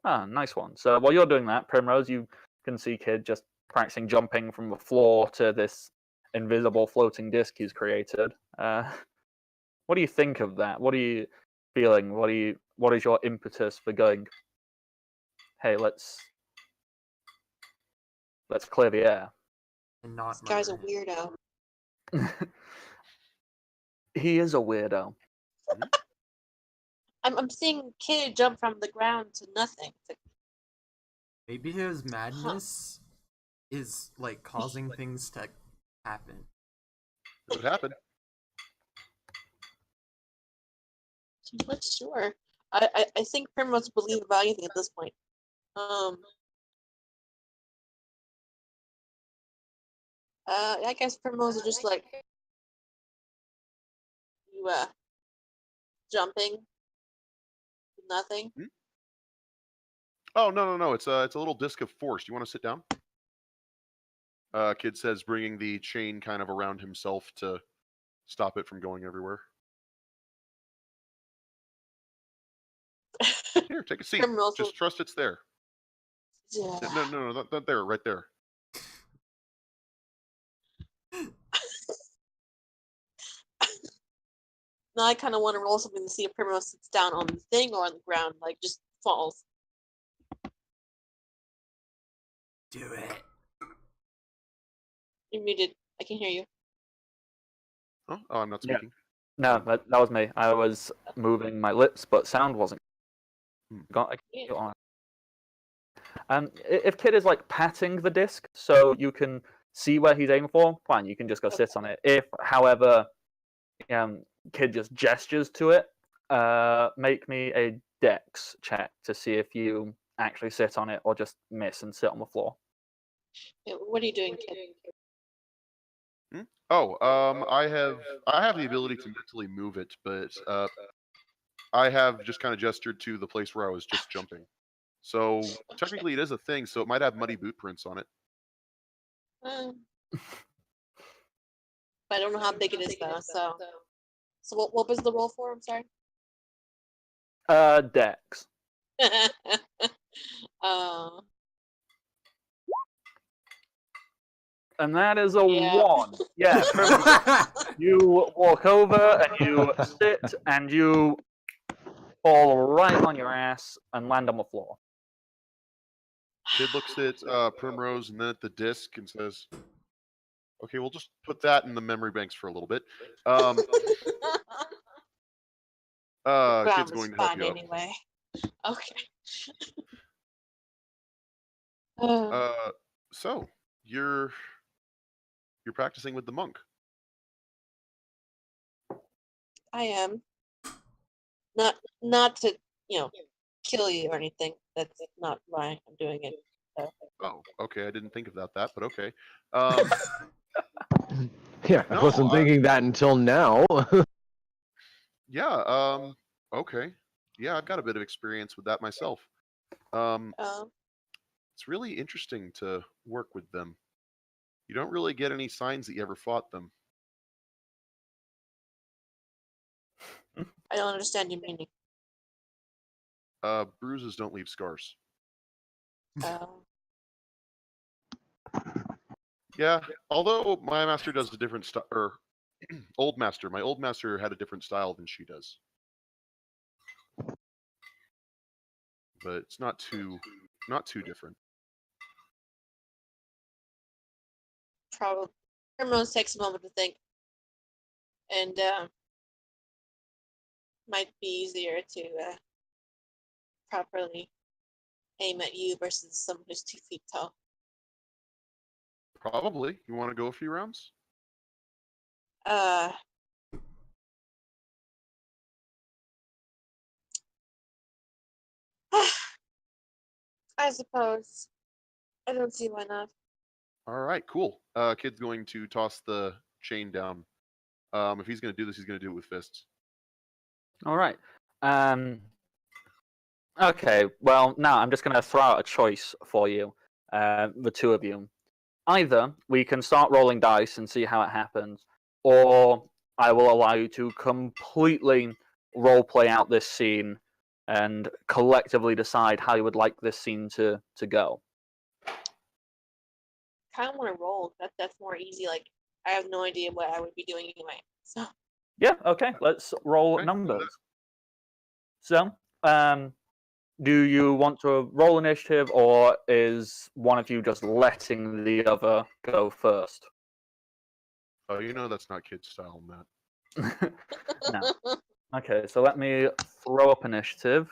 Ah, nice one. So while you're doing that, Primrose, you can see Kid just practicing jumping from the floor to this invisible floating disc he's created. What do you think of that? What are you feeling? What is your impetus for going, hey, let's clear the air? And not This guy's a murder. weirdo. He is a weirdo. I'm seeing Kid jump from the ground to nothing. Maybe his madness is like causing things to happen. It would happen. I'm not sure. I think Primrose will believe about anything at this point. I guess Primrose is just like you jumping. Nothing. Oh, no. It's a little disc of force. Do you want to sit down? Kid says, bringing the chain kind of around himself to stop it from going everywhere. Here, take a seat. Primrose Just trust it's there. Yeah. No, not there, right there. Now I kind of want to roll something to see if Primrose sits down on the thing or on the ground, like just falls. Do it. You're muted. I can hear you. Oh, I'm not speaking. No, that was me. I was moving my lips, but sound wasn't. Yeah. If Kid is like patting the disc so you can see where he's aiming for, fine, you can just go sit on it. If, however, Kid just gestures to it, make me a dex check to see if you actually sit on it or just miss and sit on the floor. What are you doing, Kid? Oh, I have the ability to mentally move it, but I have just kind of gestured to the place where I was just jumping. So technically, it is a thing. So it might have muddy boot prints on it. But I don't know how big it is though. So what was the roll for? I'm sorry. Dex. And that is a Yeah. 1. Yeah, you walk over and you sit and you fall right on your ass and land on the floor. Kid looks at Primrose and then at the disc and says, "Okay, we'll just put that in the memory banks for a little bit." Kid's going to help you anyway. Okay. So you're practicing with the monk. I am not to kill you or anything. That's not why I'm doing it. So. Oh, okay. I didn't think about that, but okay. Um, Yeah, I No, wasn't thinking that until now. yeah. Okay. Yeah, I've got a bit of experience with that myself. Um, It's really interesting to work with them. You don't really get any signs that you ever fought them. I don't understand your meaning. Bruises don't leave scars. Um, Yeah, although my master does a different style, or old master. My old master had a different style than she does, but it's not too different. probably. Primrose takes a moment to think, and might be easier to properly aim at you versus someone who's 2 feet tall. Probably. You want to go a few rounds? Uh, I suppose. I don't see why not. All right, cool. Kid's going to toss the chain down. If he's going to do this, he's going to do it with fists. All right. Okay. Well, now I'm just going to throw out a choice for you, the two of you. Either we can start rolling dice and see how it happens, or I will allow you to completely roleplay out this scene and collectively decide how you would like this scene to go. Kind of want to roll. That's more easy. Like I have no idea what I would be doing anyway. So Yeah. Okay. Let's roll Okay. numbers. So, do you want to roll initiative, or is one of you just letting the other go first? Oh, you know that's not kid style, Matt. No. Okay, so let me throw up initiative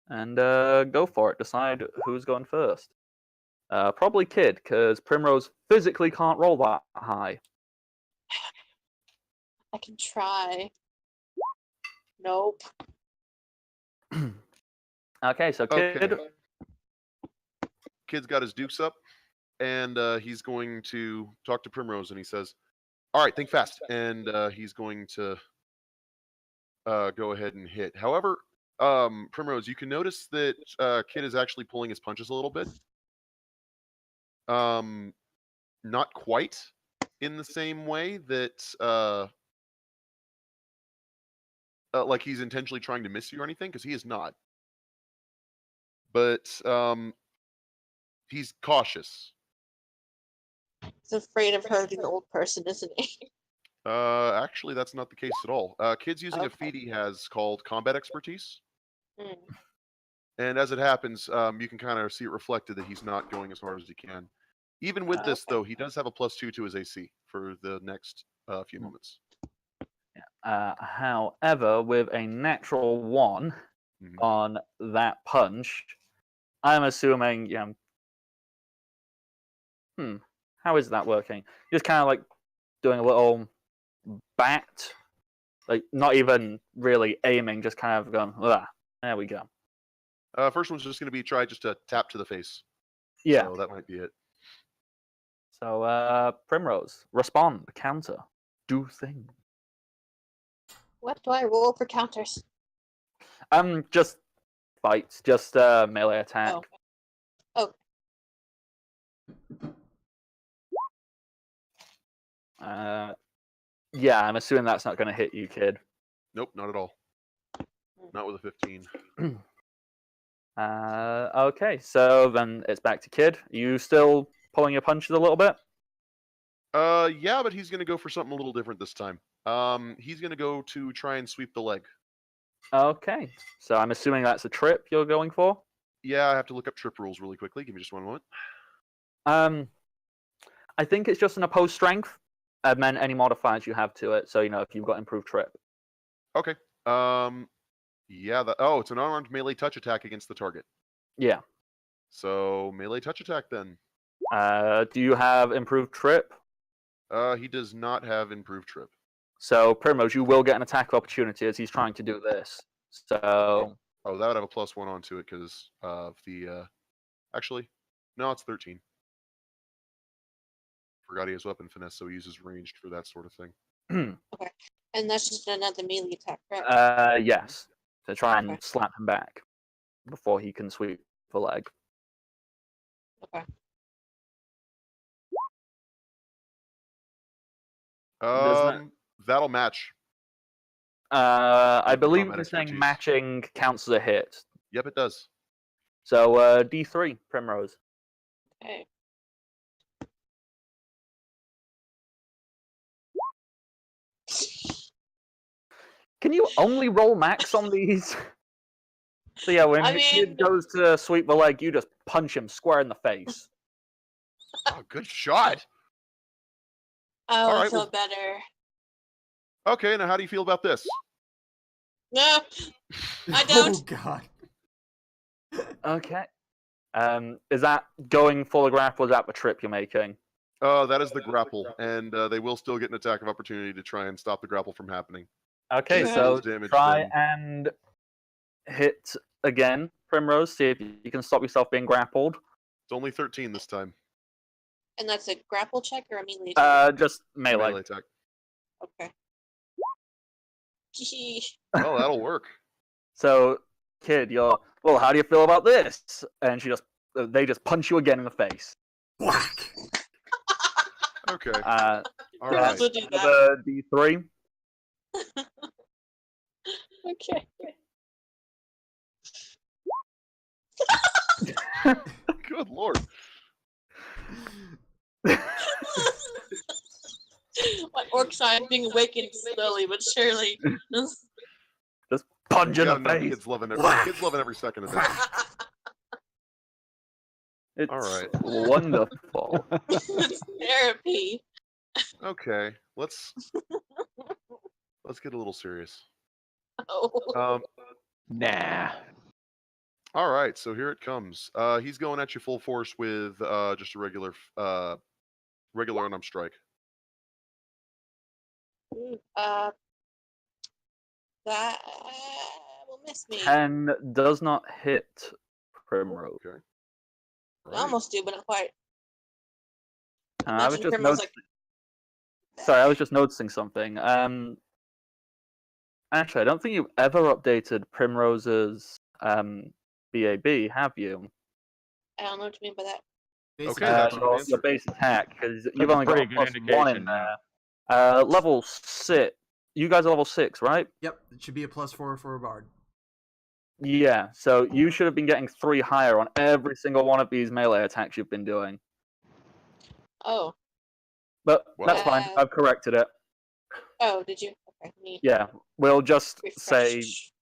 and go for it. Decide who's going first. Probably Kid, because Primrose physically can't roll that high. I can try. Nope. Okay, so Kid. Okay. Kid's got his dukes up, and he's going to talk to Primrose, and he says, "All right, think fast." And he's going to go ahead and hit. However, Primrose, you can notice that Kid is actually pulling his punches a little bit. Not quite in the same way that like he's intentionally trying to miss you or anything, because he is not. But he's cautious. He's afraid of hurting an old person, isn't he? Actually, that's not the case at all. Kid's using a Okay. feat he has called combat expertise. Hmm. And as it happens, you can kind of see it reflected that he's not going as hard as he can. Even with this, Okay. though, he does have a +2 to his AC for the next few moments. However, with a natural 1 Mhm. on that punch, I'm assuming, how is that working? Just kind of like doing a little bat, like not even really aiming, just kind of going, ah, there we go. First one's just going to be try just to tap to the face. Yeah. So that might be it. So, Primrose, respond, counter, do thing. What do I roll for counters? Just fights, just melee attack. Oh. Yeah, I'm assuming that's not going to hit you, Kid. Nope, not at all. Not with a 15. Okay, so then it's back to Kid. Are you still pulling your punches a little bit? Yeah, but he's going to go for something a little different this time. He's going to go to try and sweep the leg. Okay, so I'm assuming that's a trip you're going for? Yeah, I have to look up trip rules really quickly. Give me just one moment. I think it's just an opposed strength, and then any modifiers you have to it. So, if you've got improved trip. Okay. Yeah, it's an unarmed melee touch attack against the target. Yeah. So, melee touch attack then. Do you have improved trip? He does not have improved trip. So, Primrose, you will get an attack opportunity as he's trying to do this. So, Oh, that would have a +1 onto it because of the. Actually, no, it's 13. Forgot he has weapon finesse, so he uses ranged for that sort of thing. Okay. And that's just another melee attack, right? Yes. To try and Okay. slap him back before he can sweep the leg. Okay. That'll match. I With the believe combat you're saying expertise. matching counts as a hit. Yep, it does. So D3, Primrose. Okay. Can you only roll max on these? So yeah, when I the mean- kid goes to sweep the leg, you just punch him square in the face. Oh, good shot. I would Alright, feel well- better. Okay, now how do you feel about this? No, I Oh don't. god. Okay. Is that going full grapple? Is that the trip you're making? That is the grapple, and they will still get an attack of opportunity to try and stop the grapple from happening. Okay, Okay. so Damage try then. and hit again, Primrose. See if you can stop yourself being grappled. It's only 13 this time. And that's a grapple check or a melee check? Just melee. Melee attack. Okay. Gee. Oh, that'll work. So, kid, you're well. How do you feel about this? And they just punch you again in the face. Whack. Okay. Uh, All Who right. else would do that? another D3. Okay. Good lord. My orc side being awakened slowly but surely. Punch in Gotta the know face. kids loving every second of this. It's All right. wonderful. It's therapy. Okay, let's get a little serious. Oh. Nah. All right, so here it comes. He's going at you full force with just a regular unarmed strike. That will miss me. 10 does not hit Primrose. Okay. I almost do, but not quite. I was Imagine just Primrose noticing. Sorry, I was just noticing something. Actually, I don't think you've ever updated Primrose's BAB, have you? I don't know what you mean by that. Basic Okay, that's attack an your, bonus. answer. base attack, because you've That's a only got a pretty good +1 in indication, yeah. there. Level 6. You guys are level 6, right? Yep, it should be a +4 for a bard. Yeah, so you should have been getting 3 higher on every single one of these melee attacks you've been doing. Oh. But Wow. that's fine, I've corrected it. Oh, did you? Okay. Neat. Yeah, we'll just say Refresh.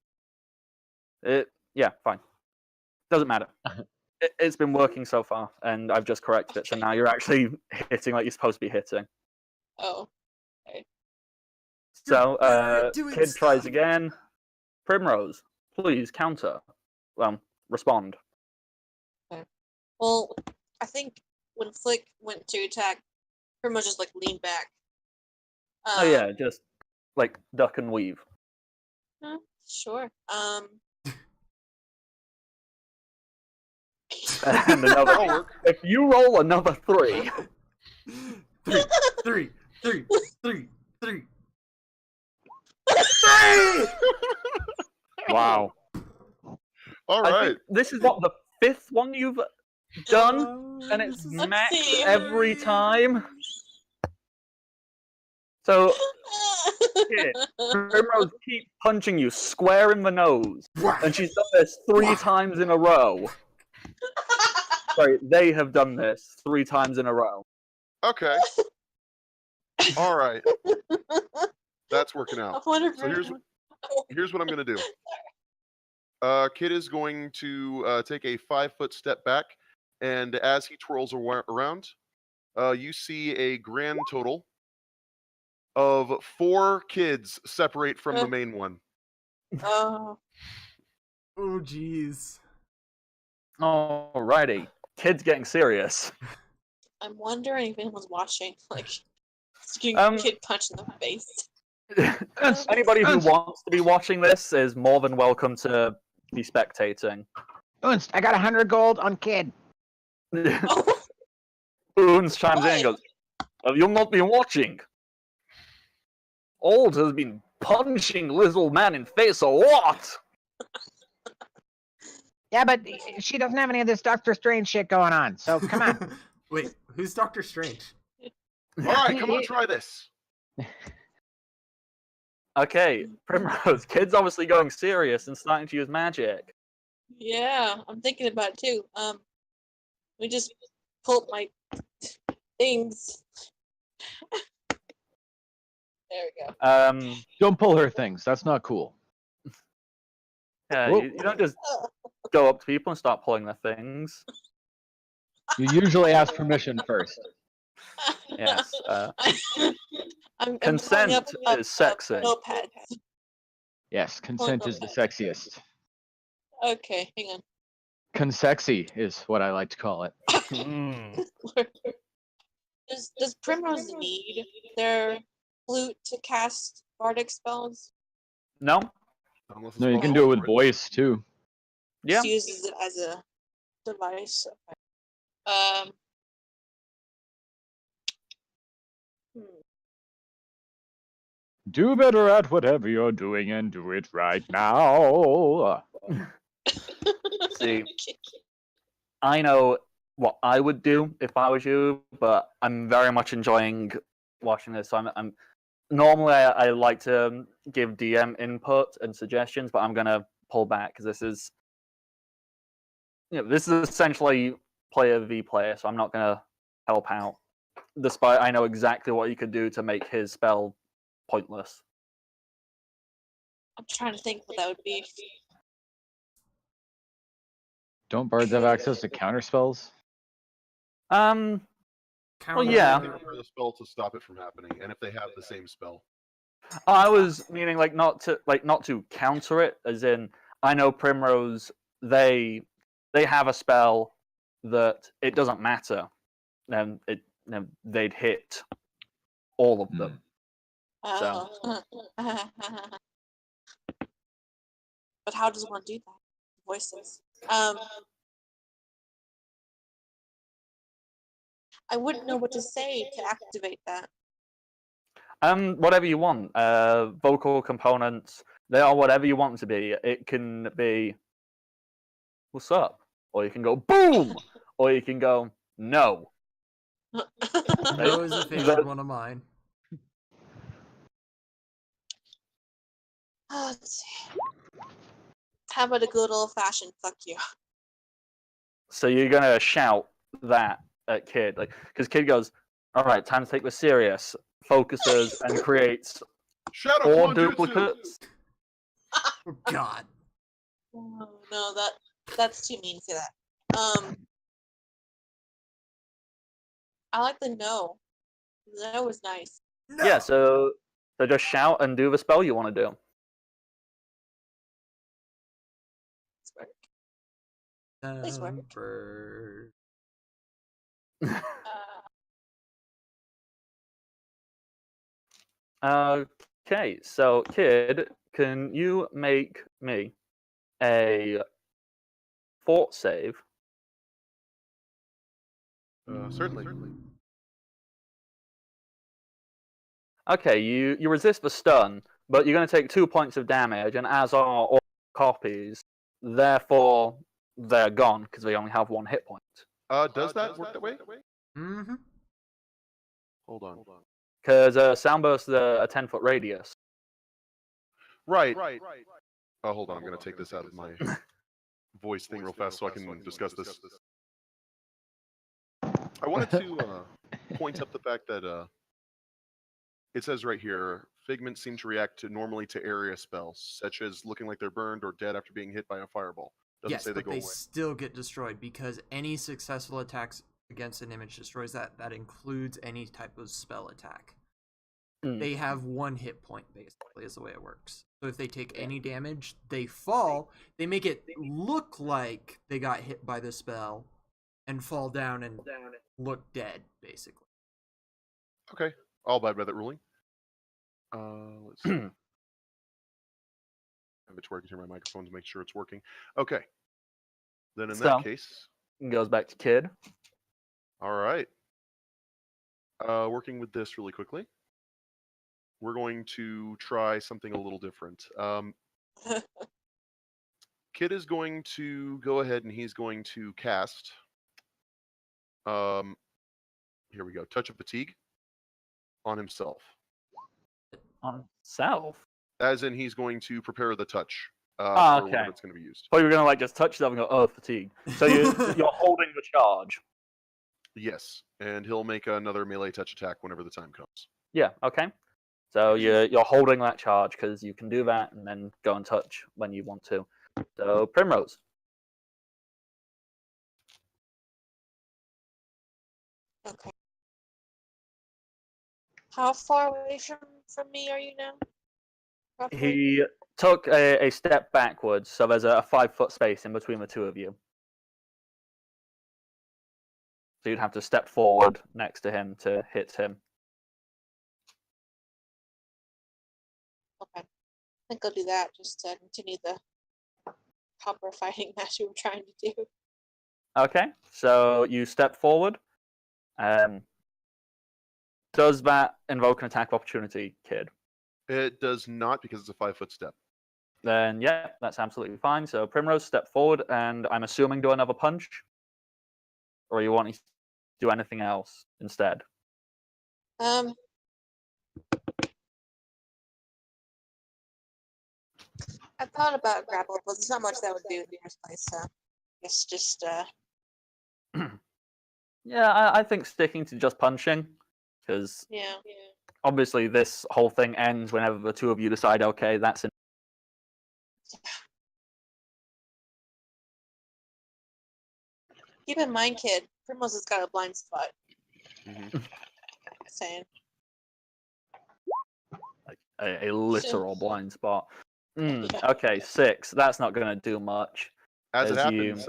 it. Yeah, fine. Doesn't matter. It's been working so far, and I've just corrected it. So now you're actually hitting like you're supposed to be hitting. Oh. So, better at doing kid tries stuff. again. Primrose, please counter. Respond. Well, I think when Flick went to attack, Primrose just like leaned back. Oh yeah, just like duck and weave. Sure. And another. That'll work. If you roll another 3, Three. wow. All I right. think this is what the 5th one you've done, and it's This is- max see. every time. So kid, Primrose keeps punching you square in the nose, Whack. and she's done this 3 times in a row. Sorry, they have done this 3 times in a row. Okay. All right. That's working I out. wonder if So here's what I'm gonna do. Kid is going to take a 5-foot step back, and as he twirls around, you see a grand total of 4 kids separate from the main one. Oh. Oh jeez. Alrighty, kid's getting serious. I'm wondering if anyone's watching. Like, just getting Um, kid punched in the face. Anybody who wants to be watching this is more than welcome to be spectating. Unst, I got 100 gold on kid. Oh, Boons chimes in and why? goes, "Have you not been watching? Old has been punching little man in face or what?" Yeah, but she doesn't have any of this Doctor Strange shit going on. So come on. Wait, who's Doctor Strange? All right, come on, try this. Okay, Primrose, kid's obviously going serious and starting to use magic. Yeah, I'm thinking about it too. We just pull up my things. There we go. Don't pull her things. That's not cool. Yeah, Whoa. you don't just go up to people and start pulling their things. You usually ask permission first. Yes. I'm Consent pulling up, is sexy. notepads. Yes, consent is the sexiest. Okay, hang on. Consexy is what I like to call it. Mm. Does Primrose need their flute to cast bardic spells? No? Unless it's No, you well can do it with for it. voice too. Yeah. Just uses it as a device. Okay. Hmm. Do better at whatever you're doing and do it right now. See, I know what I would do if I was you, but I'm very much enjoying watching this. So I'm normally I like to give DM input and suggestions, but I'm gonna pull back because this is essentially player v player, so I'm not gonna help out. Despite I know exactly what you could do to make his spell pointless. I'm trying to think what that would be. Don't bards have access to counter spells? Well, Counter. yeah. Looking for the spell to stop it from happening, and if they have the same spell. I was meaning not to counter it, as in I know Primrose they have a spell that it doesn't matter, and they'd hit all of them. So Oh. But how does one do that? Voices. I wouldn't know what to say to activate that. Whatever you want. Vocal components, they are whatever you want them to be. It can be "What's up?" or you can go "Boom," or you can go "No." No is a favorite one of mine. Let's see. How about a good old fashioned fuck you? So you're gonna shout that at Kid, because Kid goes, "All right, time to take this serious." Focuses and creates Shadow 4 Clone Jutsu! duplicates. Oh, God. Oh, no, that's too mean for that. I like the no. The no was nice. No. Yeah, so just shout and do the spell you want to do. Please work. Bird. Okay, so Kid, can you make me a fort save? Certainly. Okay, you resist the stun, but you're going to take 2 points of damage, and as are all copies, therefore they're gone because they only have 1 hit point. Does that work that way? Mm-hmm. Hold on. Because sound burst is a 10-foot radius. Right. Oh, hold on. I'm going to take this out of my voice thing real fast so I can discuss this. I wanted to point up the fact that it says right here, figments seem to react normally to area spells, such as looking like they're burned or dead after being hit by a fireball. Doesn't Yes, say they but go they away. still get destroyed because any successful attacks against an image destroys that. That includes any type of spell attack. They have 1 hit point, basically, is the way it works. So if they take any damage, they fall. They make it look like they got hit by the spell and fall down and look dead, basically. Okay. I'll abide by that ruling. Let's see. have it to where I can turn my microphone to make sure it's working. Okay. Then in So- that case, Goes back to Kid. all right. Working with this really quickly, we're going to try something a little different. Kid is going to go ahead and he's going to cast. Here we go. Touch of Fatigue on himself. On self. As in, he's going to prepare the touch for Okay. whenever it's going to be used. Thought you were gonna like just touch yourself and go, oh, fatigue. So you're holding the charge. Yes, and he'll make another melee touch attack whenever the time comes. Yeah. Okay. So you're holding that charge because you can do that and then go and touch when you want to. So Primrose. Okay. How far away from me are you now? Roughly? He took a step backwards, so there's a 5-foot space in between the two of you. So you'd have to step forward next to him to hit him. Okay. I think I'll do that just to continue the proper fighting match we were trying to do. Okay, so you step forward. Does that invoke an attack of opportunity, Kid? It does not because it's a 5-foot step. Then yeah, that's absolutely fine. So Primrose, step forward, and I'm assuming do another punch, or you want to do anything else instead? I thought about grapple, but there's not much that would do in the first place, so I guess just Yeah, I think sticking to just punching, because yeah. obviously this whole thing ends whenever the two of you decide, okay, that's enough. Keep in mind, kid, Primrose has got a blind spot. Mm-hmm. Saying. Like a literal blind spot. Okay, 6. That's not going to do much. As it As you- happens,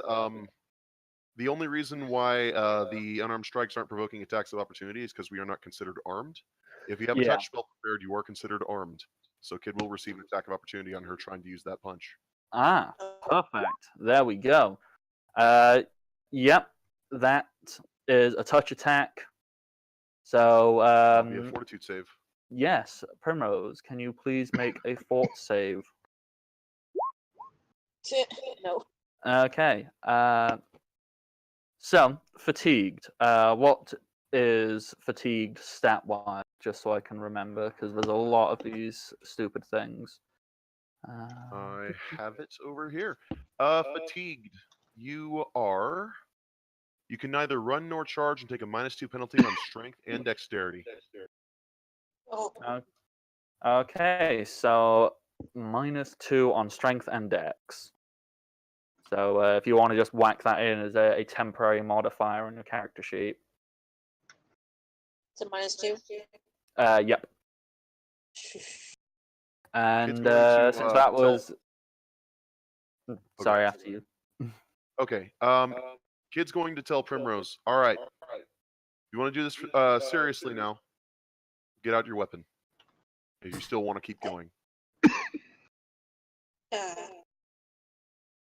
the only reason why the unarmed strikes aren't provoking attacks of opportunity is because we are not considered armed. If you have a Yeah. touch spell prepared, you are considered armed. So Kid will receive an attack of opportunity on her trying to use that punch. Ah, perfect. There we go. Yep, that is a touch attack. So, That'll be a fortitude save. yes, Primrose, can you please make a fort save? No. Okay. So, fatigued. What is fatigued stat-wise? Just so I can remember, because there's a lot of these stupid things. I have it over here. Fatigued. You can neither run nor charge and take a -2 penalty on strength and dexterity. Oh, Okay, so -2 on strength and dex. So if you want to just whack that in as a temporary modifier on your character sheet. it's a -2. Yep. And going to, since that tell- was... Sorry, after you. Okay. Kid's going to tell Primrose, all right, you want to do this seriously now, get out your weapon. If you still want to keep going.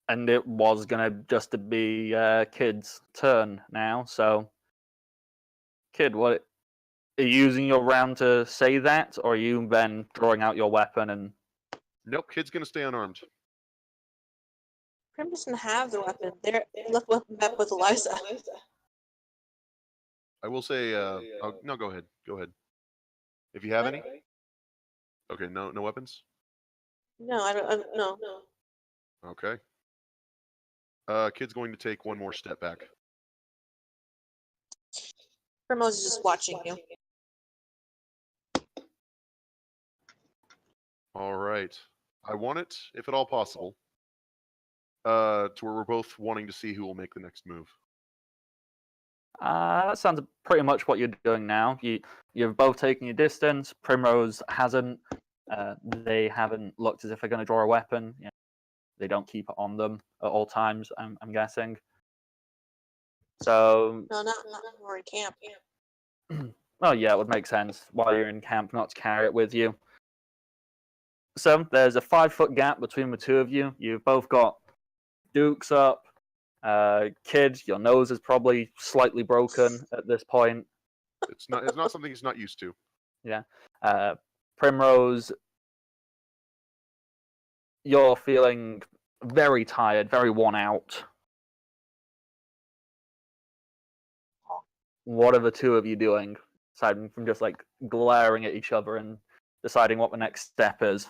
And it was going to just to be Kid's turn now, so... Kid, what... Are you using your round to say that, or are you then drawing out your weapon and... Nope, Kid's going to stay unarmed. Prim doesn't have the weapon. They left weapon back with Eliza. I will say, no, go ahead. Go ahead. If you have any? Okay, no weapons? No, I don't. No. Okay. Kid's going to take one more step back. Primrose is just watching you. All right. I want it, if at all possible, to where we're both wanting to see who will make the next move. That sounds pretty much what you're doing now. You've both taken your distance. Primrose hasn't. They haven't looked as if they're going to draw a weapon. You know, they don't keep it on them at all times, I'm guessing. So... No, not when we're in camp. Well, yeah, it would make sense while you're in camp not to carry it with you. So there's a 5-foot gap between the two of you. You've both got dukes up. Kid, your nose is probably slightly broken at this point. It's not something he's not used to. Yeah. Primrose, you're feeling very tired, very worn out. What are the two of you doing, aside from just like glaring at each other and deciding what the next step is?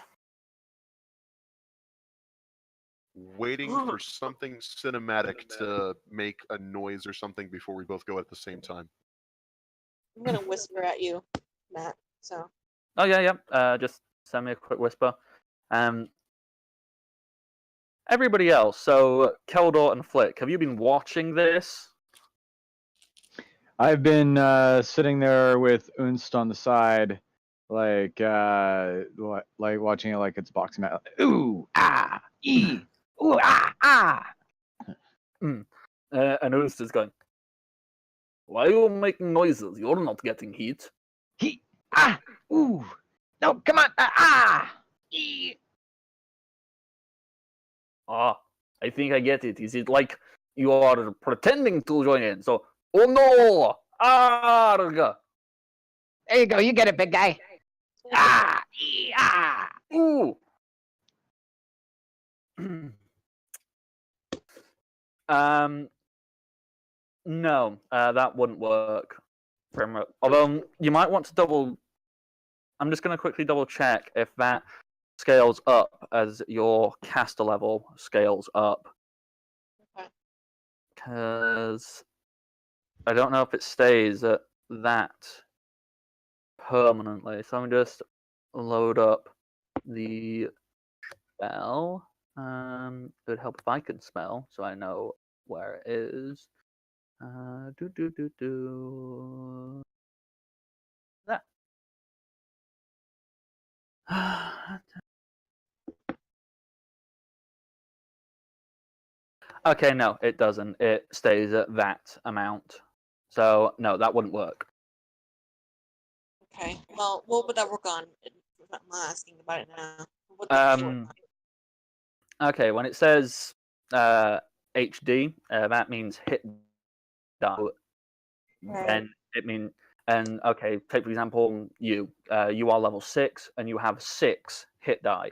Waiting for something cinematic to make a noise or something before we both go at the same time. I'm gonna whisper at you, Matt. So Oh yeah. Just send me a quick whisper. Everybody else, so Keldor and Flick, have you been watching this? I've been sitting there with Unst on the side, like watching it like it's boxing match. Ooh, ah, ee, ooh, ah, ah. And Unst is going, why are you making noises? You're not getting heat. He, ah, ooh. No, come on. Ee. Ah, I think I get it. Is it like you are pretending to join in? So, oh no! Arg! There you go. You get it, big guy. Ee, ah. Ooh! No, that wouldn't work. Although you might want to double. I'm just going to quickly double check if that scales up as your caster level scales up. Okay. Because I don't know if it stays at that permanently. So I'm just load up the spell. It would help if I could spell, so I know where it is. That. Okay, no, it doesn't. It stays at that amount. So no, that wouldn't work. okay. Well, what would that work on? I'm not asking about it now. What does it work on? Okay, when it says HD, that means hit die. Right. Then it means, and okay, take for example you. You are level 6 and you have 6 hit die.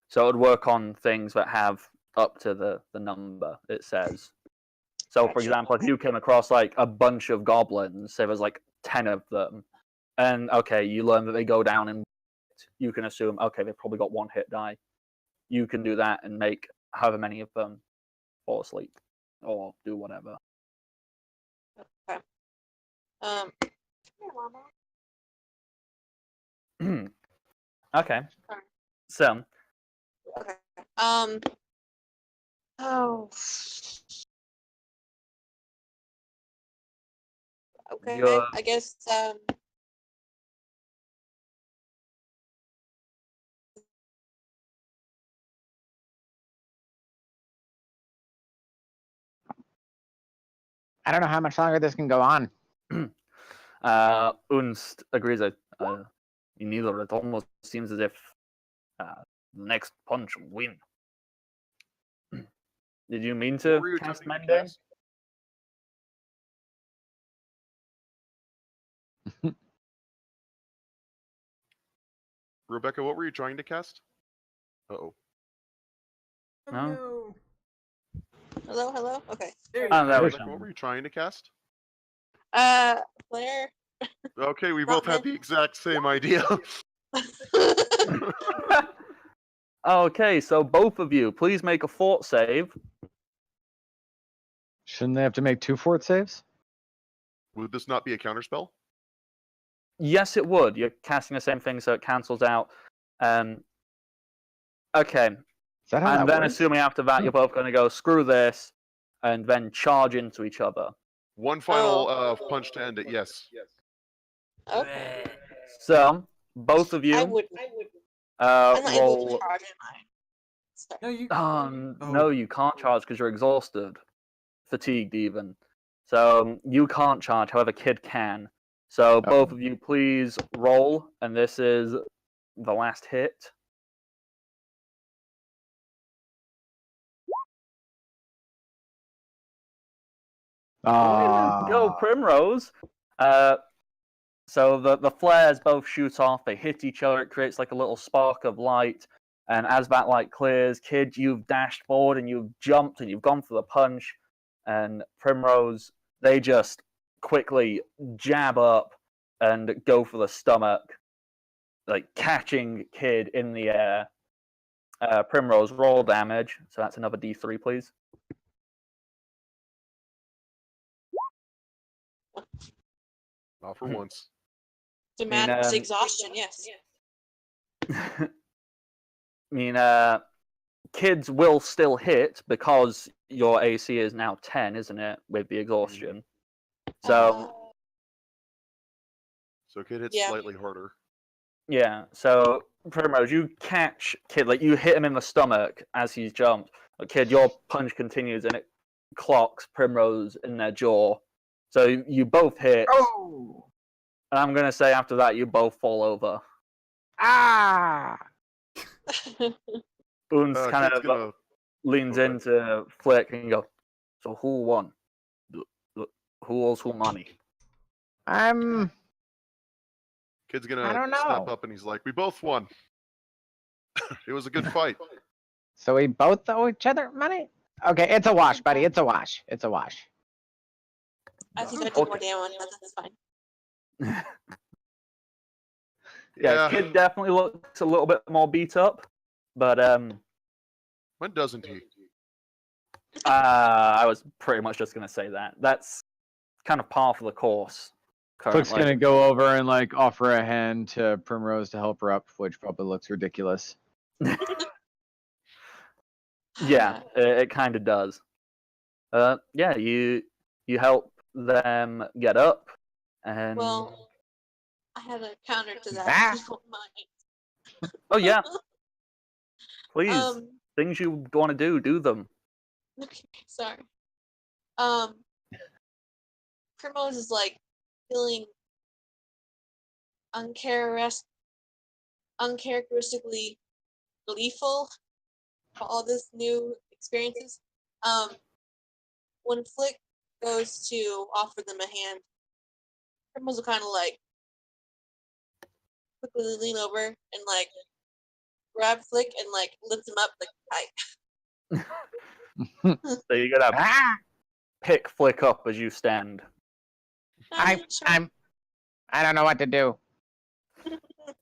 So it would work on things that have up to the number it says. So, for Gotcha. example, if you came across like a bunch of goblins, say there's like 10 of them, and okay, you learn that they go down in, you can assume, okay, they've probably got 1 hit die. You can do that and make however many of them fall asleep or do whatever. Okay. Come here, Mama. Okay. So, Okay. Oh. Okay. You're- I guess. I don't know how much longer this can go on. Unst agrees that neither. It almost seems as if the next punch will win. Did you mean What to were you cast attempting to Mending? cast? Rebecca, what were you trying to cast? Uh-oh. Oh, No? no. Hello. Hello. Okay. There you Oh, go. that was Rebecca, what were you trying to cast? Claire. Okay, we Not both had the exact same idea. Okay, so both of you, please make a fort save. Shouldn't they have to make 2 fort saves? Would this not be a counterspell? Yes, it would. You're casting the same thing, so it cancels out. Okay, Is that how and that then works? assuming after that you're both going to go screw this, and then charge into each other. One final punch to end it, yes. Okay. So both of I you wouldn't. I'm not able to roll. charge, am I? Sorry. No, you. No, you can't charge because you're exhausted, fatigued even. So you can't charge. However, Kid can. So both of you, please roll, and this is the last hit. Go Primrose. So the flares both shoot off. They hit each other. It creates like a little spark of light. And as that light clears, Kid, you've dashed forward and you've jumped and you've gone for the punch. And Primrose, they just quickly jab up and go for the stomach, like catching Kid in the air. Primrose, roll damage. So that's another D3, please. Not for once. Dramatic exhaustion, yes. I mean, Kids will still hit because your AC is now 10, isn't it, with the exhaustion? So Kid hits yeah. slightly harder. yeah. So Primrose, you catch Kid, like you hit him in the stomach as he's jumped. But Kid, your punch continues and it clocks Primrose in their jaw. So you both hit. Oh! And I'm gonna say after that you both fall over. Ah! Boons kind Kid's of gonna... leans Okay. into Flick and go, so who won? Who owes who money? Kid's I gonna don't know. step up and he's like, "We both won. It was a good fight." So we both owe each other money? Okay, it's a wash, buddy. It's a wash. It's a wash. I think I did more damage, but that's fine. Yeah, Kid definitely looks a little bit more beat up, but When doesn't he? I was pretty much just gonna say that. That's kind of par for the course. Flick's Currently. gonna go over and like offer a hand to Primrose to help her up, which probably looks ridiculous. Yeah, it kind of does. Yeah, you help them get up, and Well, I have a counter to that. Ah. If you don't mind. oh yeah, please, Um, things you want to do them. okay, sorry. Primrose is like feeling uncharacteristically gleeful for all this new experiences. When Flick goes to offer them a hand, Primrose will kind of like quickly lean over and like grab Flick and like lift him up like tight. So you're gonna Ah! pick Flick up as you stand. I don't know what to do.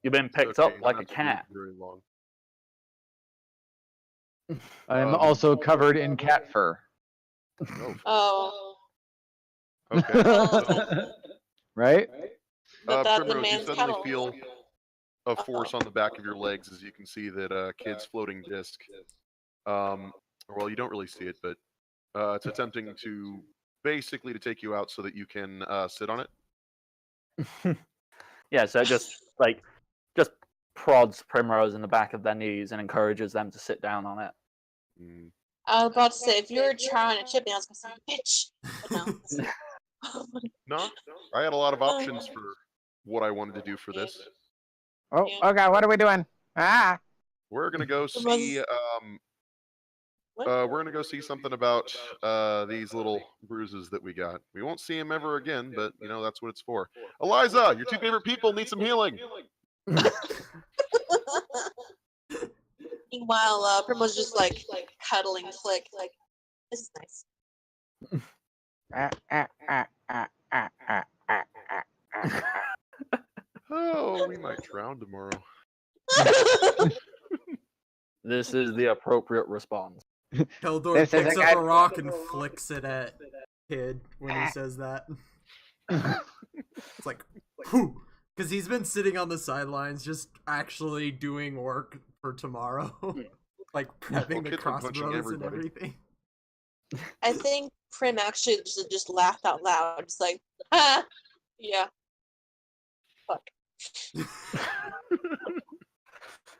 You've been picked Okay, up you like don't a have to do it cat. very long. I'm also covered in cat fur. Oh, Okay. Right? but that the Primrose, you man's suddenly kettle. feel a force on the back of your legs as you can see that Kid's floating disc. Well, you don't really see it, but it's attempting to basically to take you out so that you can sit on it. Yeah, so it just prods Primrose in the back of their knees and encourages them to sit down on it. Mm. I was about to say if you were trying to chip me, I was gonna say bitch. But no. No, I had a lot of options for what I wanted to do for this. Oh, okay, what are we doing? Ah! We're gonna go was- see. What? We're gonna go see something about these little bruises that we got. We won't see them ever again, but you know that's what it's for. Eliza, your two favorite people need some healing. Meanwhile, Primrose is just like cuddling Flick, like this is nice. Ah, ah, ah, ah, ah, ah, ah, ah, ah. Oh, we might drown tomorrow. This is the appropriate response. Keldor This picks isn't up good. a rock and flicks it at Kid when he says that. It's like, whew, because he's been sitting on the sidelines just actually doing work for tomorrow. Like prepping the Kid's been punching crossbows and everybody. everything. I think Prim actually just laughed out loud. It's like, ah, yeah. Fuck.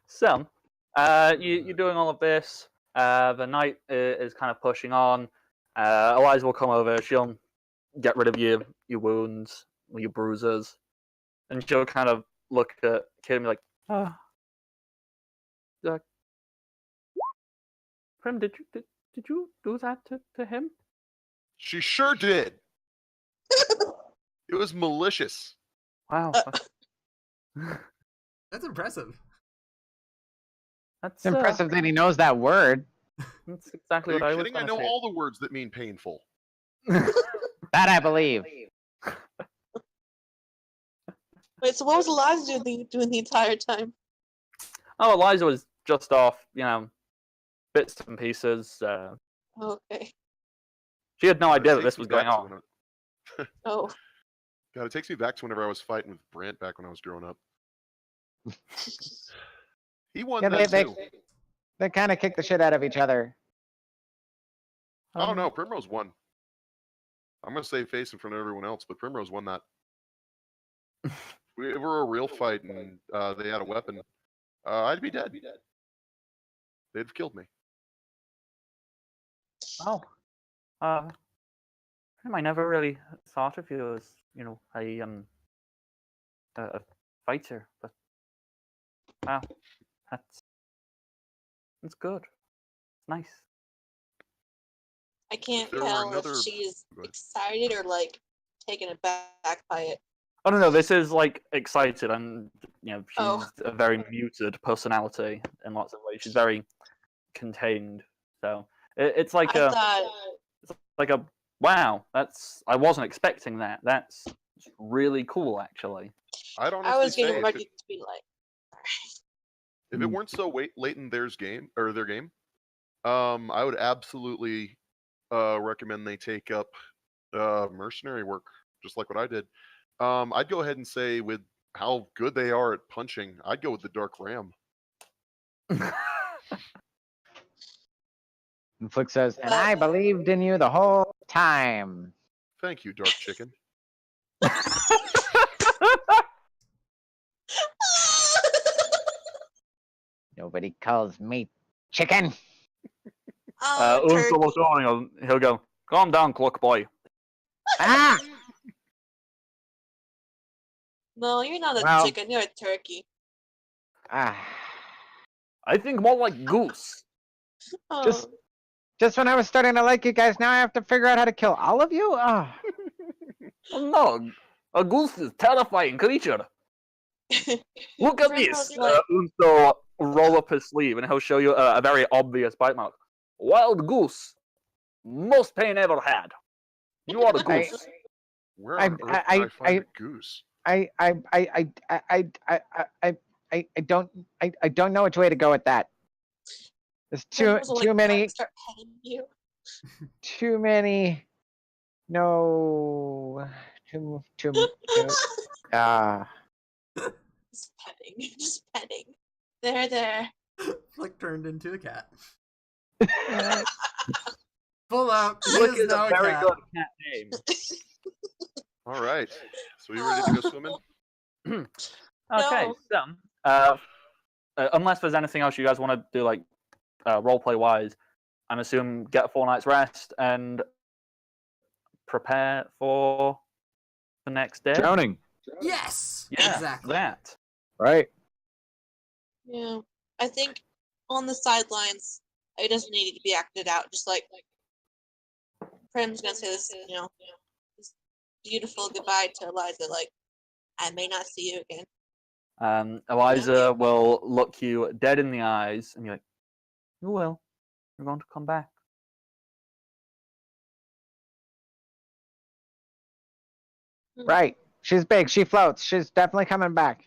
So, you're doing all of this. The night is kind of pushing on. Eliza will come over. She'll get rid of your wounds, your bruises, and she'll kind of look at Kid and be like, Prim, did you do that to him? She sure did. It was malicious. Wow. That's impressive. That's It's impressive that he knows that word. That's Are exactly you what I was kidding? I gonna know say. all the words that mean painful. That I believe. Wait, so what was Eliza doing the entire time? Oh, Eliza was just off, bits and pieces. Okay. She had no God, it idea that takes this me was going back to on. when Oh. God, it takes me back to whenever I was fighting with Brant back when I was growing up. He won Yeah, that too. they kind of kick the shit out of each other. Oh no, Primrose won. I'm gonna save face in front of everyone else, but Primrose won that. If it were a real fight and they had a weapon, I'd be dead. They'd have killed me. Oh. I never really thought of you as, a fighter, but wow, that's good. It's nice. I can't there were tell if another- she's Go ahead. excited or like taken aback by it. Oh no, this is like excited, and she's Oh. a very muted personality in lots of ways. She's very contained, so it's like I thought a wow. I wasn't expecting that. That's really cool, actually. I'd I honestly was say getting if ready it, to be like, if it weren't so late in their game, I would absolutely recommend they take up mercenary work, just like what I did. I'd go ahead and say with how good they are at punching, I'd go with the Dark Ram. And Flick says, and I believed in you the whole time. Thank you, Dark Chicken. Nobody calls me chicken. oh, Until turkey. this morning, he'll go, calm down, Cluck Boy. Ah! No, you're not a Well- chicken. You're a turkey. Ah. I think more like goose. Oh. Just when I was starting to like you guys, now I have to figure out how to kill all of you? Ah. Oh, no, a goose is a terrifying creature. Look at Primrose this. like- Unso roll up his sleeve and he'll show you a very obvious bite mark. Wild goose. Most pain ever had. You are a goose. Where I- on earth I- can I find I- a goose? I don't know which way to go with that. There's Primrose will, too like, many start petting you. no too Just petting. Just petting. There. Flick turned into a cat. Pull out. He Look, is is now a a very cat. good cat name. All right. So you ready to go swimming? Okay, No. so unless there's anything else you guys want to do, like roleplay wise, I'm assuming get a 4 nights rest and prepare for the next day. Drowning. Yes. Yeah, Exactly. that. Right. Yeah. I think on the sidelines, it doesn't need to be acted out. Just like Prim's gonna say this, this beautiful goodbye to Eliza. Like, I may not see you again. Eliza will look you dead in the eyes and you're like, you will. You're going to come back. right. She's big. She floats. She's definitely coming back.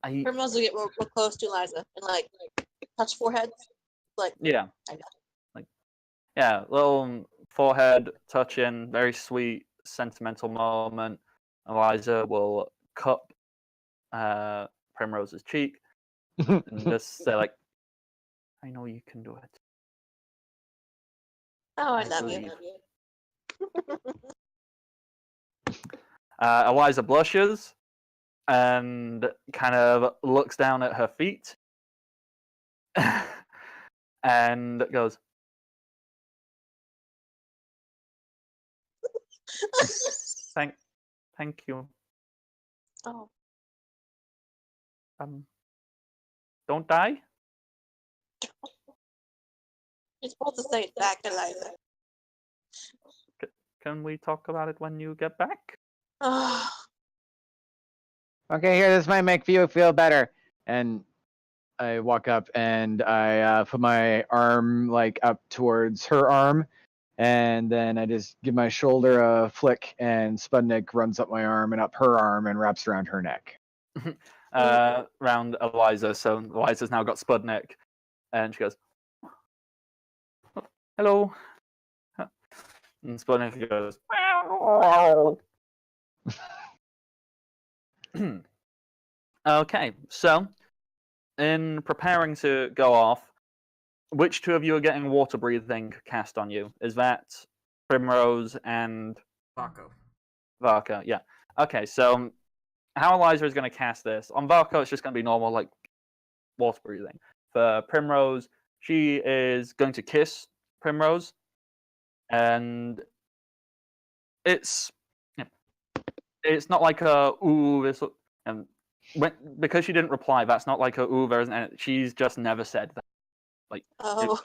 Primrose will get real close to Eliza and like touch foreheads. Like, Yeah. I know. Yeah, little forehead touching, very sweet, sentimental moment. Eliza will cup Primrose's cheek and just say, like, I know you can do it. Oh, I I love believe. you. Eliza blushes and kind of looks down at her feet and goes, thank you. Oh, Don't die. You're supposed to say it back, Eliza. Can we talk about it when you get back? Okay, here, this might make you feel better. And I walk up and I put my arm like up towards her arm, and then I just give my shoulder a flick, and Spudnik runs up my arm and up her arm and wraps around her neck. Round Eliza. So Eliza's now got Spudnik, and she goes, "Hello." And Spudnik goes, "Okay, so in preparing to go off, which two of you are getting water breathing cast on you? Is that Primrose and Baco. Varka? Yeah. Okay, so how Eliza is going to cast this on Varka? It's just going to be normal, like water breathing. For Primrose, she is going to kiss Primrose, and it's not like a ooh. This and because she didn't reply, that's not like a ooh. There isn't. She's just never said that. Like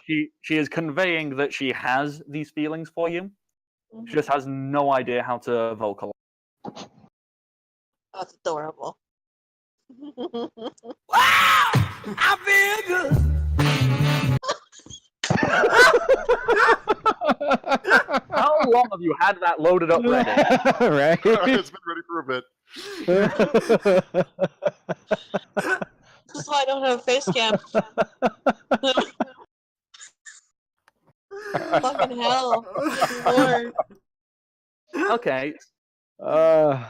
she is conveying that she has these feelings for you. She just has no idea how to vocalize. That's adorable. Wow! I feel good. How long have you had that loaded up ready? Right? It's been ready for a bit. This is why I don't have a face cam. Fucking hell. Lord. Okay, Uh,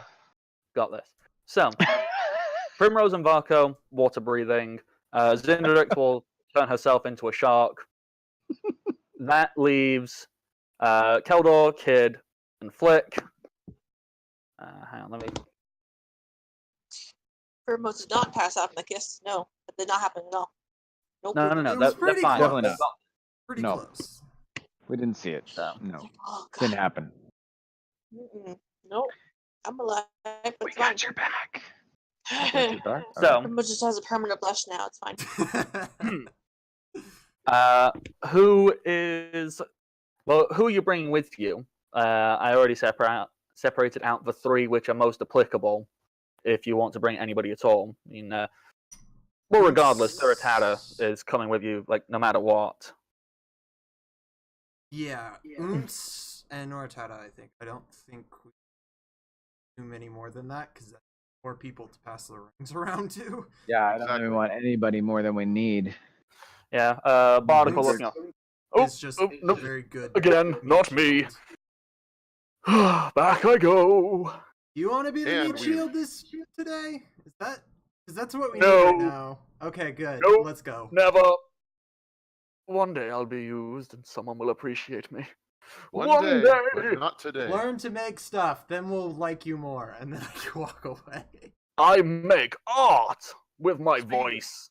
got this. So, Primrose and Varco, water breathing. Zinderic will turn herself into a shark. That leaves Keldor, Kid, and Flick. Hang on, let me. Primrose did not pass out in the kiss. No, that did not happen at all. Nope. No, It was they're pretty fine. close. Definitely not. Pretty No. close. we didn't see it. So. No, Oh, God. didn't happen. Nope. I'm alive. But We it's fine. got your back. Got your back? So, Primrose just has a permanent blush now. It's fine. who are you bringing with you? I already separated out the three which are most applicable. If you want to bring anybody at all, I mean, well, regardless, Duratata is coming with you, like no matter what. Yeah, Oonts and Noratata, I think. I don't think we do many more than that, because that's more people to pass the rings around to. Yeah, I don't Exactly. even want anybody more than we need. Yeah, Bardicle looking up. Oh, It's just nope. very good. Again, not me. Back I go. You want to be the And meat we've- shield today? Is that? Because that's what we No. need right now. Okay, good. Nope. Let's go. Never. One day I'll be used and someone will appreciate me. One day, but not today. Learn to make stuff, then we'll like you more, and then I can walk away. I make art with my voice.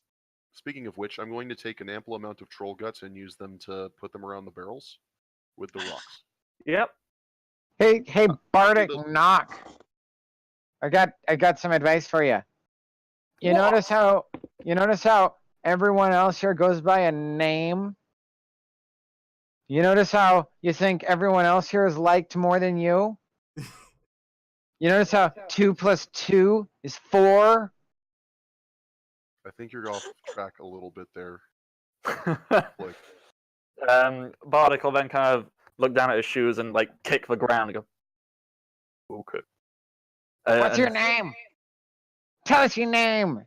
Speaking of which, I'm going to take an ample amount of troll guts and use them to put them around the barrels with the rocks. Yep. Hey, Bardic, the- knock. I got some advice for you. You What? notice how everyone else here goes by a name? You notice how you think everyone else here is liked more than you? You notice how 2 + 2 is 4? I think you're off track a little bit there. Like, Bardic will then kind of look down at his shoes and like kick the ground and go, okay. What's your name? Tell us your name.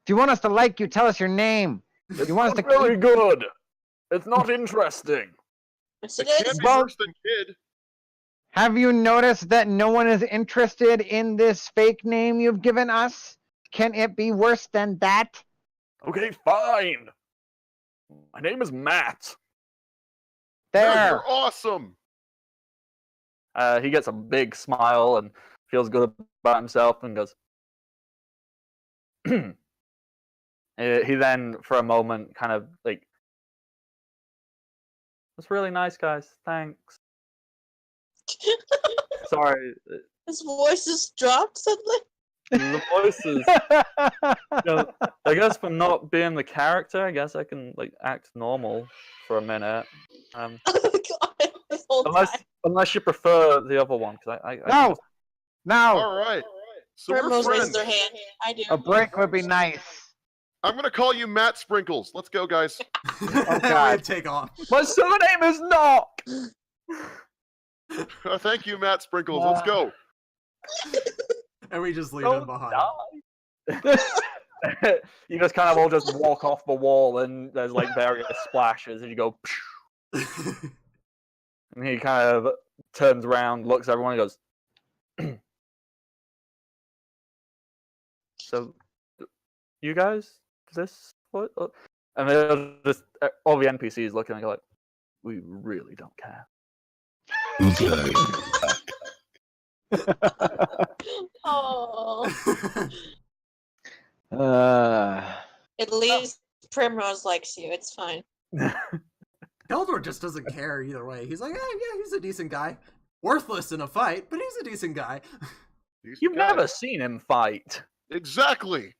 If you want us to like you, tell us your name. It's You want us not to very keep... good. It's not interesting. Yes, it it can't is. be Well- worse than Kid. Have you noticed that no one is interested in this fake name you've given us? Can it be worse than that? Okay, fine. My name is Matt. No, There. you're awesome. He gets a big smile and feels good about himself and goes. He then, for a moment, kind of like, that's really nice, guys. Thanks. Sorry. His voice just dropped suddenly. The voices. You know, I guess from not being the character, I guess I can like act normal for a minute. Oh god, this whole Unless time. unless you prefer the other one, because I can No, just- no, All right. So we're Primrose raises friends. her hand. I do. a break would be nice. I'm gonna call you Matt Sprinkles. Let's go, guys. We take off. My surname is Knock. Thank you, Matt Sprinkles. Let's go. And we just leave Don't him behind. die. You just kind of all just walk off the wall, and there's like various splashes, and you go. And he kind of turns around, looks at everyone, and goes. So, you guys, is this what? And they're just all the NPCs looking and go like, we really don't care. Oh. At least Primrose likes you. It's fine. Keldor just doesn't care either way. He's like, yeah, he's a decent guy. Worthless in a fight, but he's a decent guy. You've never seen him fight. Exactly.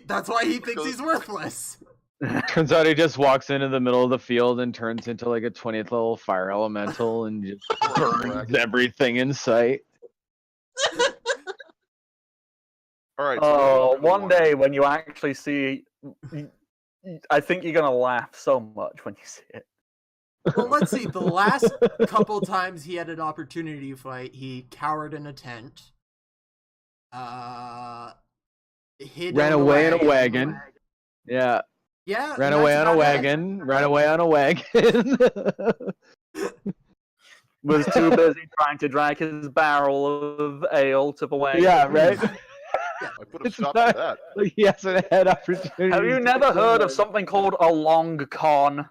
That's why he thinks he's worthless. Turns out he just walks into the middle of the field and turns into like a 20th level fire elemental and just burns everything in sight. All right. Oh, one day when you actually see, I think you're gonna laugh so much when you see it. Well, let's see. The last couple times he had an opportunity to fight, he cowered in a tent. Hid Ran away in a wagon. Yeah. Yeah. Ran away on a wagon. Ran away on a wagon. Was too busy trying to drag his barrel of ale to the wagon. Yeah, right? I put a stop to that. Like, he hasn't had opportunity. Have you never heard of something called a long con?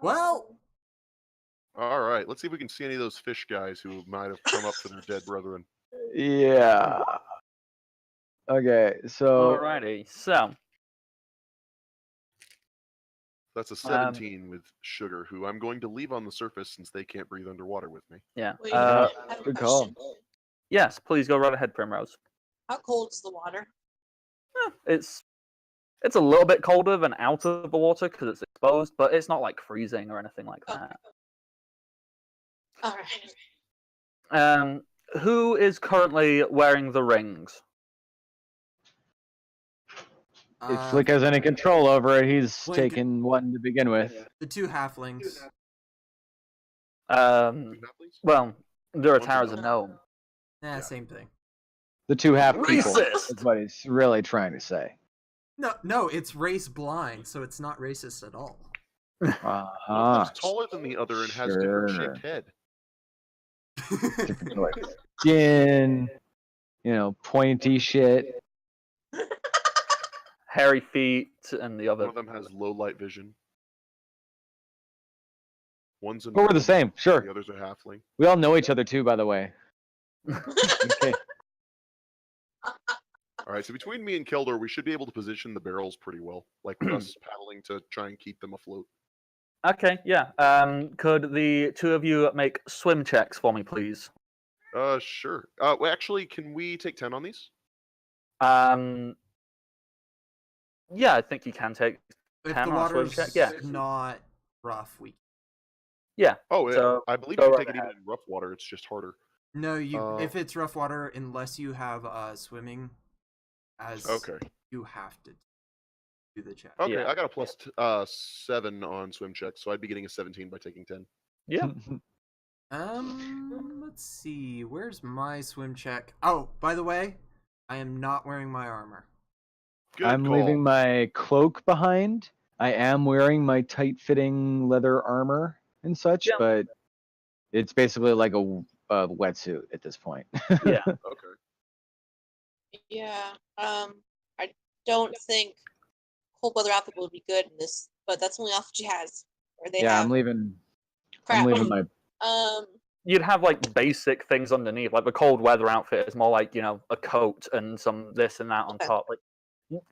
Well. All right. Let's see if we can see any of those fish guys who might have come up to their dead brethren. Yeah. Okay, so. Alrighty, so. That's a 17 with Sugar, who I'm going to leave on the surface since they can't breathe underwater with me. Yeah. Wait, I have a Good call. question. Yes, please go right ahead, Primrose. How cold is the water? It's a little bit colder than out of the water because it's exposed, but it's not like freezing or anything like that. All right. Who is currently wearing the rings? If Flick has any control over it, he's Flick- taken one to begin with. The two halflings. Well, Duratara's a gnome. Same thing. The two half people Racist! is what he's really trying to say. No, it's race blind, so it's not racist at all. One's taller than the other and has different sure. shaped head. Different like skin, pointy shit. Hairy feet, and the other. One of them has low light vision. One's a But we're the same, sure. The other's a halfling. We all know each other too, by the way. Okay. All right, so between me and Keldor, we should be able to position the barrels pretty well, like with us paddling to try and keep them afloat. Okay, yeah. Could the two of you make swim checks for me, please? Sure. Well, actually, can we take 10 on these? Yeah, I think you can take If 10 the on a swim water's check. Yeah. not rough, we. Yeah. Oh, yeah. So, I believe go you can right take it ahead. even in rough water. It's just harder. No, if it's rough water, unless you have swimming, Okay. you have to do the check. Okay, Yeah. I got a plus 7 on swim check, so I'd be getting a 17 by taking 10. Yeah. Let's see. Where's my swim check? Oh, by the way, I am not wearing my armor. Good I'm call. leaving my cloak behind. I am wearing my tight-fitting leather armor and such, Yeah. but it's basically like a wetsuit at this point. Yeah. Okay. Yeah. I don't think cold weather outfit would be good in this, but that's the only outfit she has. Or they Yeah, have. I'm leaving. Crap. I'm leaving my. You'd have like basic things underneath. Like the cold weather outfit is more like, a coat and some this and that on Okay. top. Like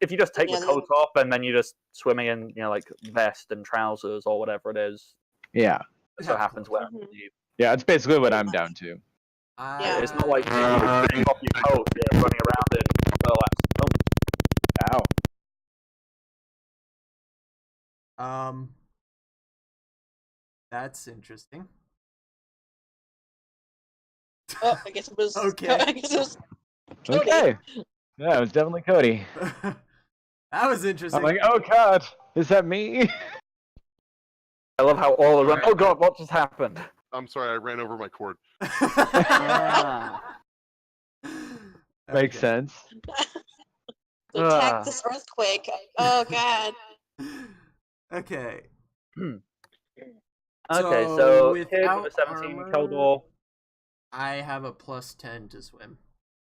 if you just take Yeah, the coat off and then you're just swimming in, like vest and trousers or whatever it is. Yeah, It so happens where Mhm. yeah, it's basically what I'm down to. Yeah. It's not like you're taking off your coat, you're running around in burlaps. Oh, Ow. That's interesting. Oh, I guess it was. Okay. I guess it was. Cody. Okay. Yeah, it was definitely Cody. That was interesting. I'm like, oh god, is that me? I love how all around. Oh god, what just happened? I'm sorry, I ran over my cord. Makes Okay. sense. The cactus earthquake. Oh god. Okay. Okay, so kid without with a 17, armor, Keldor. I have a +10 to swim.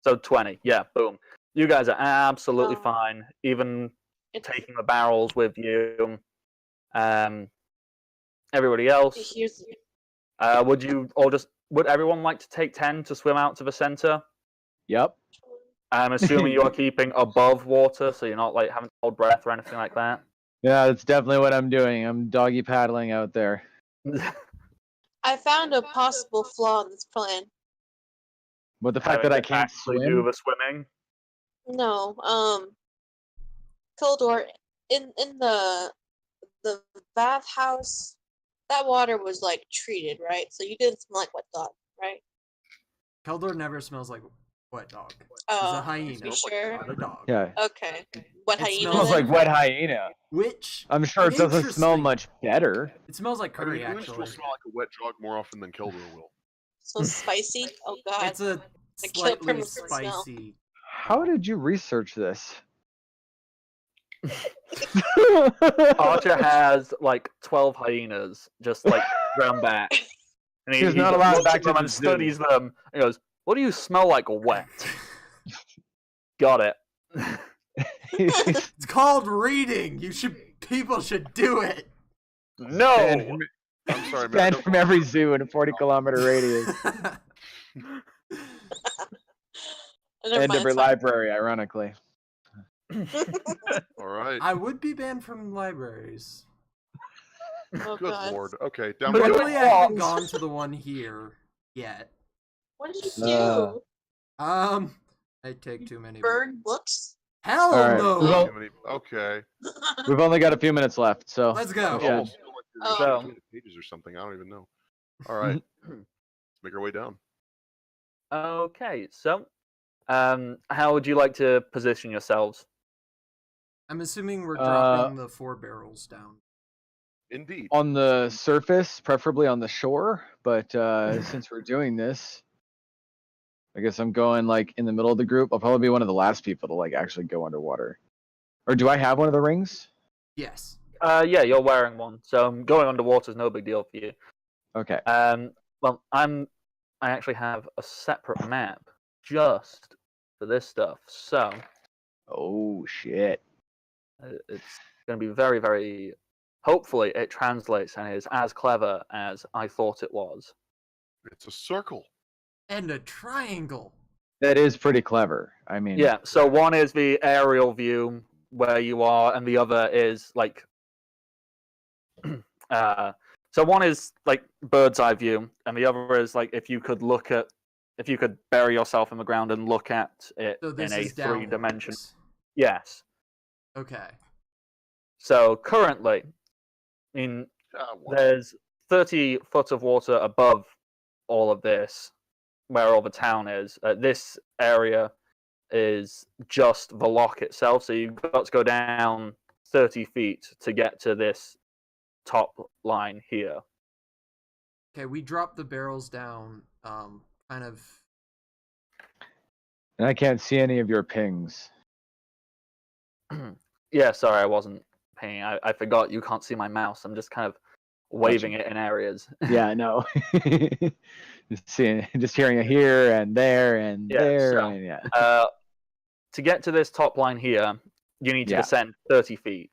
So 20, yeah, boom. You guys are absolutely Oh. fine, even It's, taking the barrels with you. Everybody else, here's would everyone like to take 10 to swim out to the center? Yep. I'm assuming you are keeping above water, so you're not like having to hold breath or anything like that. Yeah, that's definitely what I'm doing. I'm doggy paddling out there. I found a possible flaw in this plan. But the fact that I can't actually do swim. the swimming. No, Kildor, in the bathhouse, that water was like treated, right? So you didn't smell like wet dog, right? Keldor never smells like wet dog. He's Oh, a hyena, you sure? not a dog. Yeah. Okay. Wet It hyena. smells Smells like then? wet hyena. Which I'm sure it doesn't smell Interesting. much better. it smells like I mean, curry, humans actually. will smell like a wet dog more often than Keldor will. So spicy. Oh god. It's a The kill slightly premise would smell. spicy. How did you research this? Archer has like 12 hyenas just like round back. And He's not allowed looks back at to them the and zoo. studies them. He goes, "What do you smell like wet?" Got it. It's called reading. People should do it. No. I'm sorry, man. I Banned don't from know. every zoo in a 40-kilometer radius. Never And mind, every it's fine. library, ironically. All right. I would be banned from libraries. Oh Good god. lord. Okay, down But by you're Luckily, in I haven't Fox. gone to the one here yet. What did you Uh, do? I take too many. Burn books? Hell All right. no! Well- Too many- Okay. We've only got a few minutes left, so. Let's go. It Yeah. almost feel like you're Oh. just between the pages or something. I don't even know. All right. Let's make our way down. Okay, so how would you like to position yourselves? I'm assuming we're dropping the 4 barrels down. Indeed. On the surface, preferably on the shore, but since we're doing this, I guess I'm going like in the middle of the group. I'll probably be one of the last people to like actually go underwater. Or do I have one of the rings? Yes. Yeah, you're wearing one, so going underwater is no big deal for you. Okay. Well, I actually have a separate map just for this stuff, so Oh shit. it's going to be very, very. Hopefully, it translates and is as clever as I thought it was. It's a circle. And a triangle. That is pretty clever. I mean, Yeah, so one is the aerial view where you are, and the other is like. So one is like bird's eye view, and the other is like if you could bury yourself in the ground and look at it So this in a is 3-dimension. downwards. Yes. Okay. So currently, I mean, there's 30 foot of water above all of this, where all the town is. This area is just the lock itself, so you've got to go down 30 feet to get to this top line here. Okay, we dropped the barrels down, kind of. and I can't see any of your pings. Yeah, sorry, I wasn't paying. I forgot you can't see my mouse. I'm just kind of waving it in areas. Yeah, no. Just hearing it here and there and Yeah, there so- and yeah. To get to this top line here, you need to Yeah. descend 30 feet.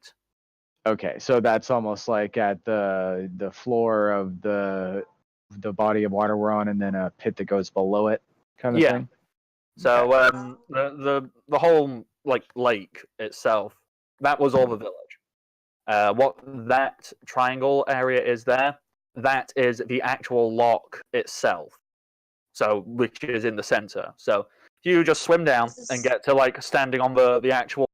Okay, so that's almost like at the floor of the body of water we're on, and then a pit that goes below it, kind of Yeah. thing. So the whole like lake itself, that was all the village. What that triangle area is there, that is the actual lock itself. so which is in the center. So you just swim down and get to like standing on the actual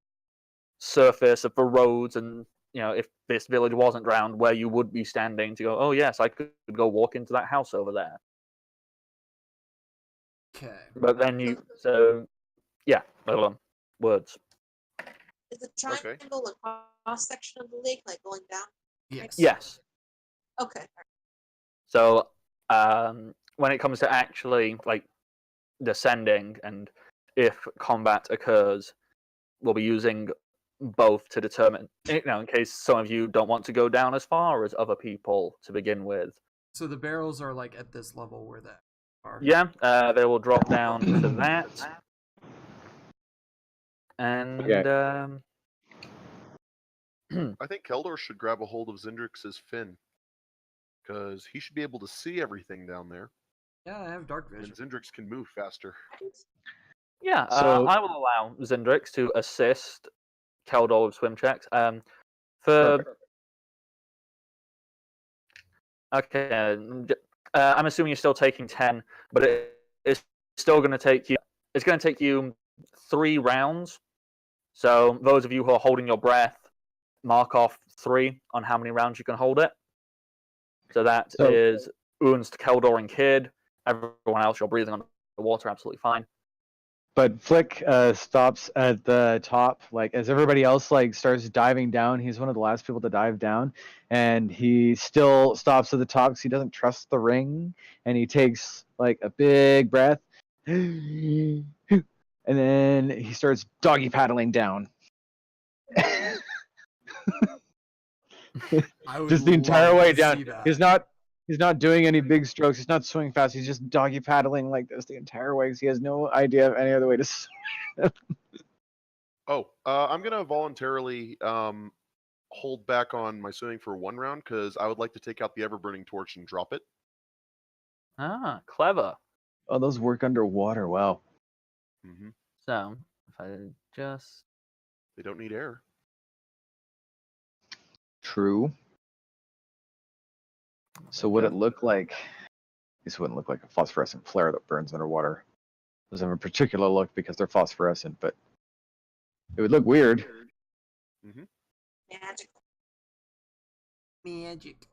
surface of the roads, and if this village wasn't drowned, where you would be standing to go, oh yes, I could go walk into that house over there. Okay. But then words. Is the triangle the cross section of the lake, like going down? Yes. Yes. Okay. So when it comes to actually like descending, and if combat occurs, we'll be using both to determine, in case some of you don't want to go down as far as other people to begin with. So the barrels are like at this level where that are. Yeah, they will drop down to that. And I think Keldor should grab a hold of Zindrix's fin, because he should be able to see everything down there, Yeah, I have dark and vision. Zindrix can move faster. yeah, So- I will allow Zindrix to assist Keldor with swim checks. For Perfect. okay, I'm assuming you're still taking 10, but it's still going to take you. It's going to take you 3 rounds. So those of you who are holding your breath, mark off 3 on how many rounds you can hold it. So that is Unst, Keldor, and Kid. Everyone else, you're breathing on the water, absolutely fine. But Flick stops at the top, like as everybody else like starts diving down. He's one of the last people to dive down, and he still stops at the top because he doesn't trust the ring, and he takes like a big breath, and then he starts doggy paddling down. I would Just the entire love way to see down. that. He's not doing any big strokes. He's not swimming fast. He's just doggy paddling like this the entire way because he has no idea of any other way to swim. I'm gonna voluntarily hold back on my swimming for 1 round, because I would like to take out the ever-burning torch and drop it. Ah, clever. Oh, those work underwater. Wow. Mm-hmm. So if I just They don't need air. True. So would it look like? This wouldn't look like a phosphorescent flare that burns underwater. Those have a particular look because they're phosphorescent, but it would look weird. Mm-hmm. Magical. Magic.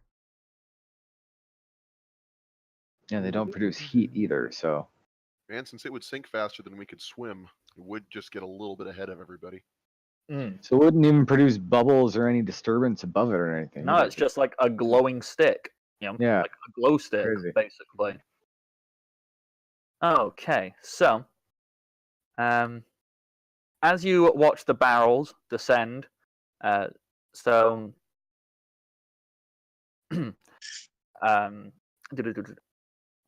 Yeah, they don't produce heat either, so And since it would sink faster than we could swim, it would just get a little bit ahead of everybody. it wouldn't even produce bubbles or any disturbance above it or anything. no, it's just like a glowing stick. Yeah. Like a glow stick, Crazy. basically. Okay, so as you watch the barrels descend, so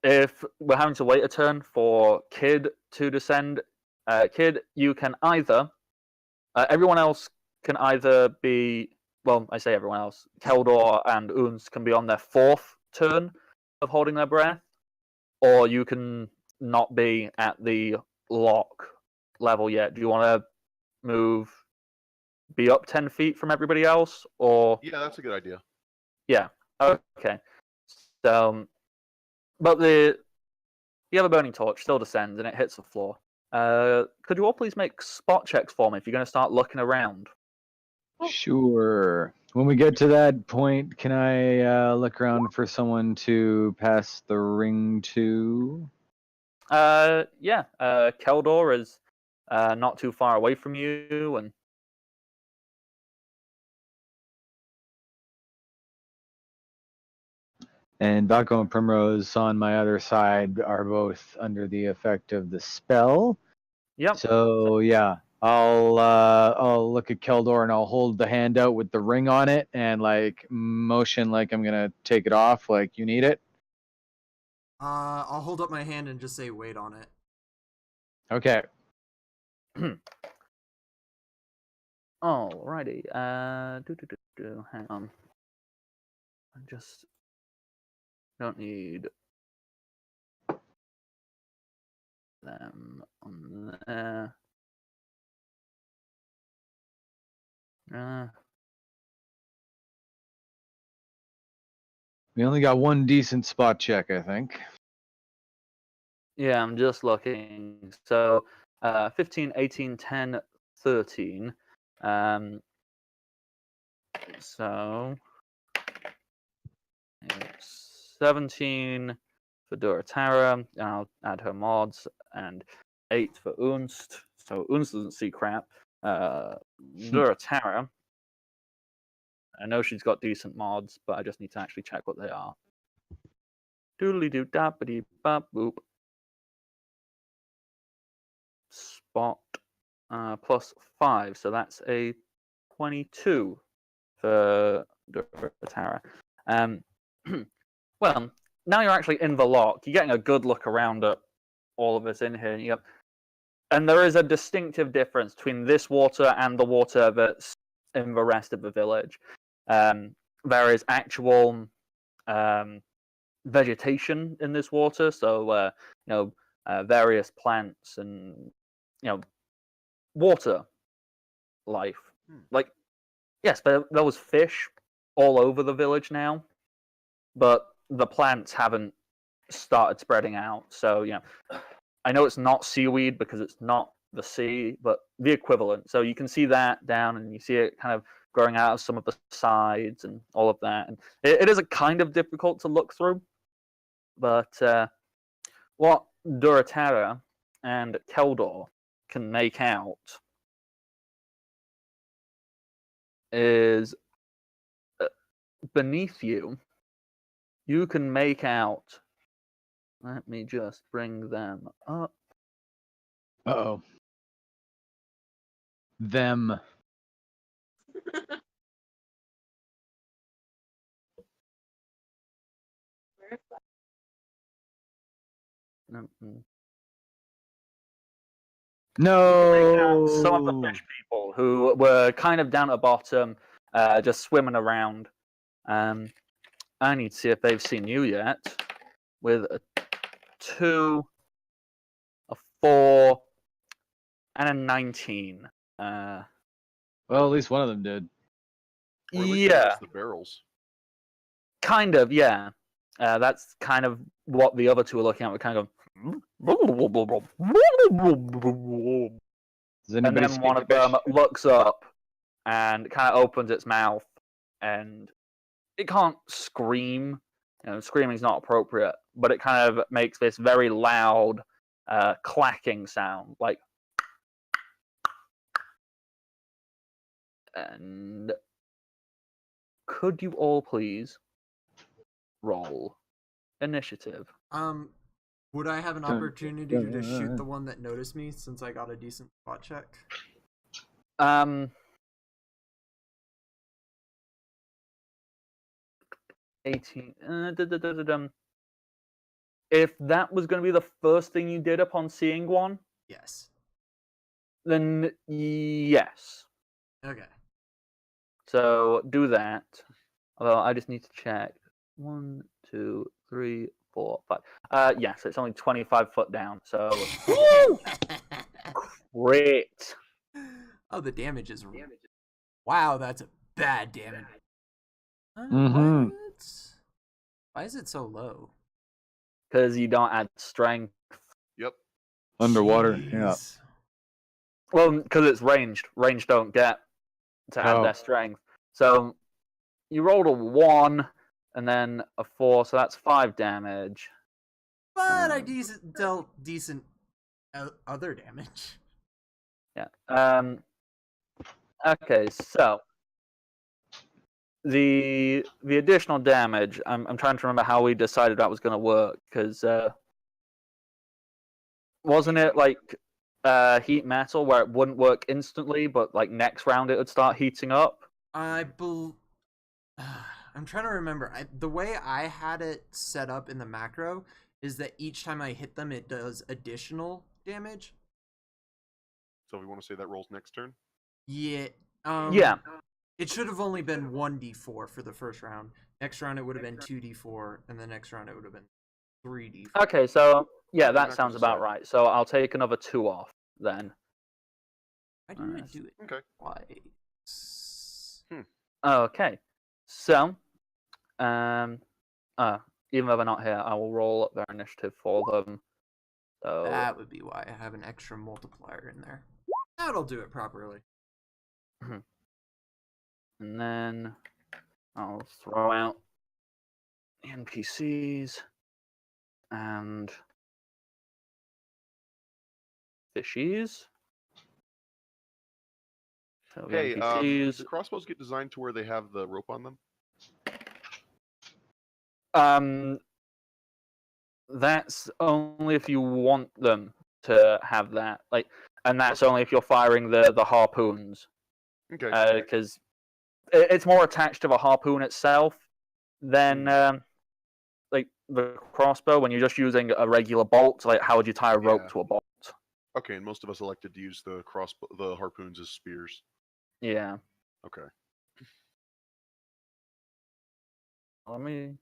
if we're having to wait a turn for Kid to descend, Kid, you can either everyone else can either be, well, I say everyone else, Keldor and Uns can be on their 4th turn of holding their breath, or you can not be at the lock level yet. Do you want to be up 10 feet from everybody else, or? Yeah, that's a good idea. Yeah, okay. So, but the other burning torch still descends and it hits the floor. Could you all please make spot checks for me if you're going to start looking around? Sure. When we get to that point, can I look around for someone to pass the ring to? Yeah. Keldor is not too far away from you, and And Bako and Primrose on my other side are both under the effect of the spell. yep. So yeah, I'll look at Keldor and I'll hold the hand out with the ring on it and like motion like I'm gonna take it off, like you need it. I'll hold up my hand and just say wait on it. Okay. Alrighty. Hang on. I just don't need them on there. We only got one decent spot check, I think. Yeah, I'm just looking. So 15, 18, 10, 13. So it's 17 for Duratara, and I'll add her mods, and 8 for Unst. So Unst doesn't see crap. Duratara, I know she's got decent mods, but I just need to actually check what they are. Doodly doo dappity bop boop. Spot plus 5, so that's a 22 for Duratara. Well, now you're actually in the lock. You're getting a good look around at all of us in here. And there is a distinctive difference between this water and the water that's in the rest of the village. There is actual vegetation in this water, so various plants and water life. Like, yes, there was fish all over the village now, but the plants haven't started spreading out. So I know it's not seaweed because it's not the sea, but the equivalent. So you can see that down, and you see it kind of growing out of some of the sides and all of that. And it is a kind of difficult to look through, but what Duratara and Keldor can make out is beneath you. You can make out. Let me just bring them up. Uh-oh. Them. No. Some of the fish people who were kind of down at the bottom, just swimming around. I need to see if they've seen you yet. With a 2, a 4, and a 19. Well, at least one of them did. Or at least they Yeah, missed the barrels. kind of. Yeah, that's kind of what the other two are looking at. We're kind of. Does And anybody then speak one of fish? them looks up and kind of opens its mouth, and it can't scream. Screaming's not appropriate, but it kind of makes this very loud, clacking sound, like. And could you all please roll initiative? Would I have an opportunity to just shoot the one that noticed me since I got a decent spot check? 18. If that was going to be the first thing you did upon seeing one, Yes. then yes. Okay. So do that. Although I just need to check. 1, 2, 3, 4, 5. Yes, it's only 25 foot down. So great. Oh, the damage is. Wow, that's a bad damage. Mhm. What? Why is it so low? Because you don't add strength. Yep. Underwater. Yeah. Jeez. Well, because it's ranged. Ranged don't get to add Oh. their strength. So you rolled a 1 and then a 4, so that's 5 damage. But I dealt decent other damage. Yeah. Okay, so the additional damage. I'm trying to remember how we decided that was going to work, because wasn't it like heat metal where it wouldn't work instantly, but like next round it would start heating up? I'm trying to remember. The way I had it set up in the macro is that each time I hit them, it does additional damage. So if we want to say that rolls next turn. Yeah. Yeah. It should have only been 1d4 for the first round. Next round it would have been 2d4, and the next round it would have been 3d4. Okay, so yeah, Okay, that not sounds gonna about decide. right. So I'll take another 2 off then. Why didn't I do it Okay. twice? Okay, so even though they're not here, I will roll up their initiative for them. So That would be why I have an extra multiplier in there. That'll do it properly. and then I'll throw out the NPCs and fishies. So the Hey, NPCs. the crossbows get designed to where they have the rope on them? That's only if you want them to have that. And that's only if you're firing the harpoons. Okay. Because it's more attached to the harpoon itself than the crossbow. When you're just using a regular bolt, how would you tie a rope to a bolt? Okay, and most of us elected to use the harpoons as spears. Yeah. Okay. Let me.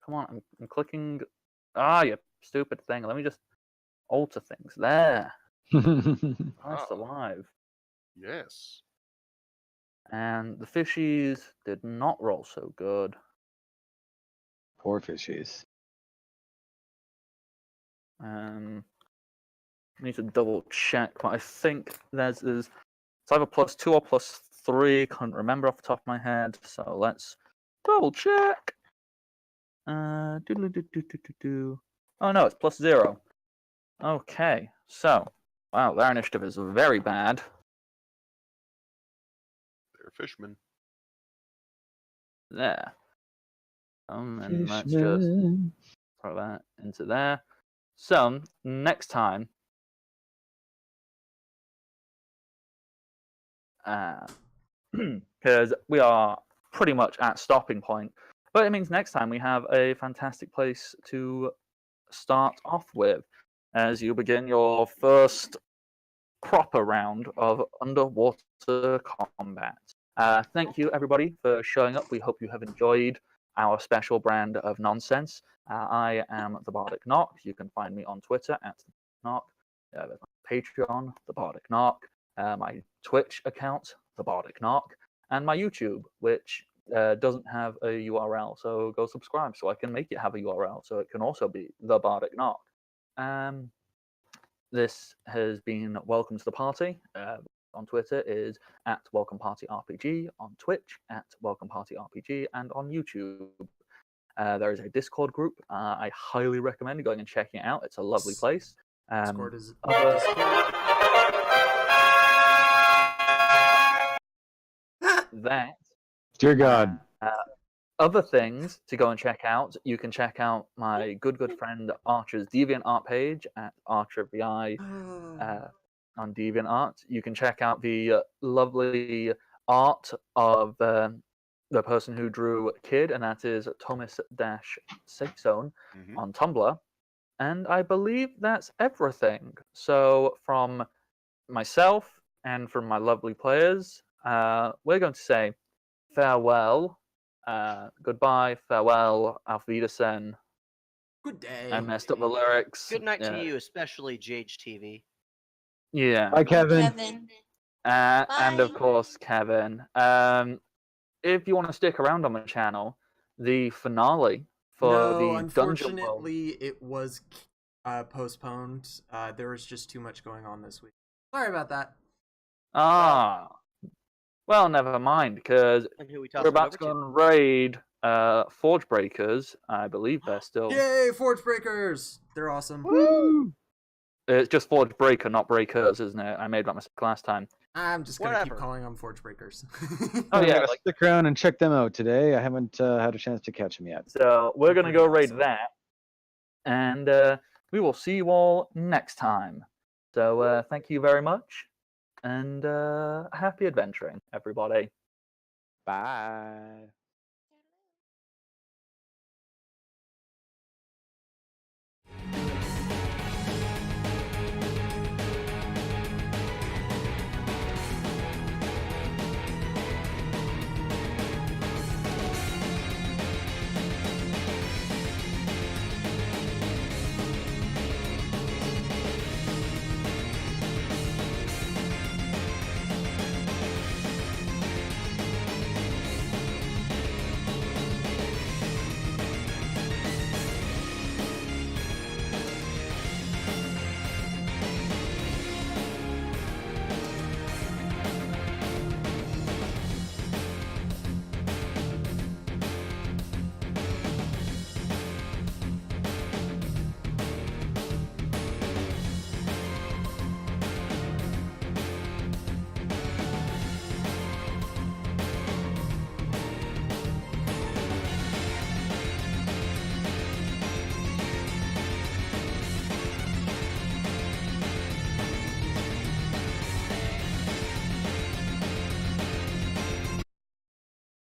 Come on, I'm clicking. You stupid thing. Let me just alter things. There. Christ alive. Yes. And the fishies did not roll so good. Poor fishies. I need to double check, but I think it's either +2 or +3. Can't remember off the top of my head. So let's double check. Oh no, it's +0. Okay, so wow, their initiative is very bad. They're fishmen. There. And let's just throw that into there. So next time, because we are pretty much at stopping point, but it means next time we have a fantastic place to start off with as you begin your first proper round of underwater combat. Thank you, everybody, for showing up. We hope you have enjoyed our special brand of nonsense. I am the Bardic Knock. You can find me on Twitter at Knock, Patreon, the Bardic Knock, my Twitch account, the Bardic Knock, and my YouTube, which doesn't have a URL. So go subscribe so I can make it have a URL so it can also be the Bardic Knock. This has been Welcome to the Party. On Twitter is at Welcome Party RPG, on Twitch at Welcome Party RPG, and on YouTube. There is a Discord group. I highly recommend going and checking it out. It's a lovely place. Discord is that. Dear God. Other things to go and check out, you can check out my good friend Archer's DeviantArt page at ArcherVI on DeviantArt. You can check out the lovely art of the person who drew Kid, and that is Thomas-Safezone on Tumblr. And I believe that's everything. So from myself and from my lovely players, we're going to say farewell. Goodbye, farewell, auf Wiedersehen. Good day. I messed up the lyrics. Good night to you, especially Jage TV. Yeah. Bye, Kevin. And of course, Kevin. If you want to stick around on the channel, the finale for the Dungeon World. Unfortunately, it was postponed. There was just too much going on this week. Sorry about that. Well, never mind, because we're about to go and raid Forge Breakers. I believe they're still. Yay, Forge Breakers! They're awesome. Woo! It's just Forge Breaker, not Breakers, isn't it? I made that mistake last time. I'm just gonna keep calling them Forge Breakers. Oh yeah, stick around and check them out today. I haven't had a chance to catch them yet. So we're gonna go raid that, and we will see you all next time. So thank you very much. And happy adventuring, everybody. Bye.